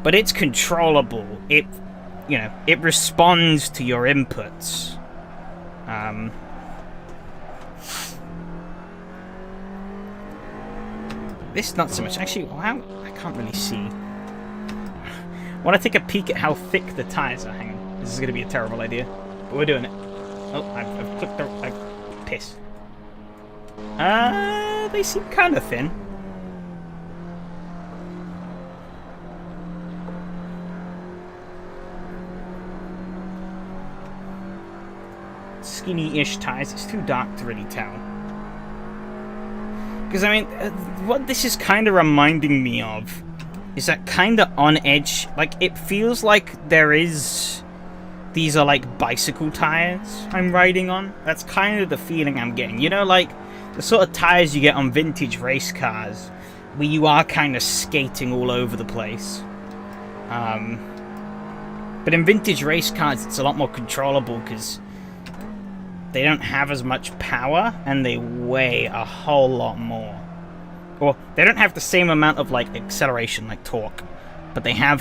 But it's controllable. It responds to your inputs. This not so much. Actually, wow, I can't really see. I want to take a peek at how thick the tires are. Hang on. This is going to be a terrible idea. But we're doing it. Oh, I've clicked the... I've pissed. They seem kind of thin. Skinny-ish tires. It's too dark to really tell. Because, I mean, what this is kind of reminding me of is that kind of on edge. Like, it feels like there is... These are like bicycle tires I'm riding on. That's kind of the feeling I'm getting. You know, like the sort of tires you get on vintage race cars where you are kind of skating all over the place. But in vintage race cars, it's a lot more controllable because they don't have as much power and they weigh a whole lot more. Or they don't have the same amount of like acceleration, like torque, but they have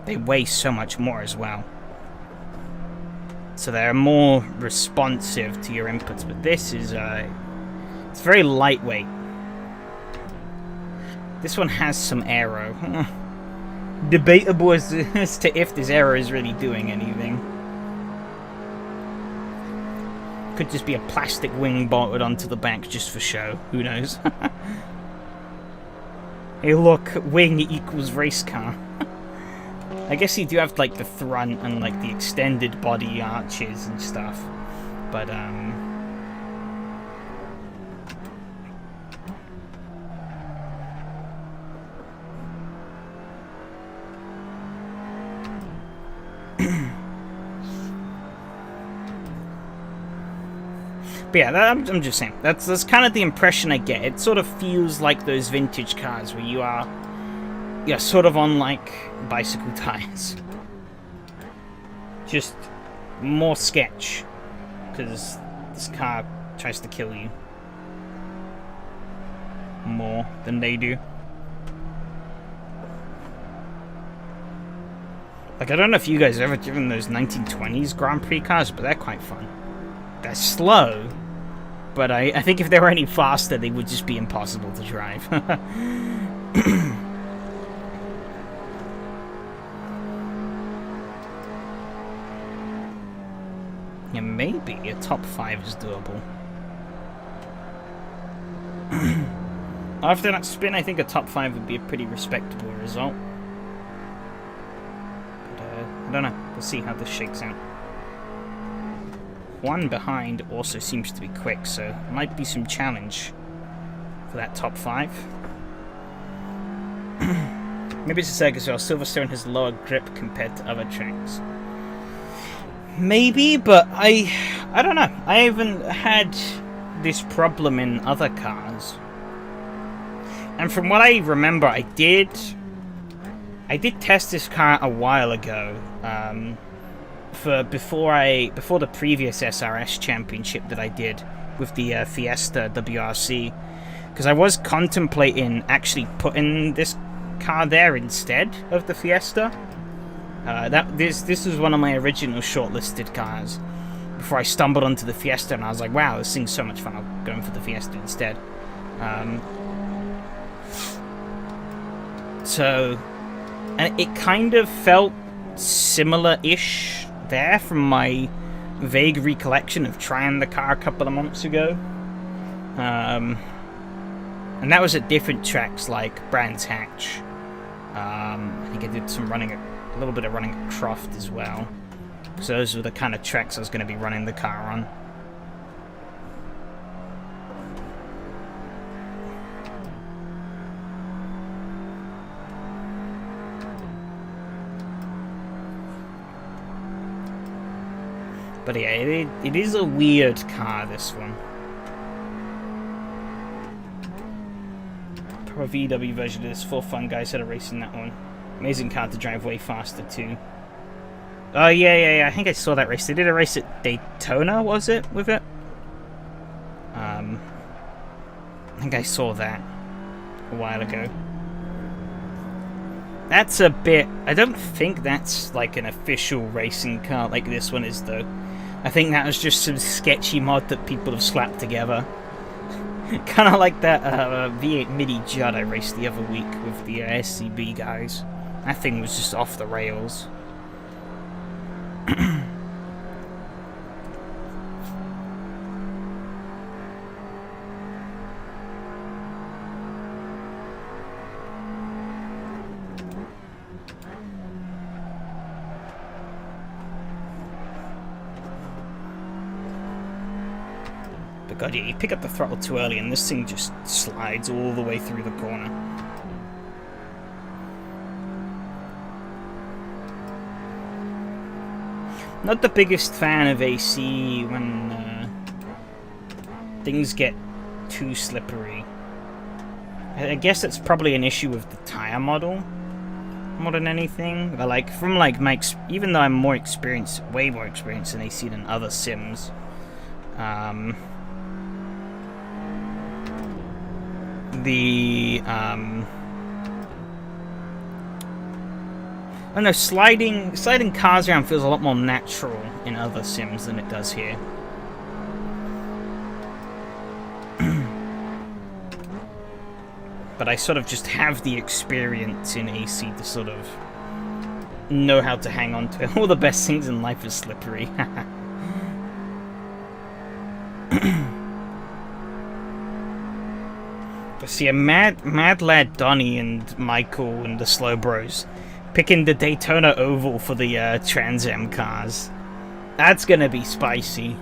they weigh so much more as well. So they're more responsive to your inputs, but this is it's very lightweight. This one has some aero. Debatable as to if this aero is really doing anything. Could just be a plastic wing bolted onto the back just for show. Who knows? Hey look, wing equals race car. I guess you do have like the front and like the extended body arches and stuff, but But yeah, I'm just saying. That's kind of the impression I get. It sort of feels like those vintage cars where you're sort of on like bicycle tires. Just more sketch, because this car tries to kill you more than they do. Like, I don't know if you guys have ever driven those 1920s Grand Prix cars, but they're quite fun. They're slow, but I think if they were any faster, they would just be impossible to drive. Yeah, maybe a top 5 is doable. After that spin, I think a top 5 would be a pretty respectable result. But, I don't know. We'll see how this shakes out. One behind also seems to be quick, so might be some challenge for that top 5. Maybe it's a Seca as well. Silverstone has lower grip compared to other tracks. Maybe, but I don't know. I haven't had this problem in other cars. And from what I remember, I did test this car a while ago. Before the previous SRS championship that I did with the Fiesta WRC, because I was contemplating actually putting this car there instead of the Fiesta. This was one of my original shortlisted cars before I stumbled onto the Fiesta, and I was like, wow, this thing's so much fun, I'm going for the Fiesta instead. And it kind of felt similar-ish there from my vague recollection of trying the car a couple of months ago. And that was at different tracks like Brands Hatch. I think I did a little bit of running at Croft as well. So those were the kind of tracks I was going to be running the car on. But yeah, it is a weird car, this one. Pro VW version of this, for fun guys that are racing that one. Amazing car to drive way faster too. Oh yeah, I think I saw that race. They did a race at Daytona, was it, with it? I think I saw that a while ago. That's a bit... I don't think that's like an official racing car like this one is, though. I think that was just some sketchy mod that people have slapped together. Kind of like that V8 Midi Judd I raced the other week with the SCB guys. That thing was just off the rails. But god, yeah, you pick up the throttle too early and this thing just slides all the way through the corner. Not the biggest fan of AC when things get too slippery. I guess that's probably an issue with the tire model more than anything. But like from like my even though I'm more experienced, way more experienced in AC than other sims, I don't know, sliding cars around feels a lot more natural in other sims than it does here. But I sort of just have the experience in AC to sort of know how to hang on to it. All the best things in life is slippery. But see, a mad lad Donnie and Michael and the Slow Bros picking the Daytona Oval for the Trans Am cars. That's gonna be spicy.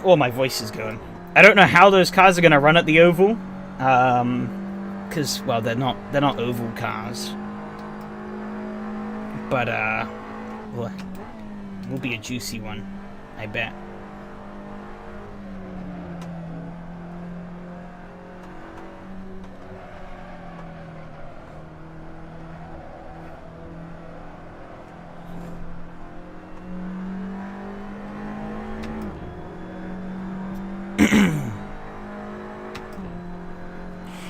Oh, my voice is going. I don't know how those cars are gonna run at the Oval, because well, they're not oval cars. But well, it will be a juicy one, I bet.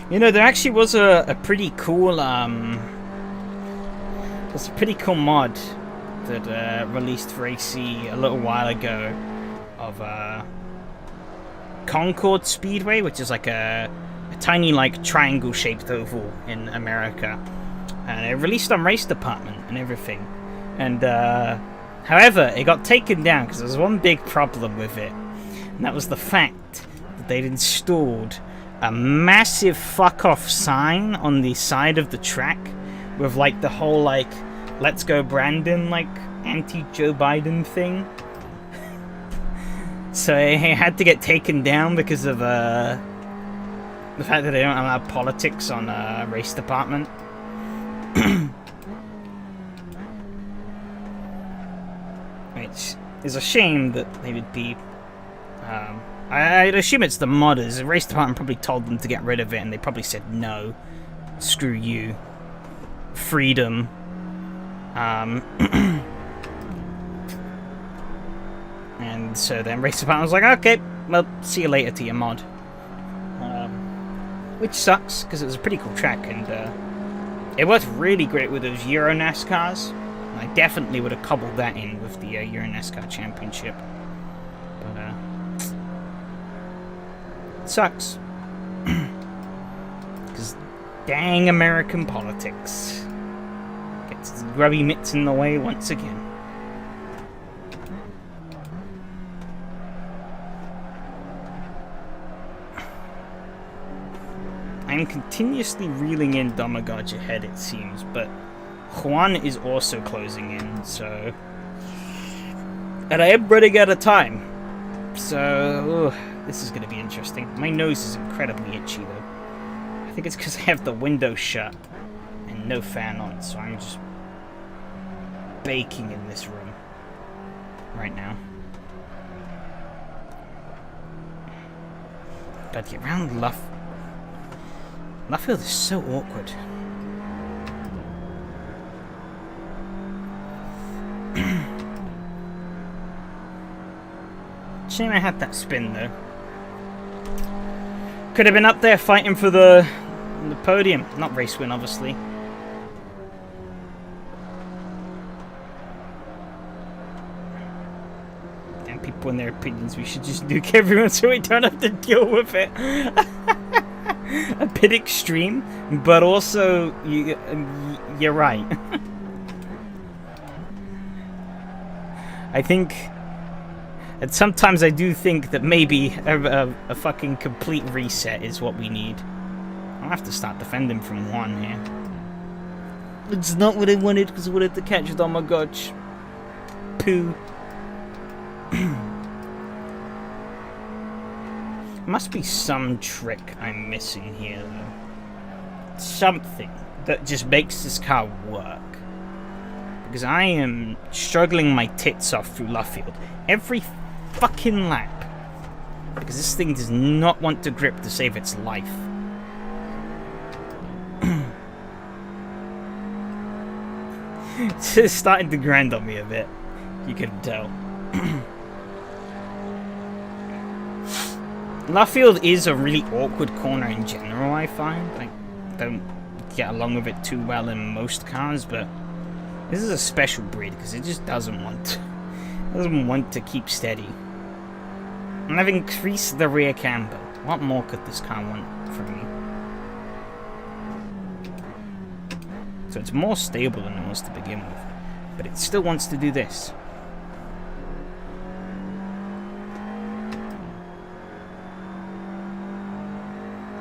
You know, there actually was a pretty cool there's a pretty cool mod that released for AC a little while ago of Concord Speedway, which is like a tiny like triangle-shaped oval in America, and it released on RaceDepartment and everything. And however, it got taken down because there was one big problem with it, and that was the fact that they'd installed a massive fuck off sign on the side of the track with like the whole like "Let's go Brandon" like anti-Joe Biden thing. So it had to get taken down because of the fact that they don't allow politics on RaceDepartment. Which is a shame that they would be. I'd assume it's the modders. The RaceDepartment probably told them to get rid of it, and they probably said no. Screw you. Freedom. And so then RaceDepartment was like, okay, well, see you later to your mod. Which sucks, because it was a pretty cool track, and it was really great with those Euro NASCARs. I definitely would have cobbled that in with the Euro NASCAR Championship. But, it sucks. Because dang American politics gets its grubby mitts in the way once again. I'm continuously reeling in Domagoj ahead, it seems, but Juan is also closing in, so... And I am running out of time. So, this is going to be interesting. My nose is incredibly itchy, though. I think it's because I have the window shut and no fan on, so I'm just baking in this room right now. Gotta get around Luffield is so awkward. Shame I had that spin though. Could have been up there fighting for the podium. Not race win, obviously. Damn people and their opinions. We should just nuke everyone so we don't have to deal with it. A bit extreme, but also you're right. I think, and sometimes I do think that maybe a fucking complete reset is what we need. I'll have to start defending from one here. It's not what I wanted because I wanted to catch it. Oh my gosh. Poo. Must be some trick I'm missing here, though. Something that just makes this car work. Because I am struggling my tits off through Luffield every fucking lap. Because this thing does not want to grip to save its life. It's starting to grind on me a bit. You can tell. Luffield is a really awkward corner in general, I find. I don't get along with it too well in most cars, but this is a special breed because it just doesn't want to keep steady. And I've increased the rear camber. What more could this car want from me? So it's more stable than it was to begin with, but it still wants to do this.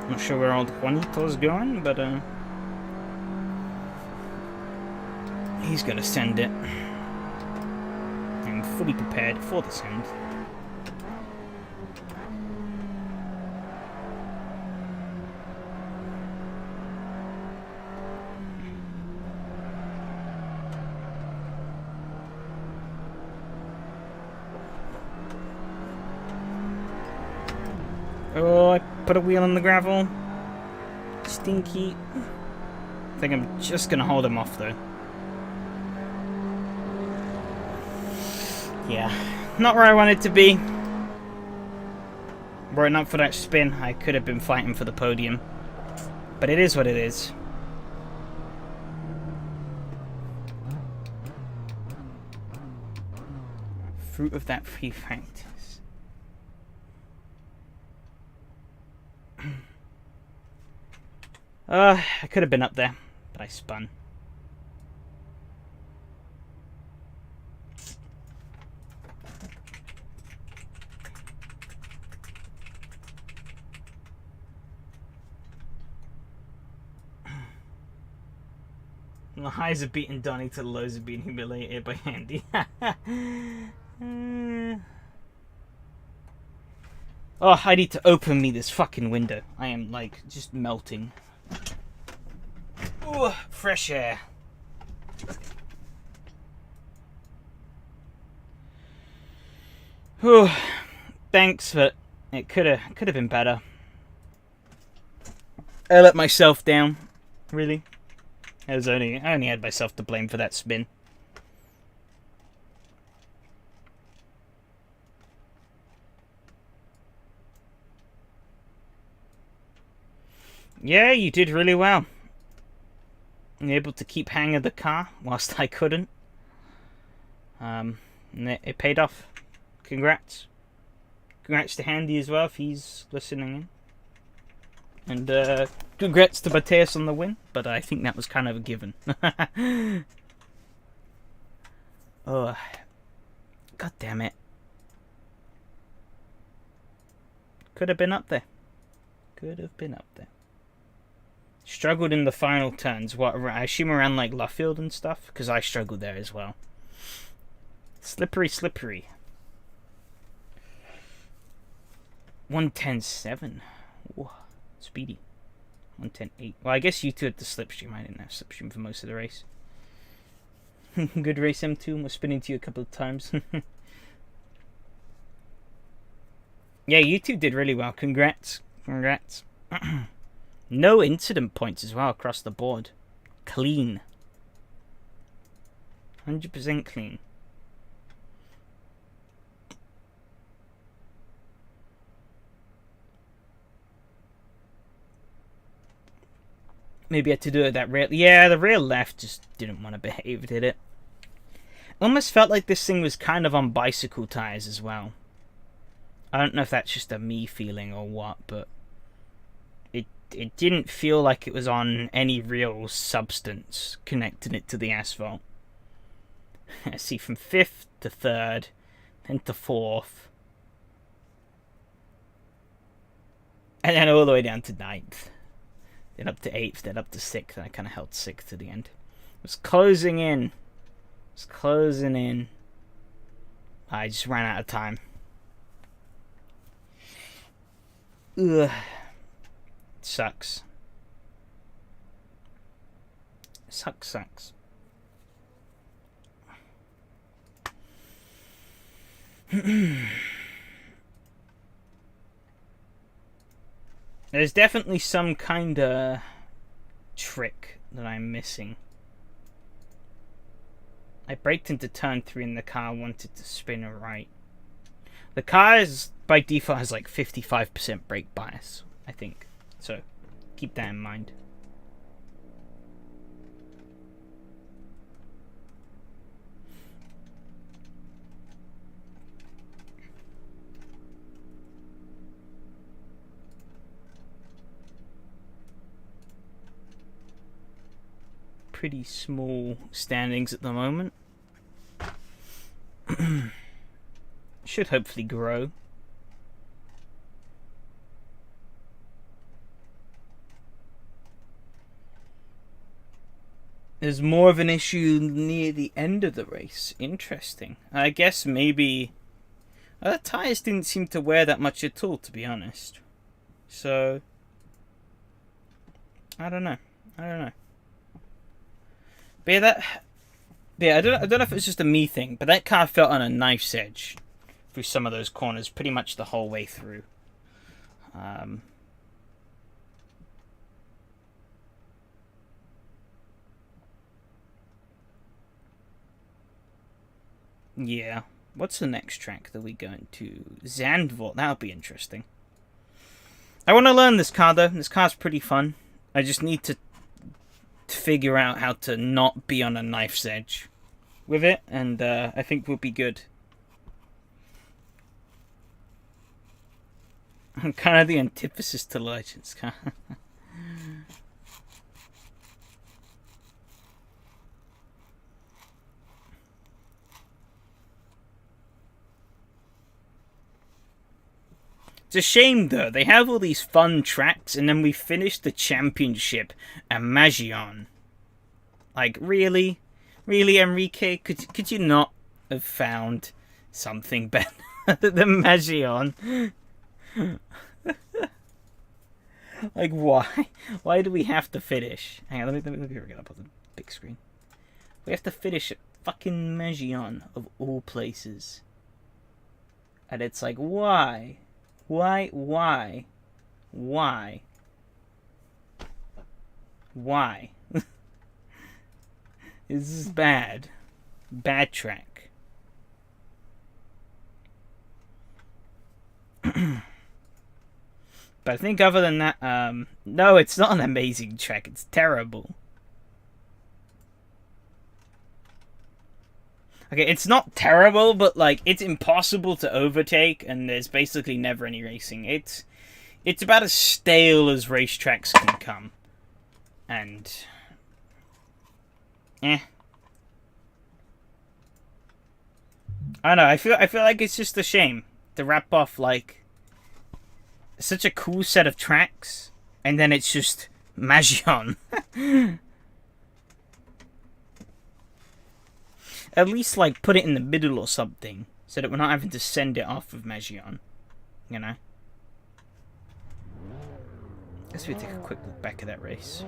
Not sure where old Juanito's going, but he's gonna send it. I'm fully prepared for the send. Oh, I put a wheel on the gravel. Stinky. I think I'm just gonna hold him off though. Yeah, not where I wanted to be. Were it not for that spin, I could have been fighting for the podium. But it is what it is. Fruit of that free practice. I could have been up there, but I spun. The highs of beating Donnie to the lows of being humiliated by Andy. Oh, I need to open me this fucking window. I am, like, just melting. Ooh, fresh air. Ooh, thanks, but it could have been better. I let myself down. Really? I only had myself to blame for that spin. Yeah, you did really well. You're able to keep hang of the car whilst I couldn't. And it paid off. Congrats. Congrats to Handy as well if he's listening in. And congrats to Mateus on the win, but I think that was kind of a given. Oh, god damn it. Could have been up there. Could have been up there. Struggled in the final turns. What, I assume around like Luffield and stuff? Because I struggled there as well. Slippery, slippery. 110.7. Whoa. Speedy. 110.8. Well, I guess you two had the slipstream. I didn't have slipstream for most of the race. Good race, M2. Was spinning to you a couple of times. Yeah, you two did really well. Congrats. Congrats. No incident points as well across the board. Clean. 100% clean. Maybe I had to do it that rail. Yeah, the rail left just didn't want to behave, did it? Almost felt like this thing was kind of on bicycle tires as well. I don't know if that's just a me feeling or what, but it didn't feel like it was on any real substance connecting it to the asphalt. I see, from 5th to 3rd, then to 4th, and then all the way down to 9th. Then up to 8th, then up to 6th, and I kind of held 6th to the end. It was closing in. It was closing in. I just ran out of time. Ugh. It sucks. Sucks. There's definitely some kind of trick that I'm missing. I braked into turn 3 and the car wanted to spin right. The car is, by default, has like 55% brake bias, I think. So, keep that in mind. Pretty small standings at the moment. Should hopefully grow. There's more of an issue near the end of the race. Interesting. I guess maybe the tyres didn't seem to wear that much at all, to be honest. So I don't know. But yeah, I don't know if it's just a me thing, but that car felt on a knife's edge through some of those corners pretty much the whole way through. Yeah. What's the next track that we going to? Zandvoort. That'll be interesting. I want to learn this car, though. This car's pretty fun. I just need to figure out how to not be on a knife's edge with it, and I think we'll be good. I'm kind of the antithesis to Legends car. It's a shame, though. They have all these fun tracks, and then we finish the championship at Magion. Like, really? Really, Enrique? Could you not have found something better than Magion? Like, why? Why do we have to finish? Hang on, let me get up on the big screen. We have to finish at fucking Magion, of all places. And it's like, why? Why? This is bad. Bad track. But I think other than that, no, it's not an amazing track. It's terrible. Okay, it's not terrible, but like it's impossible to overtake, and there's basically never any racing. It's about as stale as racetracks can come, and I don't know. I feel like it's just a shame to wrap off like such a cool set of tracks, and then it's just Magion. At least, like, put it in the middle or something, so that we're not having to send it off of Magion, you know? Guess we take a quick look back at that race.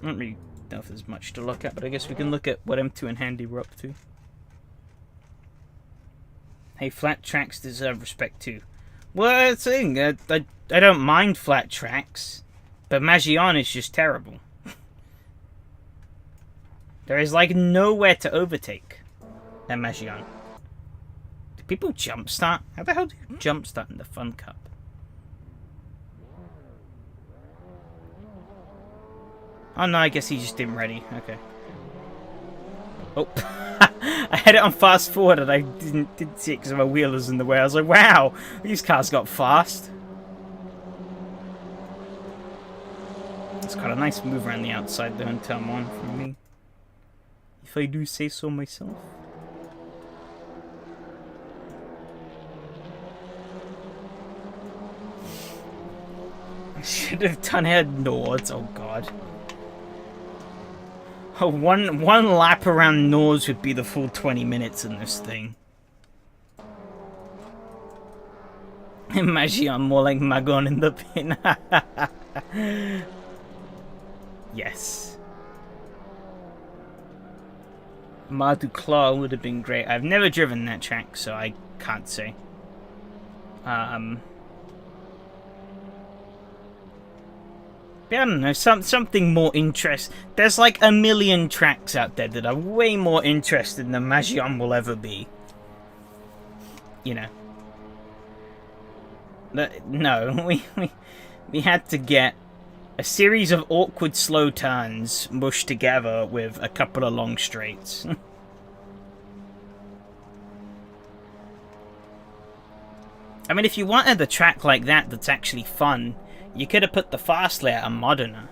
I don't really know if there's much to look at, but I guess we can look at what M2 and Handy were up to. Hey, flat tracks deserve respect too. Well, that's the thing, I don't mind flat tracks, but Magion is just terrible. There is, like, nowhere to overtake. Magion. Do people jumpstart? How the hell do you jumpstart in the Fun Cup? Oh no, I guess he just didn't ready. Okay. Oh, I had it on fast forward and I didn't see it because my wheel was in the way. I was like, wow, these cars got fast. It's got a nice move around the outside though in turn 1 from me, if I do say so myself. Should have done head Nords. Oh god. Oh, one lap around Nords would be the full 20 minutes in this thing. Imagine I'm more like Magon in the pin. Yes. Madu Claw would have been great. I've never driven that track, so I can't say. I don't know, something more interest. There's like a million tracks out there that are way more interesting than Magion will ever be. You know. No, we had to get a series of awkward slow turns mushed together with a couple of long straights. I mean, if you wanted a track like that that's actually fun, you could have put the fast layout on Modena.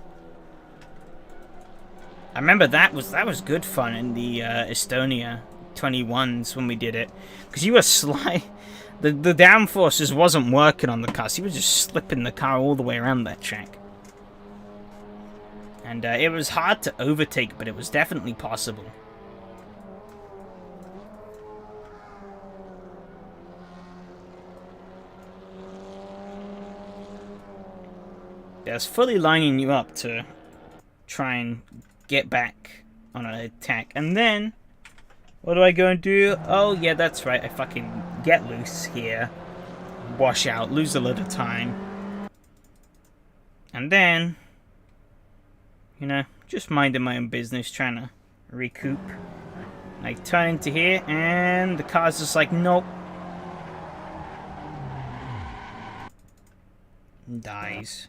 I remember that was good fun in the Estonia 21s when we did it, because you were the downforce just wasn't working on the car, so you were just slipping the car all the way around that track. And it was hard to overtake, but it was definitely possible. Yeah, it's fully lining you up to try and get back on an attack. And then, what do I go and do? Oh, yeah, that's right. I fucking get loose here. Wash out. Lose a lot of time. And then, you know, just minding my own business, trying to recoup. I turn into here, and the car's just like, nope. dies.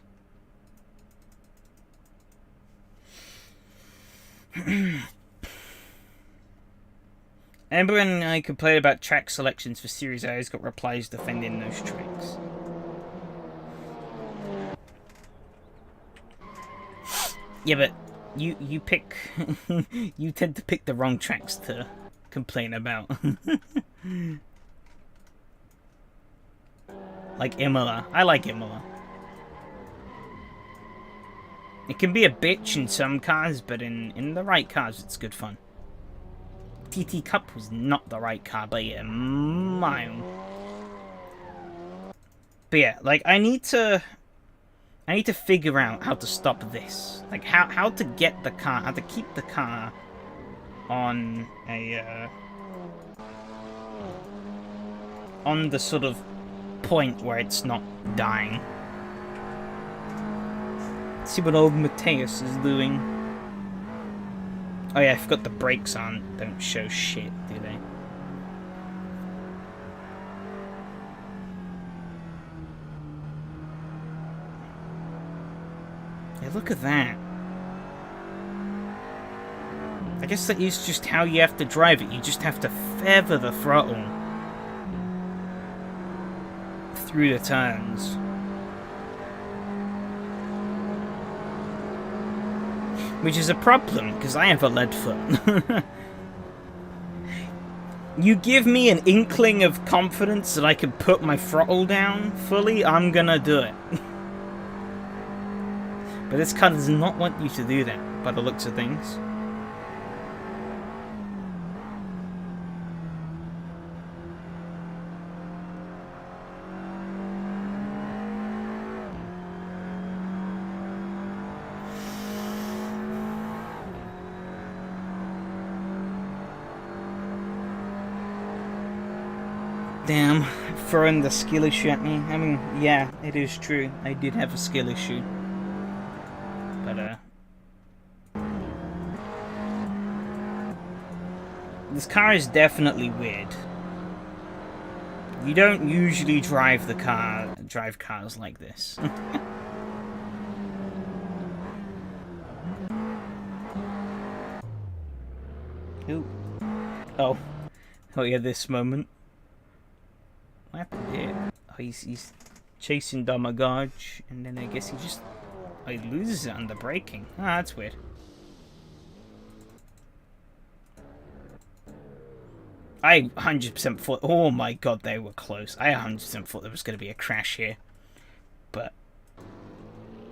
Remember when I complained about track selections for Series A's got replies defending those tracks? Yeah, but you pick you tend to pick the wrong tracks to complain about. Like Imola. I like Imola. It can be a bitch in some cars, but in the right cars it's good fun. TT Cup was not the right car by a mile. But yeah, like I need to figure out how to stop this. Like how to get the car, how to keep the car on a on the sort of point where it's not dying. Let's see what old Mateus is doing. Oh yeah, I forgot the brakes don't show shit, do they? Yeah, look at that. I guess that is just how you have to drive it. You just have to feather the throttle through the turns. Which is a problem, because I have a lead foot. You give me an inkling of confidence that I can put my throttle down fully, I'm gonna do it. But this car does not want you to do that, by the looks of things. Damn, throwing the skill issue at me. I mean, yeah, it is true. I did have a skill issue. But, this car is definitely weird. You don't usually drive cars like this. Ooh. Oh. Oh yeah, this moment. What happened here? Oh, he's chasing Damagage, and then I guess he loses it under braking. Ah, that's weird. I 100% thought, oh my god, they were close. I 100% thought there was going to be a crash here. But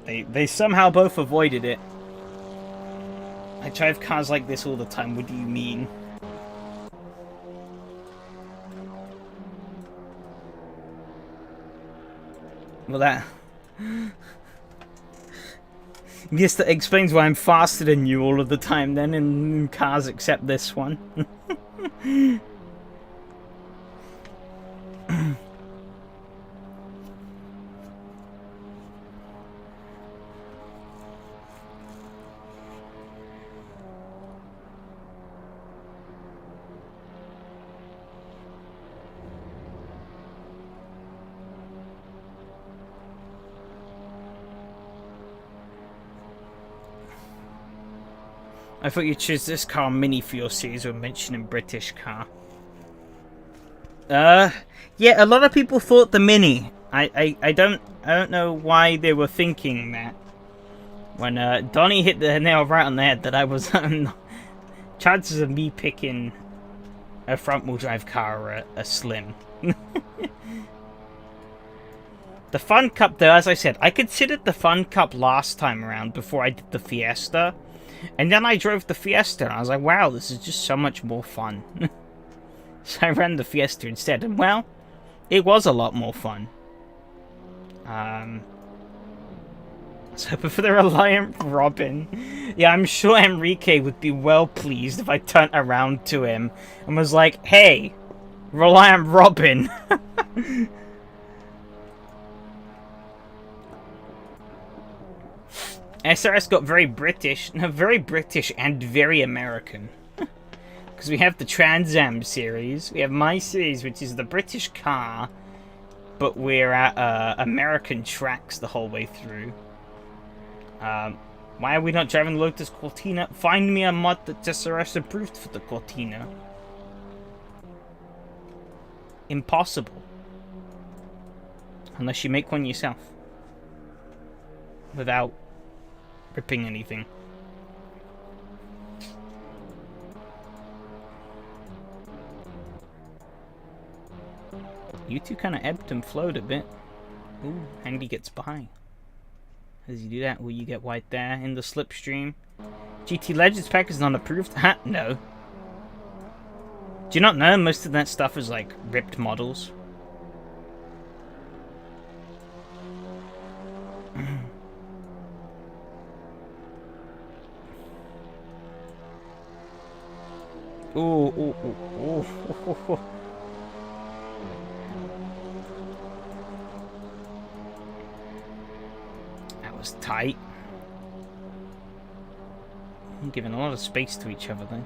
they somehow both avoided it. I drive cars like this all the time, what do you mean? Well, that... Yes, that explains why I'm faster than you all of the time then in cars except this one. I thought you'd choose this car mini for your series when mentioning British car. Yeah, a lot of people thought the Mini. I don't know why they were thinking that. When Donnie hit the nail right on the head, that I was chances of me picking a front-wheel drive car are slim. The Fun Cup, though, as I said, I considered the Fun Cup last time around before I did the Fiesta. And then I drove the Fiesta, and I was like, wow, this is just so much more fun. So I ran the Fiesta instead, and well, it was a lot more fun. I was hoping for the Reliant Robin. Yeah, I'm sure Enrique would be well pleased if I turned around to him and was like, hey, Reliant Robin. SRS got very British and very American. Because we have the Trans Am series, we have my series, which is the British car, but we're at American tracks the whole way through. Why are we not driving the Lotus Cortina? Find me a mod that's SRS approved for the Cortina. Impossible. Unless you make one yourself. Without ripping anything. You two kind of ebbed and flowed a bit. Ooh, Andy gets by. As you do that, will you get white there in the slipstream? GT Legends pack is not approved? Ha, no. Do you not know most of that stuff is like ripped models? Ooh, ooh, ooh, ooh, ooh. That was tight. I'm giving a lot of space to each other then.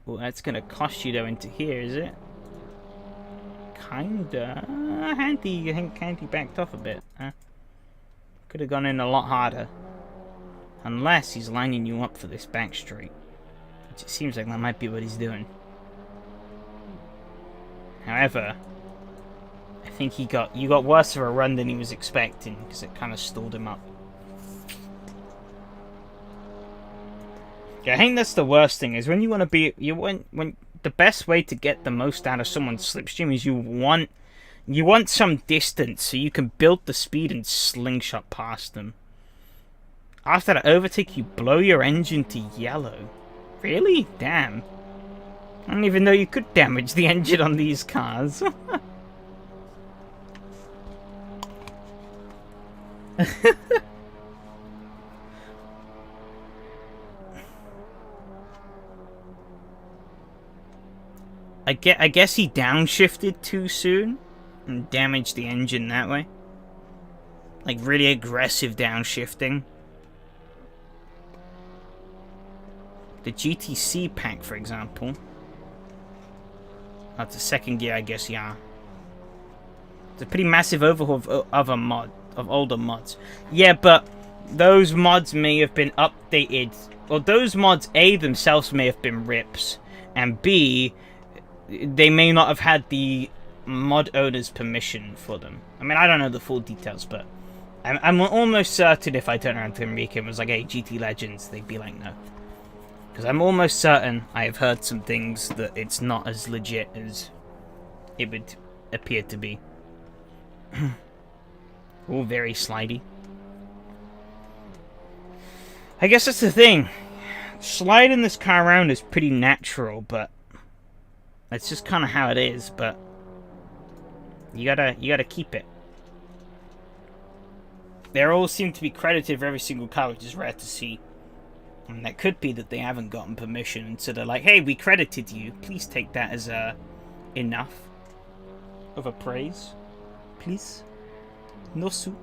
Well, that's gonna cost you though into here, is it? Kinda. Handy, I think Handy backed off a bit. Huh? Could have gone in a lot harder. Unless he's lining you up for this back straight. Which it seems like that might be what he's doing. However, I think you got worse of a run than he was expecting, because it kind of stalled him up. Yeah, I think that's the worst thing, is when you want to be, when the best way to get the most out of someone's slipstream is you want some distance so you can build the speed and slingshot past them. After that overtake, you blow your engine to yellow. Really? Damn. I don't even know you could damage the engine on these cars. I guess he downshifted too soon and damaged the engine that way. Like really aggressive downshifting. The GTC pack, for example. That's a second gear, I guess, yeah. It's a pretty massive overhaul of older mods. Yeah, but those mods may have been updated. Or those mods, A, themselves may have been rips. And B, they may not have had the mod owner's permission for them. I mean, I don't know the full details, but I'm almost certain if I turn around to Enrique and was like, hey, GT Legends, they'd be like, no. Because I'm almost certain I have heard some things that it's not as legit as it would appear to be. All very slidey. I guess that's the thing. Sliding this car around is pretty natural, but it's just kind of how it is. But you gotta keep it. They all seem to be credited for every single car, which is rare to see. And that could be that they haven't gotten permission, and so they're like, hey, we credited you. Please take that as enough of a praise. Please. No su.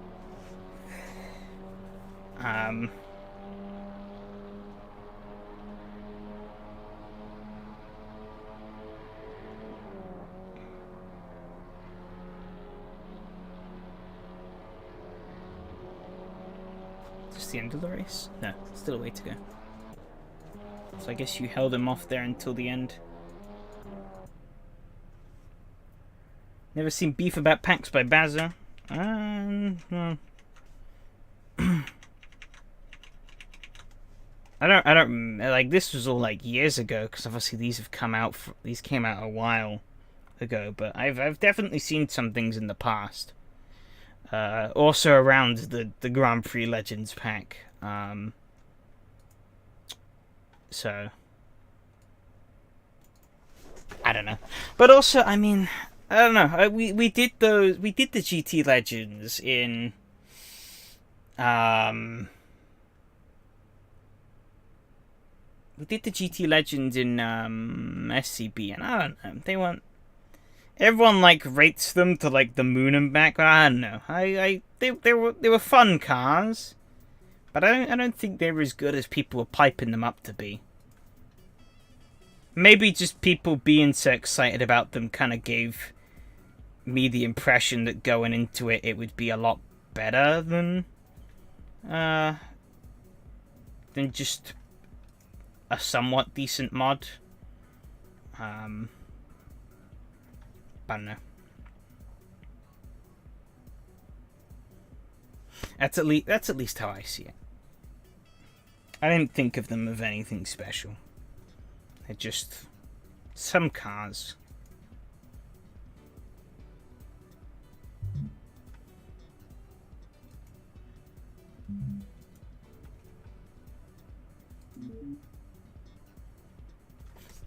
Just the end of the race? No, still a way to go. So I guess you held him off there until the end. Never seen beef about packs by Bazza. No. I don't like, this was all like years ago, because obviously these have come out. These came out a while ago, but I've definitely seen some things in the past. Also around the Grand Prix Legends pack. So I don't know, but also, I mean, I don't know. We did the GT Legends in we did the GT Legends in SCB, and I don't know. They weren't. Everyone like rates them to like the moon and back. I don't know. They were fun cars, but I don't think they were as good as people were piping them up to be. Maybe just people being so excited about them kind of gave me the impression that going into it, it would be a lot better than just a somewhat decent mod. I don't know. That's at least how I see it. I didn't think of them of anything special. They're just some cars.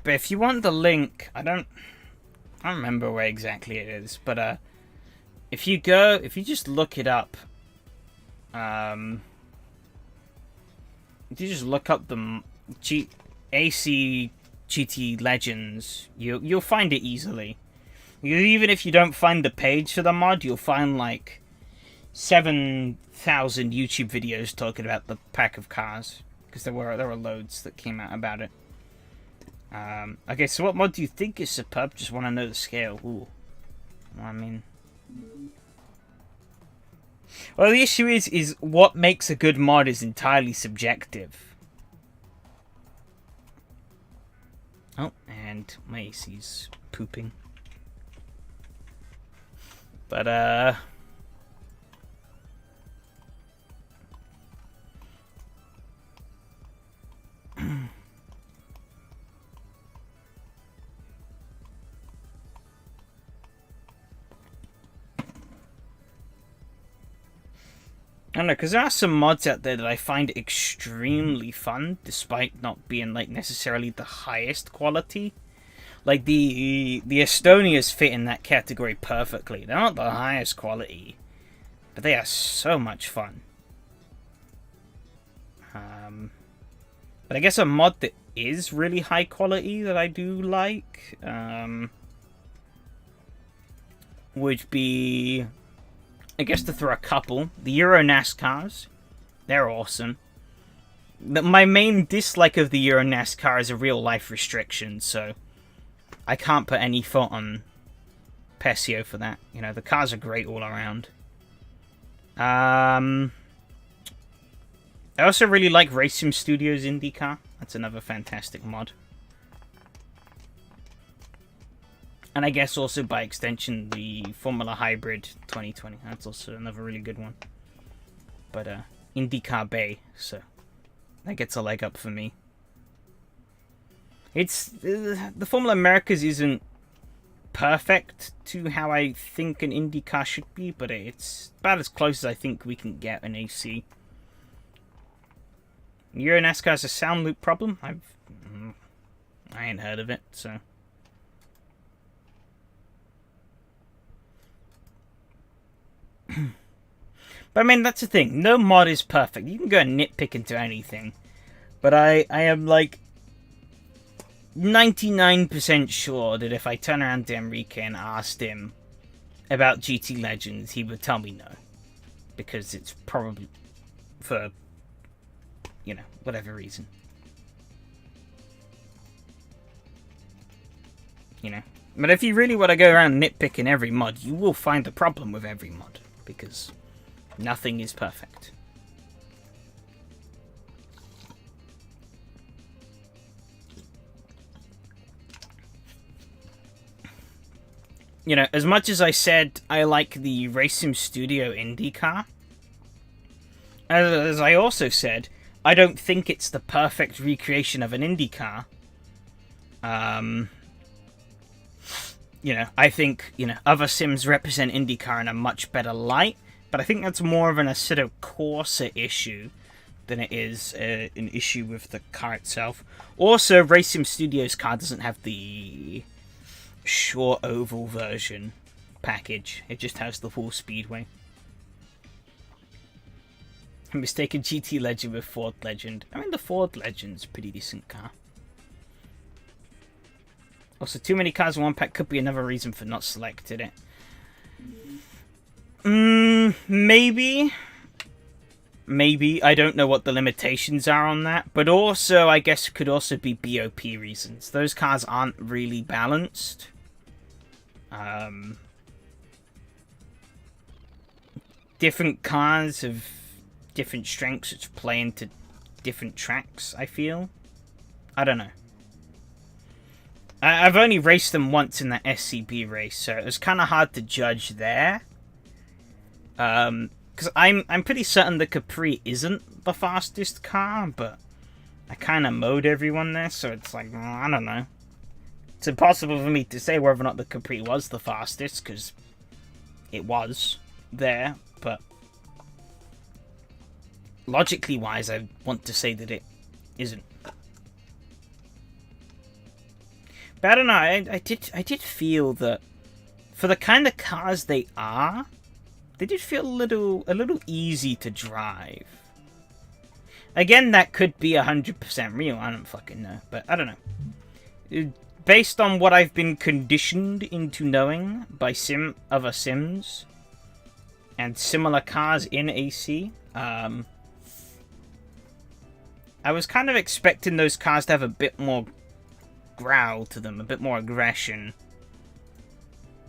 But if you want the link, I don't remember where exactly it is, but if you just look it up, if you just look up the AC GT Legends, you'll find it easily. Even if you don't find the page for the mod, you'll find like 7,000 YouTube videos talking about the pack of cars, because there were loads that came out about it. Okay, so what mod do you think is superb? Just want to know the scale. Ooh. I mean... Well, the issue is what makes a good mod is entirely subjective. Oh, and my AC's pooping. But, I don't know, because there are some mods out there that I find extremely fun, despite not being, like, necessarily the highest quality. Like, the Estonias fit in that category perfectly. They're not the highest quality, but they are so much fun. But I guess a mod that is really high quality that I do like, would be... I guess to throw a couple. The Euro NASCARs. They're awesome. My main dislike of the Euro NASCAR is a real-life restriction, so I can't put any fault on Pesio for that. You know, the cars are great all around. I also really like Racing Studios IndyCar. That's another fantastic mod. And I guess also by extension the Formula Hybrid 2020. That's also another really good one. But IndyCar Bay, so that gets a leg up for me. It's the Formula Americas isn't perfect to how I think an IndyCar should be, but it's about as close as I think we can get an AC. Euro NASCAR has a sound loop problem. I ain't heard of it, so. But I mean, that's the thing. No mod is perfect. You can go and nitpick into anything. But I am like 99% sure that if I turn around to Enrique and asked him about GT Legends, he would tell me no. Because it's probably for, you know, whatever reason. You know. But if you really want to go around nitpicking every mod, you will find a problem with every mod. Because nothing is perfect. You know, as much as I said I like the Racing Studio IndyCar, as I also said, I don't think it's the perfect recreation of an IndyCar. You know, I think, you know, other sims represent IndyCar in a much better light, but I think that's more of an Assetto Corsa issue than it is an issue with the car itself. Also, Racing Studios car doesn't have the short oval version package. It just has the full speedway. I mistaken GT Legend with Ford Legend. I mean, the Ford Legend's a pretty decent car. Also, too many cars in one pack could be another reason for not selecting it. Maybe. Maybe. I don't know what the limitations are on that. But also, I guess it could also be BOP reasons. Those cars aren't really balanced. different cars have different strengths which play into different tracks, I feel. I don't know. I've only raced them once in the SCB race, so it was kind of hard to judge there. Because I'm pretty certain the Capri isn't the fastest car, but I kind of mowed everyone there, so it's like, I don't know. It's impossible for me to say whether or not the Capri was the fastest, because it was there, but logically wise, I want to say that it isn't. But I don't know, I did feel that for the kind of cars they are, they did feel a little easy to drive. Again, that could be 100% real, I don't fucking know, but I don't know. Based on what I've been conditioned into knowing by other sims and similar cars in AC, I was kind of expecting those cars to have a bit more growl to them, a bit more aggression.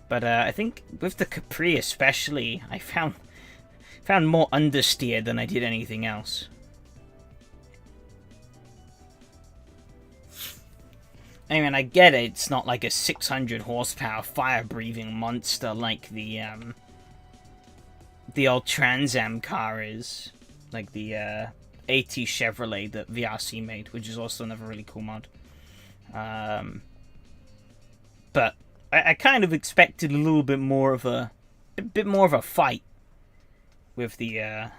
But I think with the Capri especially, I found more understeer than I did anything else. I mean, I get it, it's not like a 600 horsepower fire-breathing monster like the old Trans Am car is. Like the AT Chevrolet that VRC made, which is also another really cool mod. But I kind of expected a little bit more of a fight with the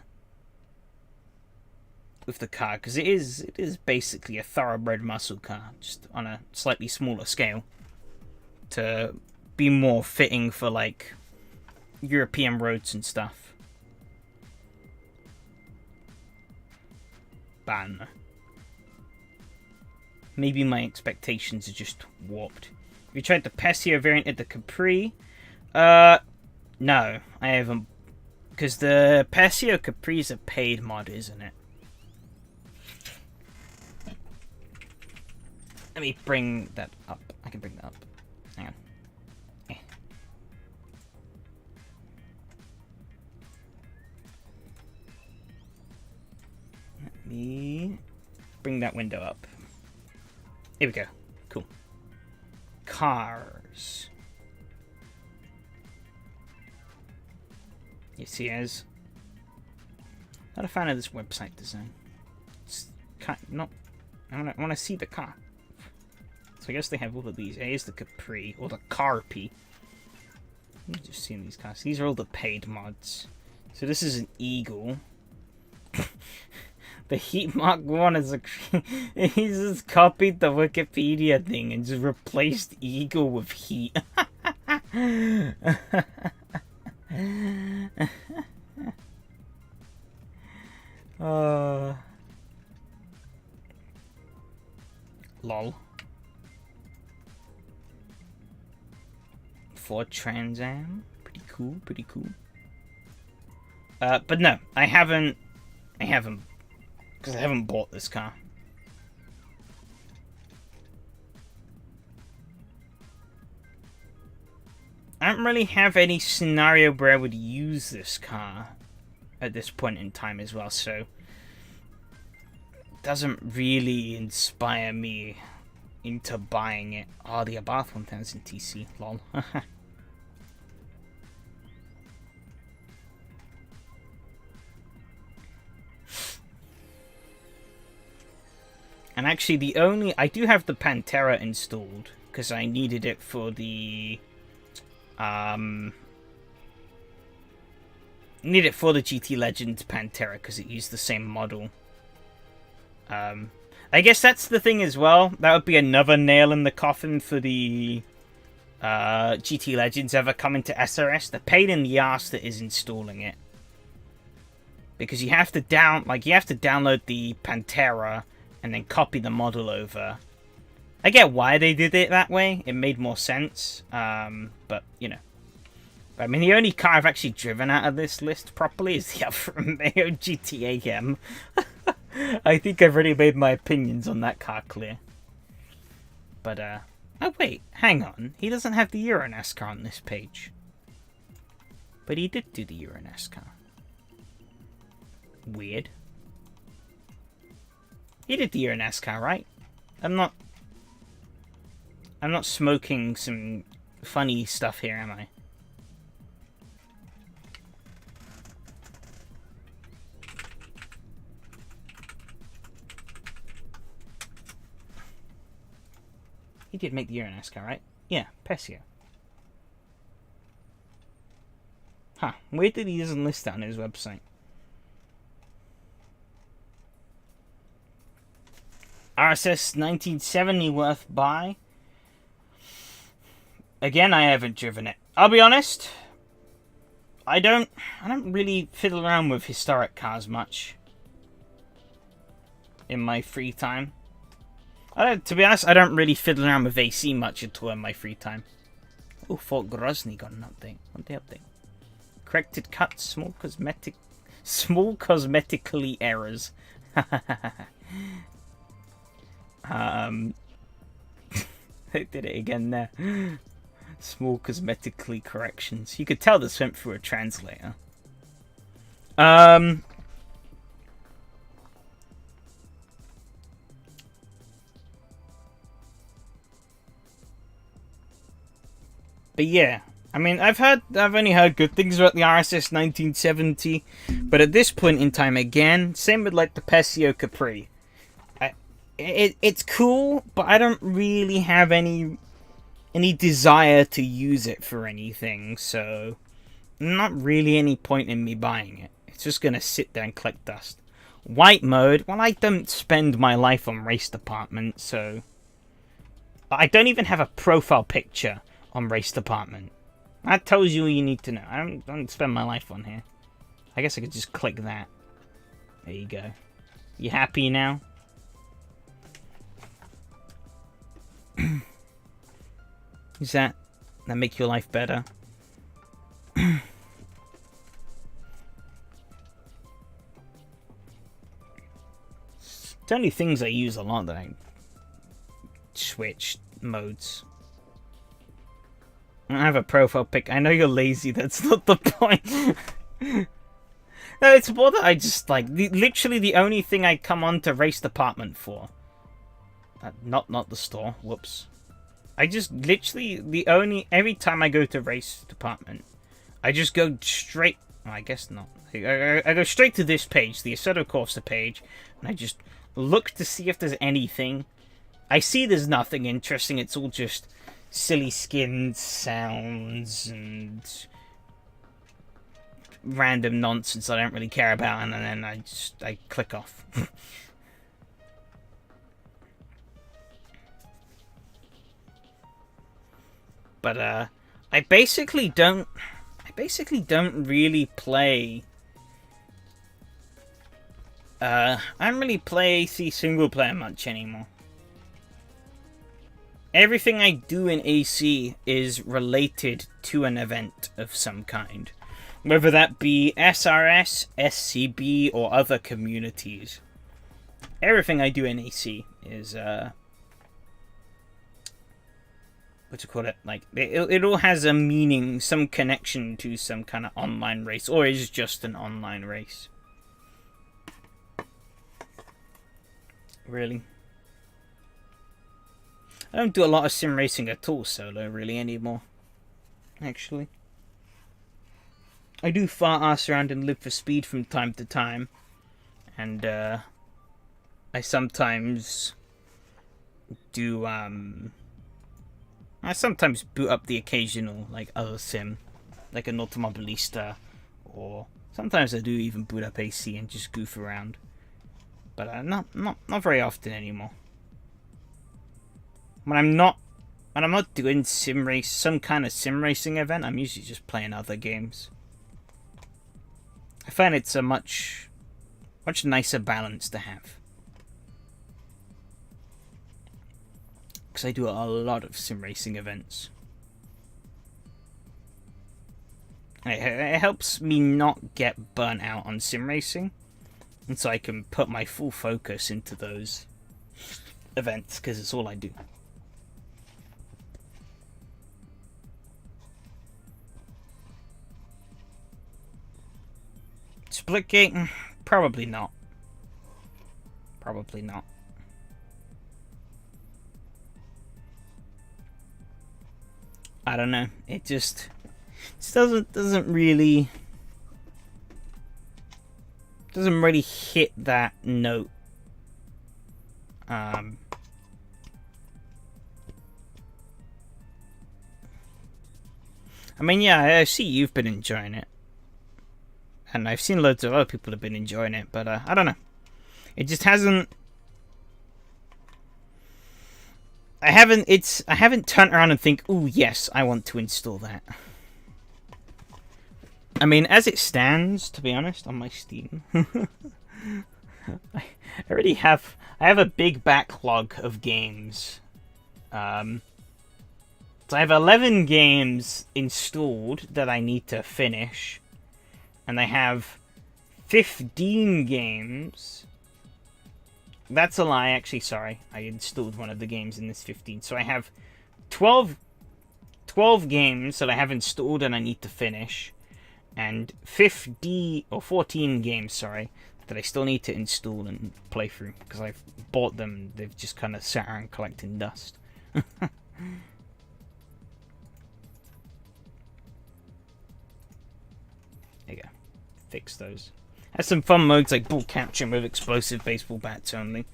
car, because it is basically a thoroughbred muscle car, just on a slightly smaller scale, to be more fitting for like European roads and stuff. Ban. Maybe my expectations are just warped. Have you tried the Paseo variant at the Capri? No, I haven't. Because the Paseo Capri is a paid mod, isn't it? Let me bring that up. I can bring that up. Hang on. Let me bring that window up. Here we go. Cool. Cars. You see, as not a fan of this website design. It's kind of not. I want to see the car. So I guess they have all of these. Here's the Capri or the Carpi. I'm just seeing these cars. These are all the paid mods. So this is an Eagle. The Heat Mark 1 is a... He's just copied the Wikipedia thing and just replaced Eagle with Heat. Lol. Ford Trans Am. Pretty cool, pretty cool. But no, I haven't... Because I haven't bought this car. I don't really have any scenario where I would use this car at this point in time as well, so it doesn't really inspire me into buying it. Oh, the Abarth 1000 TC, lol. And actually, I do have the Pantera installed because I needed it for the GT Legends Pantera because it used the same model. I guess that's the thing as well. That would be another nail in the coffin for the GT Legends ever coming to SRS. The pain in the ass that is installing it, because you have to download the Pantera and then copy the model over. I get why they did it that way. It made more sense. But, you know. I mean, the only car I've actually driven out of this list properly is the Alfa Romeo GT AM. I think I've already made my opinions on that car clear. But, oh wait, hang on. He doesn't have the Euro NASCAR on this page. But he did do the Euro NASCAR. Weird. You did the year in NASCAR, right? I'm not smoking some funny stuff here, am I? He did make the year in NASCAR, right? Yeah, Pesio. Huh. Weird that he doesn't list that on his website. RSS 1970 worth buy. Again, I haven't driven it. I'll be honest. I don't really fiddle around with historic cars much in my free time. To be honest, I don't really fiddle around with AC much at all in my free time. Oh, Fort Grozny got an update. What the update? Corrected cuts, small cosmetically errors. I did it again there. Small cosmetically corrections. You could tell this went through a translator. But yeah, I mean, I've only heard good things about the RSS 1970, but at this point in time, again, same with like the Pesio Capri. It's cool, but I don't really have any desire to use it for anything, so not really any point in me buying it. It's just gonna sit there and collect dust. White mode, well, I don't spend my life on RaceDepartment, so I don't even have a profile picture on RaceDepartment. That tells you all you need to know. I don't spend my life on here. I guess I could just click that. There you go. You happy now? Does that make your life better? The only things I use a lot that I switch modes. I don't have a profile pic. I know you're lazy. That's not the point. No, it's more that I just like literally the only thing I come on to RaceDepartment for. Not the store. Whoops. I just literally every time I go to RaceDepartment, I just go straight. Well, I guess not. I go straight to this page, the Assetto Corsa page, and I just look to see if there's anything. I see there's nothing interesting. It's all just silly skins, sounds, and random nonsense I don't really care about, and then I click off. But I basically don't really play. I don't really play AC single player much anymore. Everything I do in AC is related to an event of some kind. Whether that be SRS, SCB, or other communities. Everything I do in AC is, what you call it? Like, it all has a meaning, some connection to some kind of online race, or is just an online race. Really? I don't do a lot of sim racing at all solo, really, anymore. Actually. I do fart ass around and live for speed from time to time. And, I sometimes do, I sometimes boot up the occasional, like, other sim. Like an Automobilista. Or sometimes I do even boot up AC and just goof around. But, not very often anymore. When I'm not doing some kind of sim racing event, I'm usually just playing other games. I find it's a much nicer balance to have. Because I do a lot of sim racing events. It helps me not get burnt out on sim racing. And so I can put my full focus into those events, because it's all I do. Splitgate, Probably not. Probably not. I don't know. It just doesn't really hit that note. I mean, yeah, I see you've been enjoying it, and I've seen loads of other people have been enjoying it, but I don't know. It just hasn't. I haven't turned around and think, "Ooh, yes, I want to install that." I mean, as it stands, to be honest, on my Steam, I have a big backlog of games. So I have 11 games installed that I need to finish, and I have 15 games. That's a lie, actually, sorry. I installed one of the games in this 15. So I have 12 games that I have installed and I need to finish, and 14 games, sorry, that I still need to install and play through, because I've bought them and they've just kind of sat around collecting dust. There you go. Fix those. Has some fun modes like ball capture with explosive baseball bats only.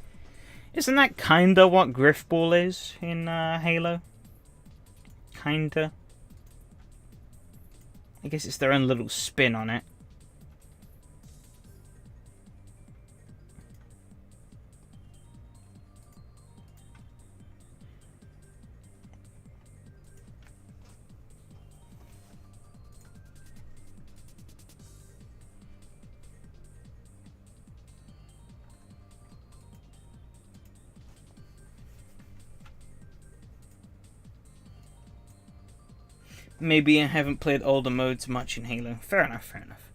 Isn't that kinda what Griffball is in Halo? Kinda. I guess it's their own little spin on it. Maybe I haven't played older modes much in Halo. Fair enough, fair enough.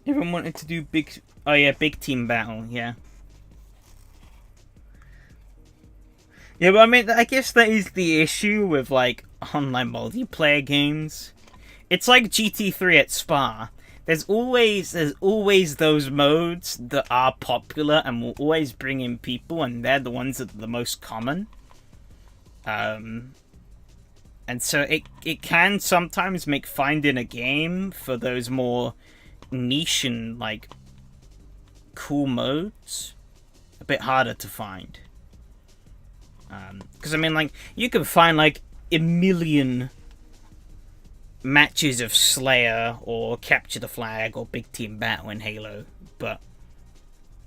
Everyone wanted to do big... Oh yeah, big team battle, yeah. Yeah, but I mean, I guess that is the issue with, like, online multiplayer games. It's like GT3 at Spa. There's always those modes that are popular and will always bring in people, and they're the ones that are the most common. And so it can sometimes make finding a game for those more niche and, like, cool modes a bit harder to find. Because, I mean, like, you can find, like, a million matches of Slayer or Capture the Flag or Big Team Battle in Halo, but,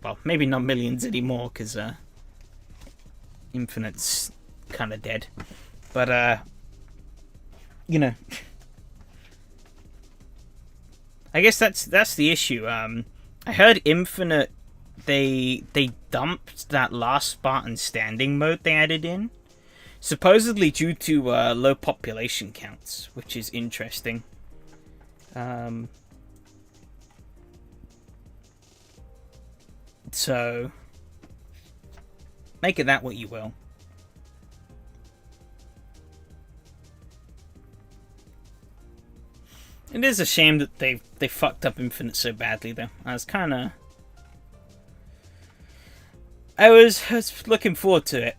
well, maybe not millions anymore, because Infinite's kind of dead. But, you know, I guess that's the issue. I heard Infinite, they dumped that last Spartan standing mode they added in, supposedly due to low population counts, which is interesting. So make it that what you will. It is a shame that they fucked up Infinite so badly, though. I was looking forward to it.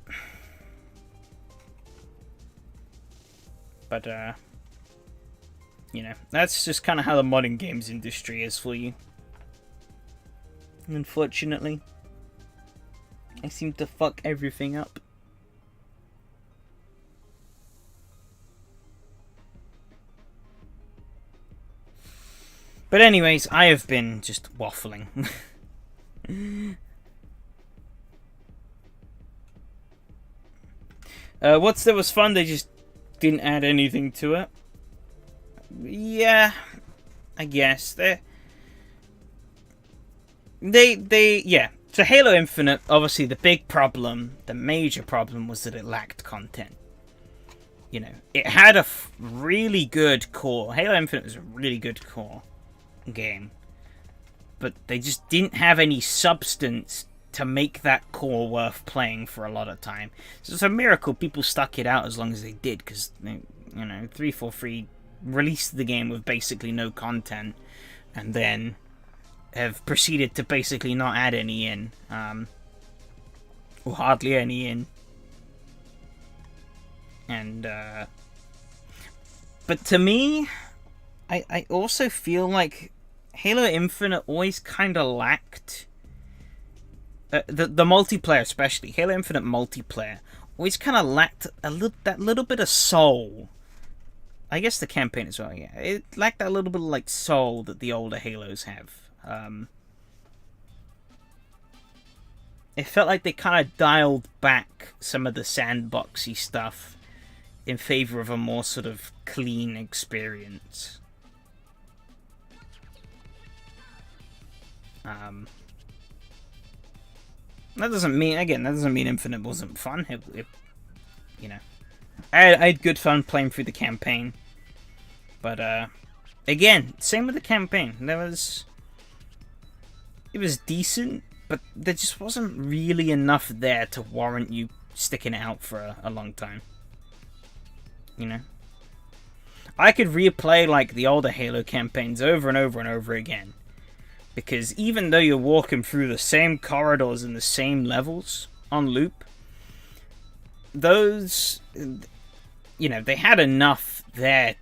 But, you know, that's just kind of how the modern games industry is for you. Unfortunately, I seem to fuck everything up. But anyways, I have been just waffling. What's that was fun, they just didn't add anything to it. Yeah, I guess. Yeah. So Halo Infinite, obviously the big problem, the major problem was that it lacked content. You know, it had a really good core. Halo Infinite was a really good core game. but they just didn't have any substance to make that core worth playing for a lot of time. So it's a miracle people stuck it out as long as they did, because, you know, 343 released the game with basically no content, and then have proceeded to basically not add any in, or hardly any in. And, but to me, I also feel like Halo Infinite always kind of lacked, the multiplayer especially, Halo Infinite multiplayer, always kind of lacked that little bit of soul. I guess the campaign as well, yeah. It lacked that little bit of, like, soul that the older Halos have. It felt like they kind of dialed back some of the sandboxy stuff in favor of a more sort of clean experience. That doesn't mean Infinite wasn't fun. It you know, I had good fun playing through the campaign. But, again, same with the campaign. It was decent, but there just wasn't really enough there to warrant you sticking it out for a long time. You know? I could replay, like, the older Halo campaigns over and over and over again. Because even though you're walking through the same corridors and the same levels on loop, those, you know, they had enough there,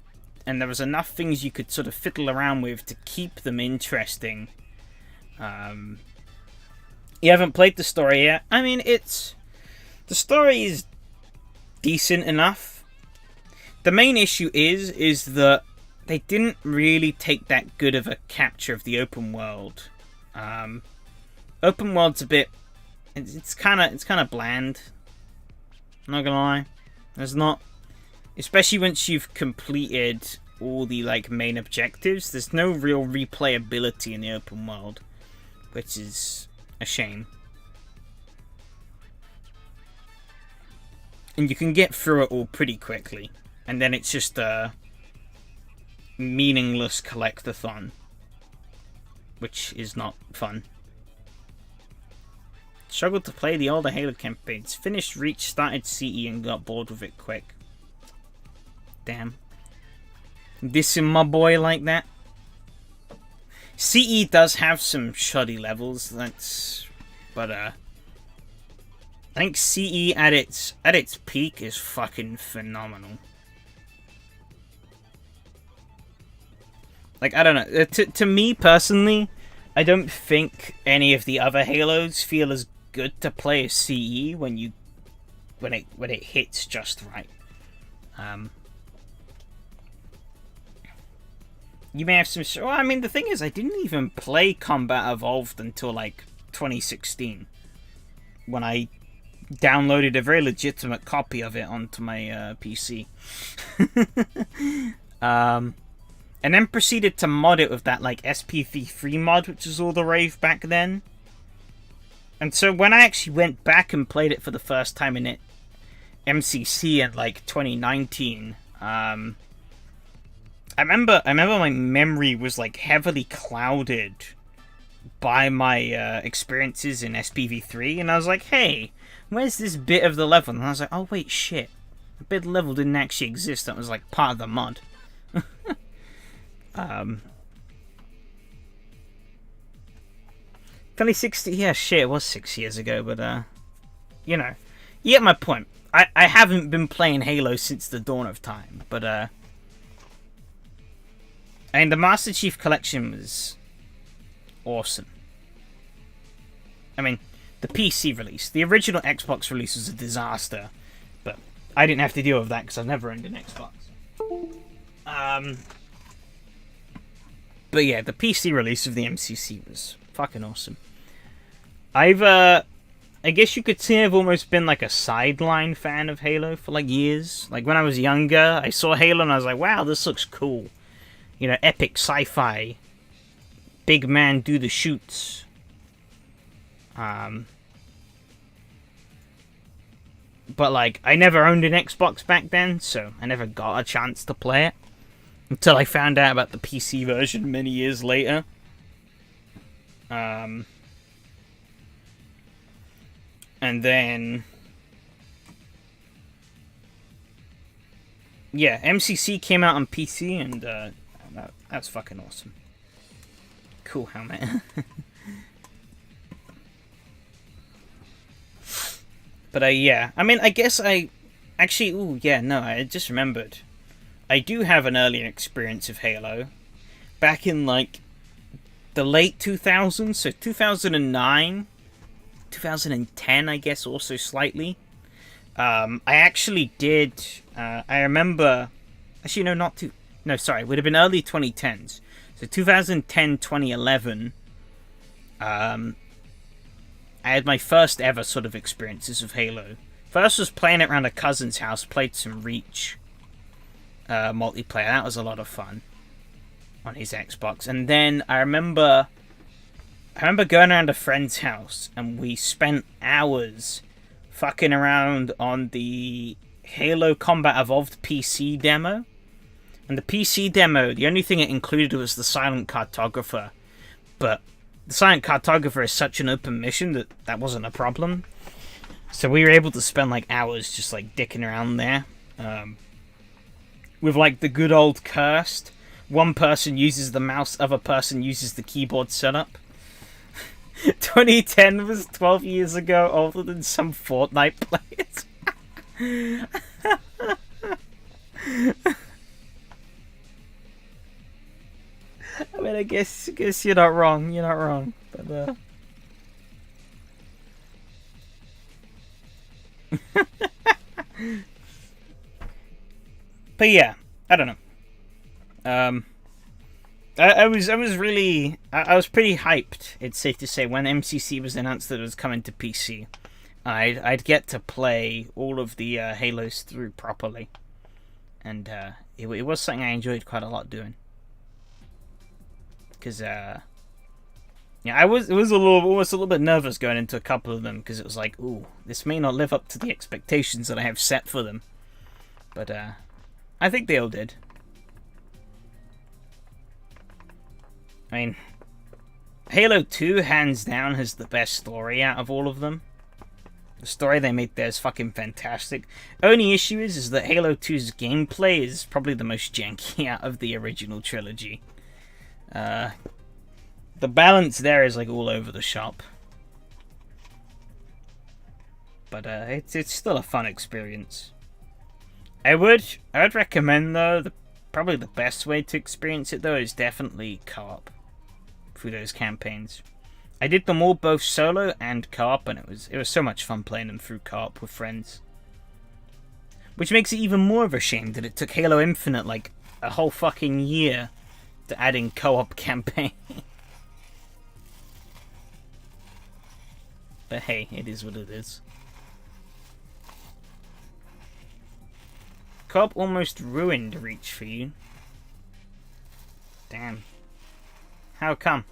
and there was enough things you could sort of fiddle around with to keep them interesting. You haven't played the story yet. I mean, the story is decent enough. The main issue is that they didn't really take that good of a capture of the open world. Open world's a bit, it's kind of bland. I'm not gonna lie. There's not, especially once you've completed all the, like, main objectives, there's no real replayability in the open world, which is a shame. And you can get through it all pretty quickly, and then it's just a meaningless collectathon, which is not fun. Struggled to play the older Halo campaigns. Finished Reach, started CE, and got bored with it quick. Damn. Dissing my boy like that. CE does have some shoddy levels, but I think CE at its peak is fucking phenomenal. Like, I don't know, to me personally, I don't think any of the other Halos feel as good to play as CE when it hits just right. You may have some... Well, I mean, the thing is, I didn't even play Combat Evolved until, like, 2016. When I downloaded a very legitimate copy of it onto my PC. And then proceeded to mod it with that, like, SPV3 mod, which was all the rave back then. And so when I actually went back and played it for the first time in MCC in, like, 2019... I remember my memory was, like, heavily clouded by my experiences in SPV3, and I was like, hey, where's this bit of the level? And I was like, oh wait, shit, the bit of the level didn't actually exist. That was, like, part of the mod. 2016, yeah, shit, it was 6 years ago, but you know, you get my point. I haven't been playing Halo since the dawn of time, but and the Master Chief Collection was awesome. I mean, the PC release. The original Xbox release was a disaster, but I didn't have to deal with that because I've never owned an Xbox. But yeah, the PC release of the MCC was fucking awesome. I guess you could say I've almost been like a sideline fan of Halo for like years. Like when I was younger, I saw Halo and I was like, wow, this looks cool. You know, epic sci-fi. Big man do the shoots. But like, I never owned an Xbox back then, so I never got a chance to play it. Until I found out about the PC version many years later. And then... yeah, MCC came out on PC, and that's fucking awesome. Cool helmet. But yeah, I mean, I guess I... actually, ooh, yeah, no, I just remembered. I do have an earlier experience of Halo. Back in, like, the late 2000s, so 2009, 2010, I guess, also slightly. I actually did, I remember, actually, no, not too, no, sorry, it would have been early 2010s. So 2010, 2011, I had my first ever sort of experiences of Halo. First was playing it around a cousin's house, played some Reach multiplayer. That was a lot of fun on his Xbox. And then I remember going around a friend's house, and we spent hours fucking around on the Halo Combat Evolved PC demo. And the PC demo, the only thing it included was the Silent Cartographer. But the Silent Cartographer is such an open mission that wasn't a problem. So we were able to spend like hours just like dicking around there. With like the good old cursed. One person uses the mouse, other person uses the keyboard setup. 2010 was 12 years ago, older than some Fortnite players. I mean, I guess you're not wrong. You're not wrong. But but yeah, I don't know. I was pretty hyped, it's safe to say, when MCC was announced that it was coming to PC. I'd get to play all of the Halos through properly, and it was something I enjoyed quite a lot doing. Because yeah, I was almost a little bit nervous going into a couple of them, because it was like, ooh, this may not live up to the expectations that I have set for them. But I think they all did. I mean, Halo 2, hands down, has the best story out of all of them. The story they made there is fucking fantastic. Only issue is that Halo 2's gameplay is probably the most janky out of the original trilogy. The balance there is like all over the shop. But it's still a fun experience. I would recommend, though, probably the best way to experience it, though, is definitely co-op through those campaigns. I did them all both solo and co-op, and it was so much fun playing them through co-op with friends. Which makes it even more of a shame that it took Halo Infinite like a whole fucking year to add in co-op campaign. But hey, it is what it is. Co-op almost ruined Reach for you. Damn. How come?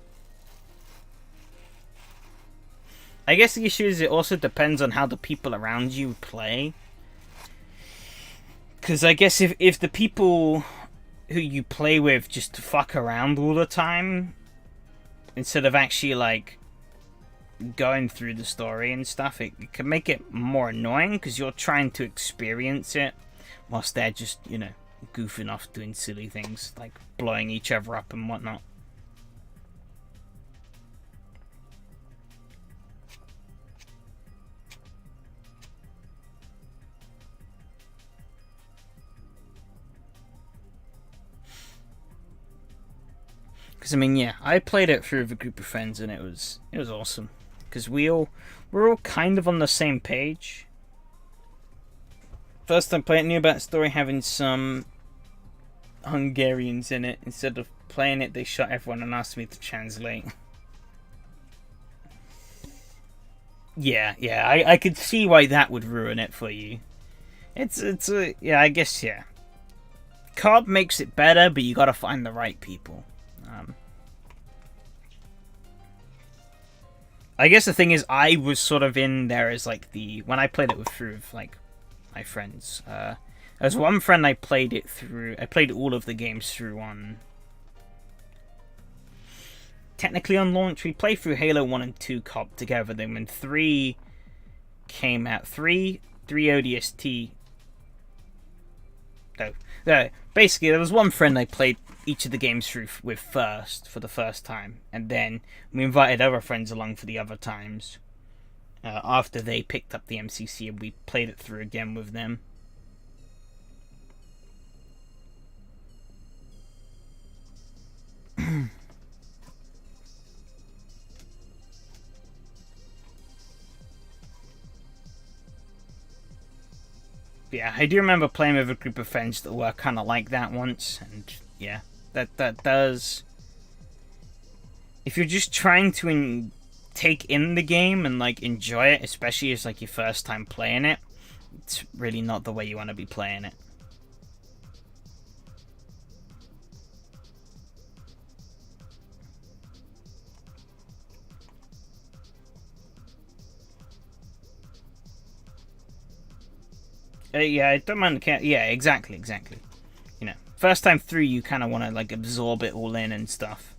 I guess the issue is it also depends on how the people around you play. Because I guess if the people who you play with just fuck around all the time, instead of actually like going through the story and stuff, it can make it more annoying because you're trying to experience it whilst they're just, you know, goofing off doing silly things like blowing each other up and whatnot. Because I mean, yeah, I played it through with a group of friends, and it was awesome. Because we're all kind of on the same page. First time playing, knew about the story having some Hungarians in it. Instead of playing it, they shot everyone and asked me to translate. Yeah, I could see why that would ruin it for you. Yeah, I guess, yeah. Co-op makes it better, but you gotta find the right people. I guess the thing is, I was sort of in there as like when I played it through like my friends. There's one friend I played it through. I played all of the games through on technically on launch. We played through Halo 1 and 2 co-op together. Then when 3 came out, 3 ODST. No, basically there was one friend I played each of the games through with first for the first time, and then we invited other friends along for the other times after they picked up the MCC, and we played it through again with them. Yeah, I do remember playing with a group of friends that were kind of like that once, and yeah, that does. If you're just trying to take in the game and like enjoy it, especially as like your first time playing it, it's really not the way you want to be playing it. Yeah, I don't mind the yeah, exactly. You know, first time through, you kind of want to like absorb it all in and stuff.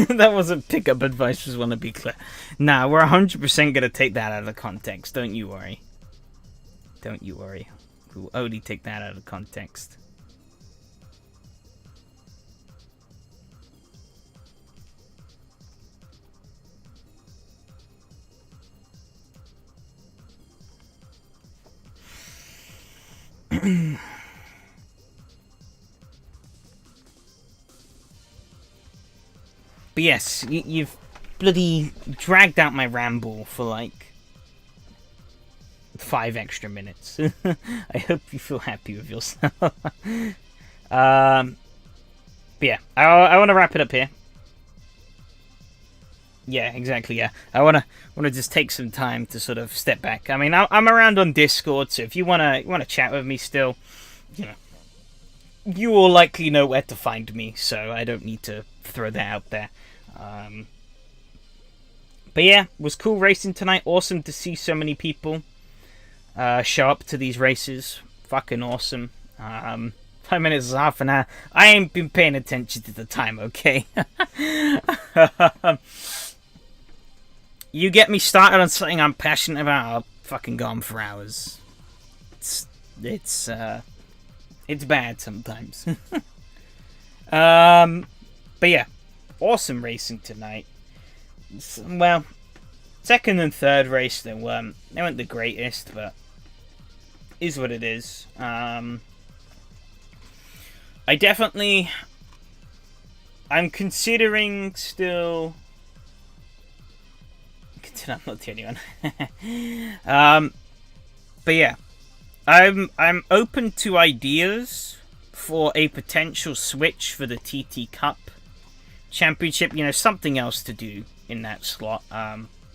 That wasn't pickup advice, just want to be clear. Nah, we're 100% going to take that out of context. Don't you worry. Don't you worry. We'll only take that out of context. But yes, you've bloody dragged out my ramble for like 5 extra minutes. I hope you feel happy with yourself. But yeah, I want to wrap it up here. Yeah, exactly. Yeah, I wanna just take some time to sort of step back. I mean, I'm around on Discord, so if you wanna chat with me still, you know, you will likely know where to find me. So I don't need to throw that out there. But yeah, it was cool racing tonight. Awesome to see so many people show up to these races. Fucking awesome. 5 minutes is half an hour. I ain't been paying attention to the time, okay? You get me started on something I'm passionate about, I'll fucking go on for hours. It's bad sometimes. But yeah, awesome racing tonight. Well, second and third race they weren't the greatest, but is what it is. I'm considering still. I'm not the only one. But yeah, I'm open to ideas for a potential switch for the TT Cup Championship. You know, something else to do in that slot.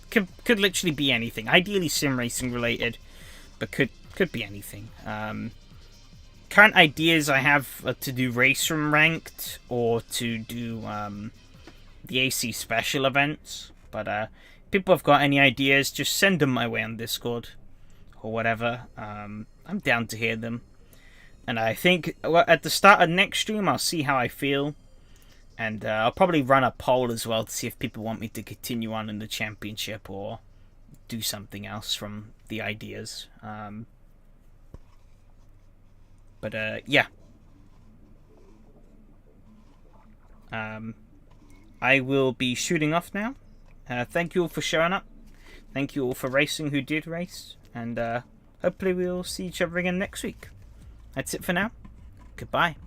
Could literally be anything. Ideally sim racing related, but could be anything. Current ideas I have are to do race from ranked or to do the AC special events. But people have got any ideas, just send them my way on Discord or whatever. I'm down to hear them. And I think at the start of next stream, I'll see how I feel. And I'll probably run a poll as well to see if people want me to continue on in the championship or do something else from the ideas. But yeah. I will be shooting off now. Thank you all for showing up. Thank you all for racing who did race. And hopefully we'll see each other again next week. That's it for now. Goodbye.